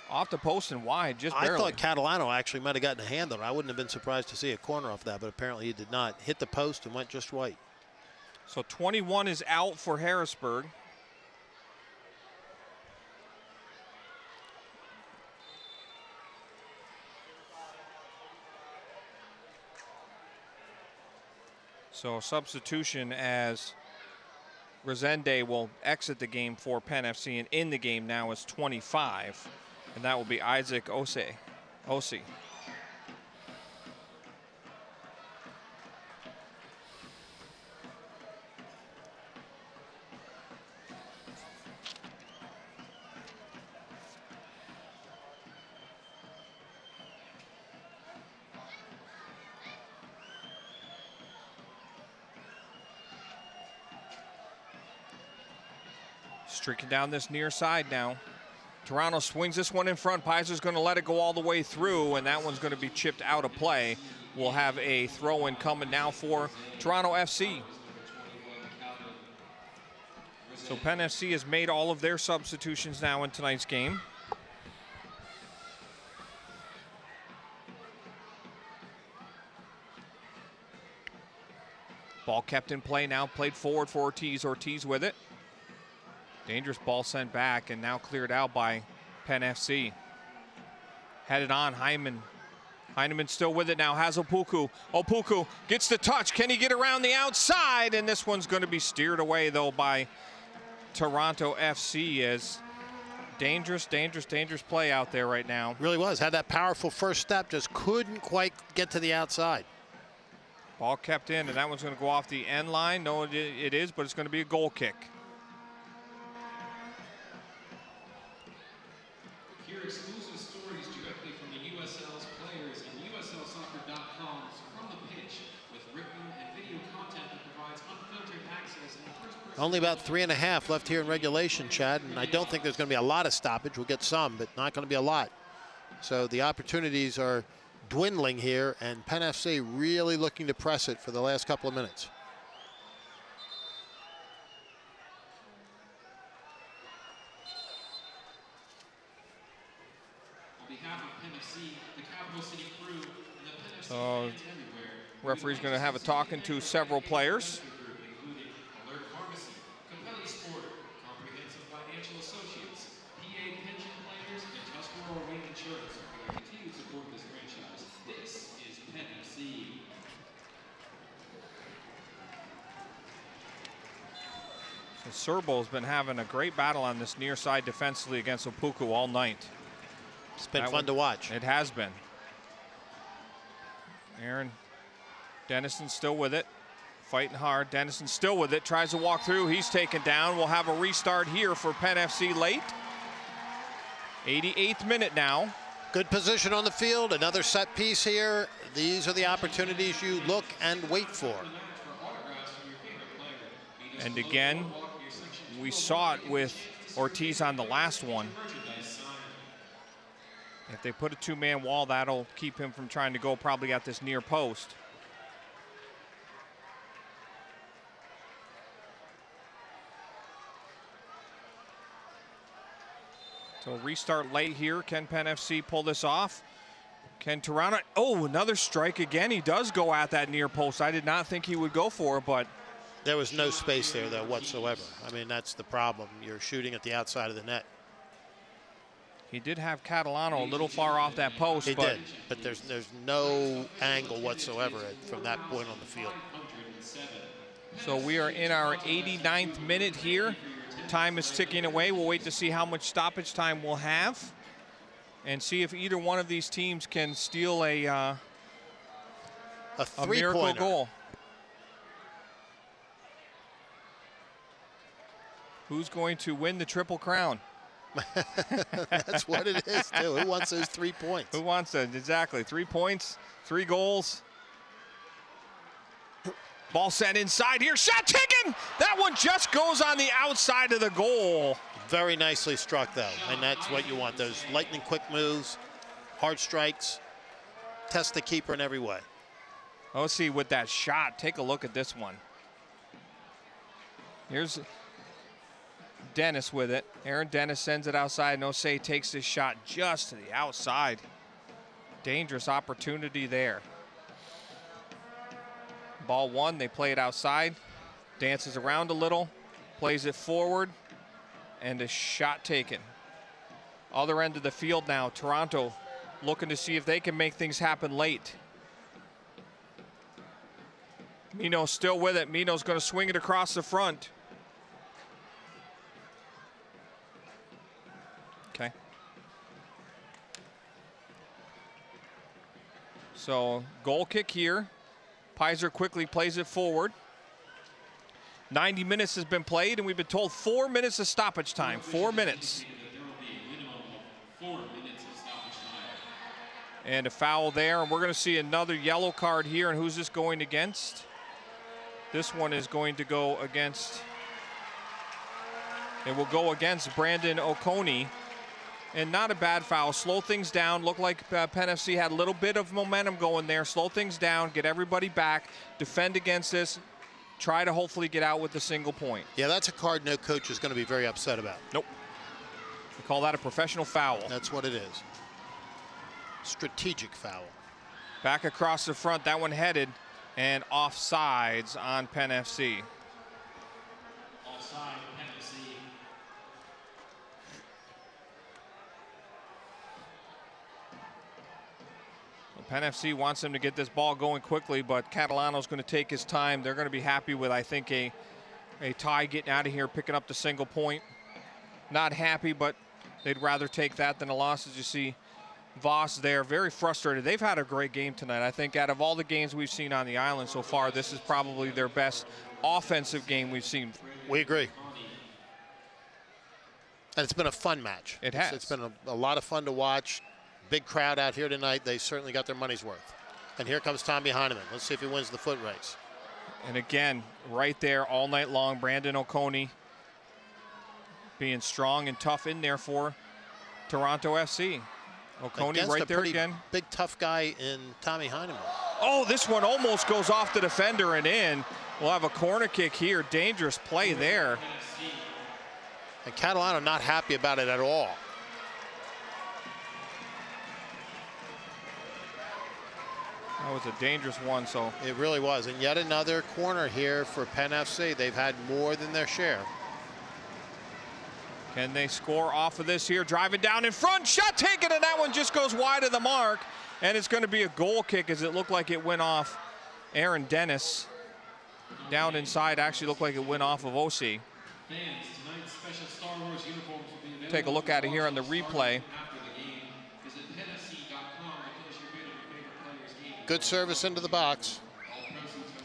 A: off the post and wide, just barely.
B: I thought Catalano actually might have gotten a hand on it. I wouldn't have been surprised to see a corner off that, but apparently he did not. Hit the post and went just right.
A: So 21 is out for Harrisburg. So substitution as Resende will exit the game for Penn FC, and in the game now is 25, and that will be Isaac Osei. Streaking down this near side now. Toronto swings this one in front. Piser's going to let it go all the way through, and that one's going to be chipped out of play. We'll have a throw-in coming now for Toronto FC. So Penn FC has made all of their substitutions now in tonight's game. Ball kept in play now, played forward for Ortiz. Ortiz with it. Dangerous ball sent back and now cleared out by Penn FC. Headed on, Hyman. Heineman still with it now, has Opoku. Opoku gets the touch. Can he get around the outside? And this one's going to be steered away, though, by Toronto FC. As dangerous play out there right now.
B: Really was. Had that powerful first step, just couldn't quite get to the outside.
A: Ball kept in, and that one's going to go off the end line. No, it is, but it's going to be a goal kick.
E: Hear exclusive stories directly from the USL's players and USLsoccer.com's From the Pitch with written and video content that provides unfiltered access and first-person.
B: Only about 3.5 left here in regulation, Chad, and I don't think there's going to be a lot of stoppage. We'll get some, but not going to be a lot. So the opportunities are dwindling here, and Penn FC really looking to press it for the last couple of minutes.
A: So referee's going to have a talking to several players. So Serbo's been having a great battle on this near side defensively against Opoku all night.
B: It's been fun to watch.
A: It has been. Aaron Dennison still with it, fighting hard. Dennison still with it, tries to walk through. He's taken down. We'll have a restart here for Penn FC late. 88th minute now.
B: Good position on the field, another set piece here. These are the opportunities you look and wait for.
A: And again, we saw it with Ortiz on the last one. If they put a two-man wall, that'll keep him from trying to go probably at this near post. So restart late here. Can Penn FC pull this off? Can Toronto? Oh, another strike again. He does go at that near post. I did not think he would go for it, but
B: there was no space there, though, whatsoever. I mean, that's the problem. You're shooting at the outside of the net.
A: He did have Catalano a little far off that post.
B: He did, but there's no angle whatsoever from that point on the field.
A: So we are in our 89th minute here. Time is ticking away. We'll wait to see how much stoppage time we'll have and see if either one of these teams can steal a miracle goal. Who's going to win the Triple Crown?
B: That's what it is, too. Who wants those 3 points?
A: Who wants that? Exactly. 3 points, 3 goals. Ball sent inside here. Shot taken! That one just goes on the outside of the goal.
B: Very nicely struck, though. And that's what you want. Those lightning quick moves, hard strikes, test the keeper in every way.
A: Let's see with that shot. Take a look at this one. Here's Dennis with it. Aaron Dennis sends it outside. Osei takes this shot just to the outside. Dangerous opportunity there. Ball one, they play it outside. Dances around a little, plays it forward, and a shot taken. Other end of the field now, Toronto looking to see if they can make things happen late. Mino's still with it. Mino's going to swing it across the front. Okay. So goal kick here. Pizer quickly plays it forward. 90 minutes has been played, and we've been told 4 minutes of stoppage time. 4 minutes. And a foul there, and we're going to see another yellow card here. And who's this going against? This one is going to go against, it will go against Brandon Oconee. And not a bad foul. Slow things down. Looked like Penn FC had a little bit of momentum going there. Slow things down, get everybody back, defend against this, try to hopefully get out with a single point.
B: Yeah, that's a card no coach is going to be very upset about.
A: Nope. We call that a professional foul.
B: That's what it is. Strategic foul.
A: Back across the front, that one headed, and offsides on Penn FC.
E: Offside, Penn FC.
A: Penn FC wants him to get this ball going quickly, but Catalano's going to take his time. They're going to be happy with, I think, a tie getting out of here, picking up the single point. Not happy, but they'd rather take that than a loss. As you see Voss there, very frustrated. They've had a great game tonight. I think out of all the games we've seen on the island so far, this is probably their best offensive game we've seen.
B: We agree. And it's been a fun match.
A: It has.
B: It's been a lot of fun to watch. Big crowd out here tonight. They certainly got their money's worth. And here comes Tommy Heineman. Let's see if he wins the foot race.
A: And again, right there all night long, Brandon Oconee being strong and tough in there for Toronto FC. Oconee
B: Against
A: right
B: a
A: there
B: pretty
A: again.
B: Big tough guy in Tommy Heineman.
A: Oh, this one almost goes off the defender and in. We'll have a corner kick here. Dangerous play there.
B: And Catalano not happy about it at all.
A: That was a dangerous one. So
B: it really was. And yet another corner here for Penn FC. They've had more than their share.
A: Can they score off of this here? Driving down in front, shot taken, and that one just goes wide of the mark. And it's going to be a goal kick, as it looked like it went off Aaron Dennis. Down inside, actually looked like it went off of Osei. Take a look at it here on the replay.
B: Good service into the box.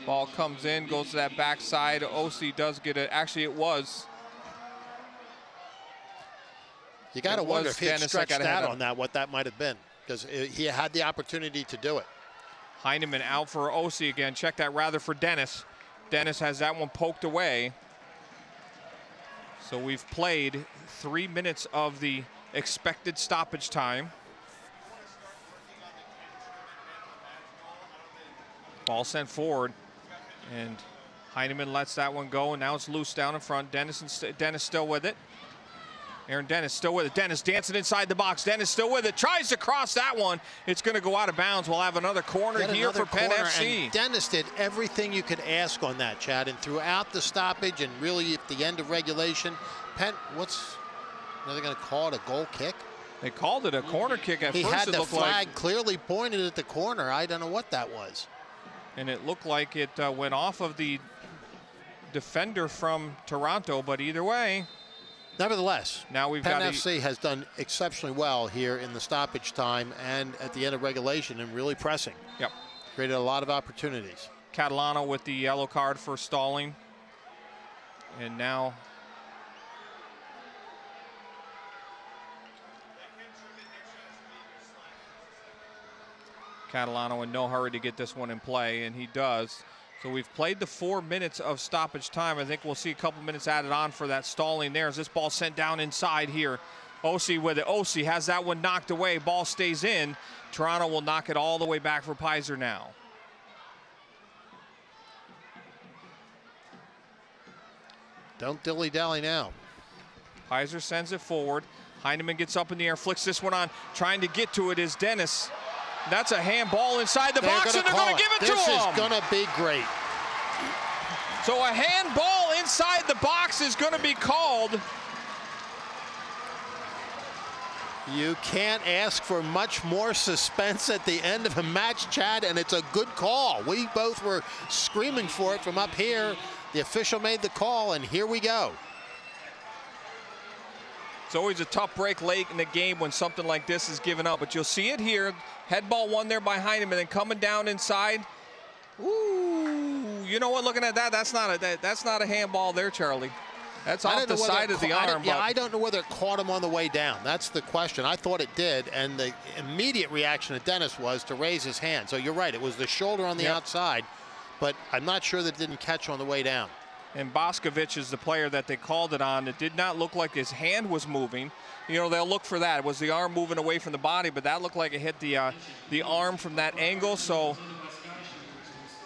A: Ball comes in, goes to that backside. Osei does get it. Actually, it was.
B: You got to wonder if he had stretched out on that, what that might have been, because he had the opportunity to do it.
A: Heineman out for Osei again. Check that rather for Dennis. Dennis has that one poked away. So we've played 3 minutes of the expected stoppage time. Ball sent forward, and Heineman lets that one go, and now it's loose down in front. Dennis still with it. Aaron Dennis still with it. Dennis dancing inside the box. Dennis still with it. Tries to cross that one. It's going to go out of bounds. We'll have another corner here for Penn FC.
B: And Dennis did everything you could ask on that, Chad. And throughout the stoppage and really at the end of regulation, Penn, are they going to call it a goal kick?
A: They called it a corner kick at
B: first. He had the flag
A: like
B: clearly pointed at the corner. I don't know what that was.
A: And it looked like it went off of the defender from Toronto, but either way.
B: Nevertheless,
A: now
B: Penn FC has done exceptionally well here in the stoppage time and at the end of regulation and really pressing.
A: Yep.
B: Created a lot of opportunities.
A: Catalano with the yellow card for stalling. And now Catalano in no hurry to get this one in play, and he does. So we've played the 4 minutes of stoppage time. I think we'll see a couple minutes added on for that stalling there as this ball sent down inside here. Osi with it. Osi has that one knocked away. Ball stays in. Toronto will knock it all the way back for Pizer now.
B: Don't dilly-dally now.
A: Pizer sends it forward. Heineman gets up in the air, flicks this one on. Trying to get to it is Dennis. That's a handball inside the box, and they're going to give it to him.
B: This is going to be great.
A: So a handball inside the box is going to be called.
B: You can't ask for much more suspense at the end of a match, Chad, and it's a good call. We both were screaming for it from up here. The official made the call, and here we go.
A: It's always a tough break late in the game when something like this is given up, but you'll see it here. Head ball one there by Heineman, and coming down inside. Ooh, you know what? Looking at that, that's not a handball there, Charlie. That's off the side of the arm.
B: I don't know whether it caught him on the way down. That's the question. I thought it did, and the immediate reaction of Dennis was to raise his hand. So you're right. It was the shoulder on the outside, but I'm not sure that it didn't catch on the way down.
A: And Boscovich is the player that they called it on. It did not look like his hand was moving. You know, they'll look for that. It was the arm moving away from the body, but that looked like it hit the arm from that angle. So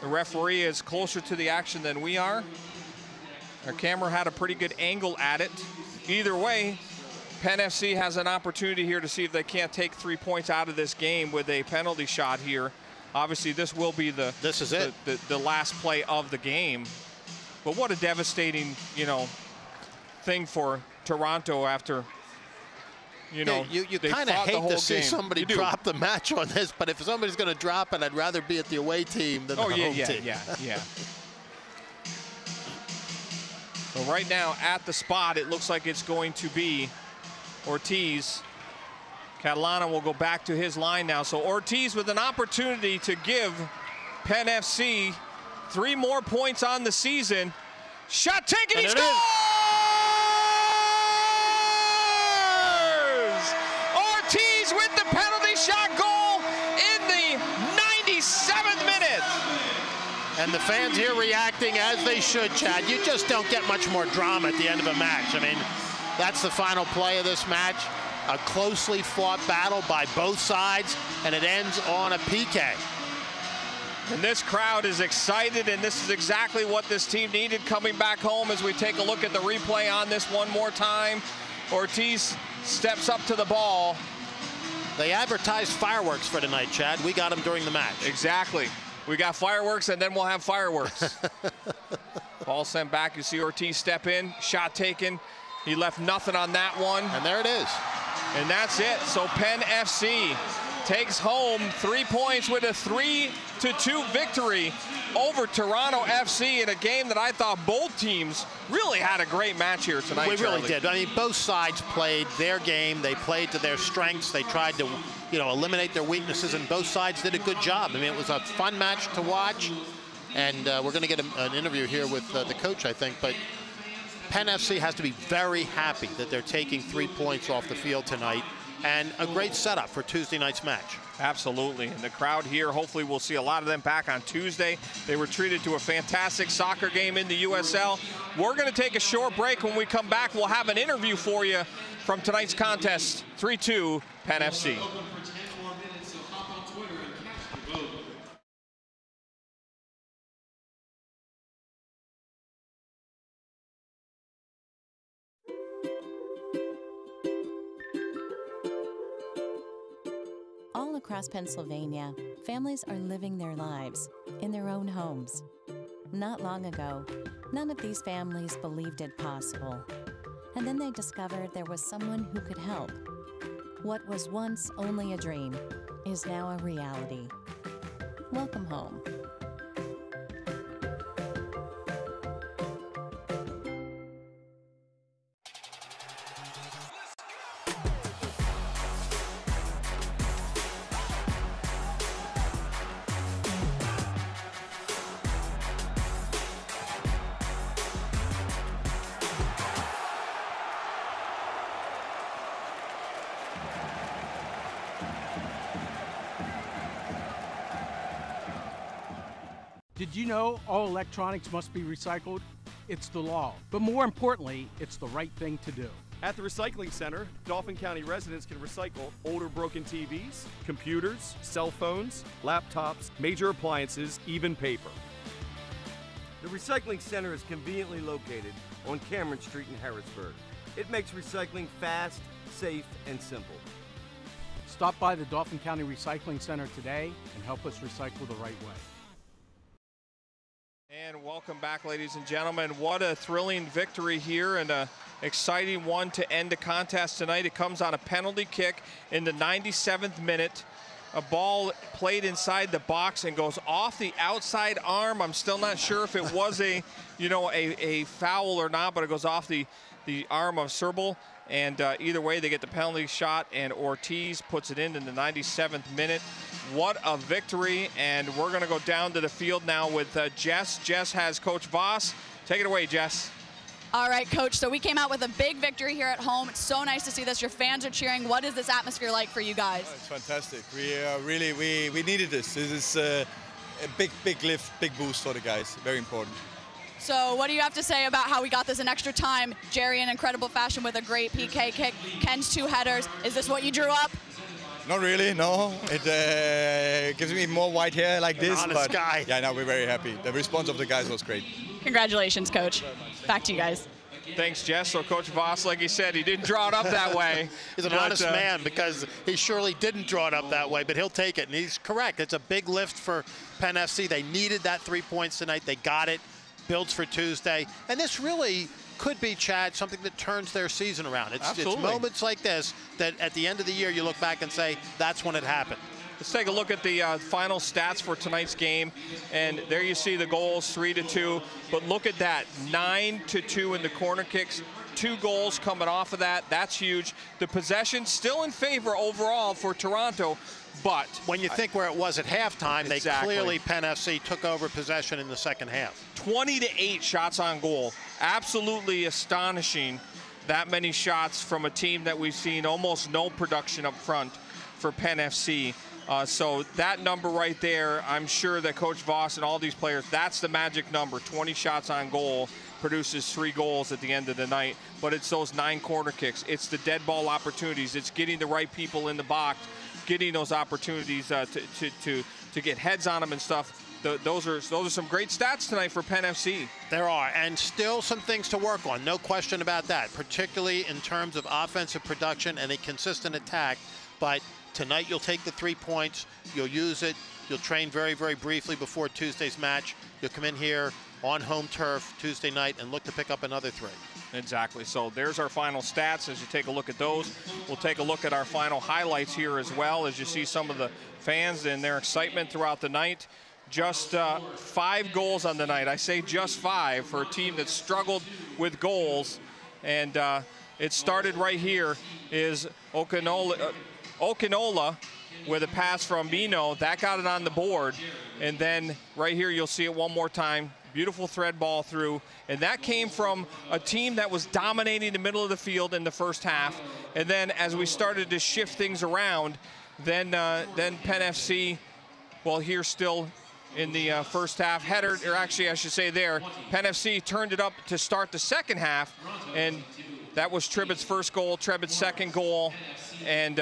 A: the referee is closer to the action than we are. Our camera had a pretty good angle at it. Either way, Penn FC has an opportunity here to see if they can't take 3 points out of this game with a penalty shot here. Obviously, this will be the last play of the game. But what a devastating, you know, thing for Toronto after, you know,
B: you kind of hate to see somebody drop the match on this, but if somebody's going to drop it, I'd rather be at the away team than the home team.
A: Yeah. So right now at the spot, it looks like it's going to be Ortiz. Catalano will go back to his line now. So Ortiz with an opportunity to give Penn FC 3 more points on the season. Shot taken, he scores! Ortiz with the penalty shot goal in the 97th minute.
B: And the fans here reacting as they should, Chad. You just don't get much more drama at the end of a match. I mean, that's the final play of this match. A closely fought battle by both sides, and it ends on a PK.
A: And this crowd is excited, and this is exactly what this team needed coming back home as we take a look at the replay on this one more time. Ortiz steps up to the ball.
B: They advertised fireworks for tonight, Chad. We got them during the match.
A: Exactly. We got fireworks, and then we'll have fireworks. Ball sent back. You see Ortiz step in. Shot taken. He left nothing on that one.
B: And there it is.
A: And that's it. So Penn FC takes home 3 points with a 3-2 victory over Toronto FC in a game that I thought both teams really had a great match here tonight.
B: We really did. I mean, both sides played their game. They played to their strengths. They tried to, you know, eliminate their weaknesses, and both sides did a good job. I mean, it was a fun match to watch, and we're going to get an interview here with the coach, I think, but Penn FC has to be very happy that they're taking 3 points off the field tonight, and a great setup for Tuesday night's match.
A: Absolutely. And the crowd here, hopefully we'll see a lot of them back on Tuesday. They were treated to a fantastic soccer game in the USL. We're going to take a short break. When we come back, we'll have an interview for you from tonight's contest, 3-2 Penn FC.
C: All across Pennsylvania, families are living their lives in their own homes. Not long ago, none of these families believed it possible. And then they discovered there was someone who could help. What was once only a dream is now a reality. Welcome home.
H: Did you know all electronics must be recycled? It's the law. But more importantly, it's the right thing to do.
O: At the Recycling Center, Dauphin County residents can recycle older broken TVs, computers, cell phones, laptops, major appliances, even paper.
J: The Recycling Center is conveniently located on Cameron Street in Harrisburg. It makes recycling fast, safe, and simple.
H: Stop by the Dauphin County Recycling Center today and help us recycle the right way.
A: And welcome back, ladies and gentlemen. What a thrilling victory here, and an exciting one to end the contest tonight. It comes on a penalty kick in the 97th minute. A ball played inside the box and goes off the outside arm. I'm still not sure if it was a foul or not, but it goes off the arm of Serbal. And either way, they get the penalty shot, and Ortiz puts it in the 97th minute. What a victory, and we're going to go down to the field now with Jess. Jess has Coach Voss. Take it away, Jess.
D: All right, Coach, so we came out with a big victory here at home. It's so nice to see this. Your fans are cheering. What is this atmosphere like for you guys?
F: Oh, it's fantastic. We needed this. This is a big lift, big boost for the guys. Very important.
D: So what do you have to say about how we got this in extra time? Jerry in incredible fashion with a great PK kick. Ken's 2 headers. Is this what you drew up?
F: Not really, no. It gives me more white hair like this.
B: Honest guy.
F: Yeah, no, we're very happy. The response of the guys was great.
D: Congratulations, Coach. Back to you guys.
A: Thanks, Jess. So Coach Voss, like he said, he didn't draw it up that way.
B: He's an honest man, because he surely didn't draw it up that way, but he'll take it. And he's correct. It's a big lift for Penn FC. They needed that 3 points tonight. They got it. Builds for Tuesday. And this really could be, Chad, something that turns their season around. It's moments like this that at the end of the year you look back and say, that's when it happened.
A: Let's take a look at the final stats for tonight's game. And there you see the goals, 3-2. But look at that, 9-2 in the corner kicks. 2 goals coming off of that. That's huge. The possession still in favor overall for Toronto. But
B: when you think where it was at halftime,
A: exactly.
B: They clearly, Penn FC, took over possession in the second half.
A: 20-8 shots on goal. Absolutely astonishing, that many shots from a team that we've seen almost no production up front for Penn FC. So that number right there, I'm sure that Coach Voss and all these players, that's the magic number. 20 shots on goal produces 3 goals at the end of the night. But it's those 9 corner kicks. It's the dead ball opportunities. It's getting the right people in the box, getting those opportunities to get heads on them and stuff. Those are some great stats tonight for Penn FC.
B: There are, and still some things to work on, no question about that, particularly in terms of offensive production and a consistent attack. But tonight you'll take the 3 points, you'll use it, you'll train very, very briefly before Tuesday's match. You'll come in here on home turf Tuesday night and look to pick up another 3.
A: Exactly. So there's our final stats. As you take a look at those, we'll take a look at our final highlights here as well, as you see some of the fans and their excitement throughout the night. Just 5 goals on the night. I say just 5 for a team that struggled with goals. And it started right here is Okinola with a pass from Mino. That got it on the board. And then right here you'll see it one more time. Beautiful thread ball through. And that came from a team that was dominating the middle of the field in the first half. And then as we started to shift things around, then Penn FC, well, here still in the first half, header, or actually I should say there, Penn FC turned it up to start the second half. And that was Tribbett's first goal, Tribbett's second goal. And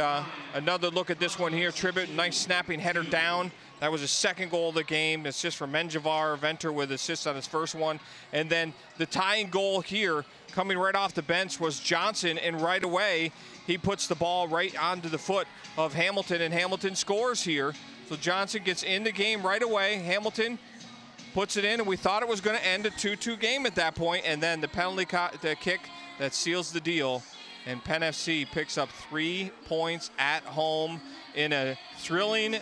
A: another look at this one here. Tribbett, nice snapping header down. That was his second goal of the game. Assist from Menjivar. Venter with assist on his first one. And then the tying goal here, coming right off the bench, was Johnson. And right away, he puts the ball right onto the foot of Hamilton. And Hamilton scores here. So Johnson gets in the game right away. Hamilton puts it in. And we thought it was going to end a 2-2 game at that point. And then the penalty kick that seals the deal. And Penn FC picks up 3 points at home in a thrilling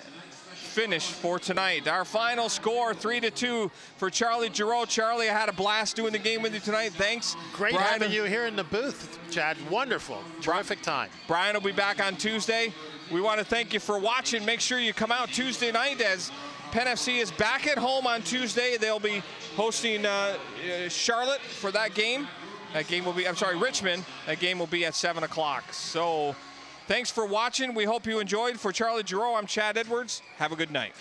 A: finish for tonight. Our final score, 3-2 for Charlie Giroux. Charlie, I had a blast doing the game with you tonight. Thanks.
B: Great having you here in the booth, Chad. Wonderful. Terrific time.
A: Brian will be back on Tuesday. We want to thank you for watching. Make sure you come out Tuesday night as Penn FC is back at home on Tuesday. They'll be hosting Charlotte for that game. That game will be, Richmond. That game will be at 7 o'clock. So thanks for watching. We hope you enjoyed. For Charlie Giroux, I'm Chad Edwards. Have a good night.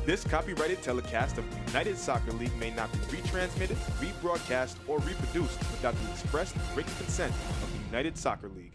K: This copyrighted telecast of the United Soccer League may not be retransmitted, rebroadcast, or reproduced without the express written consent of the United Soccer League.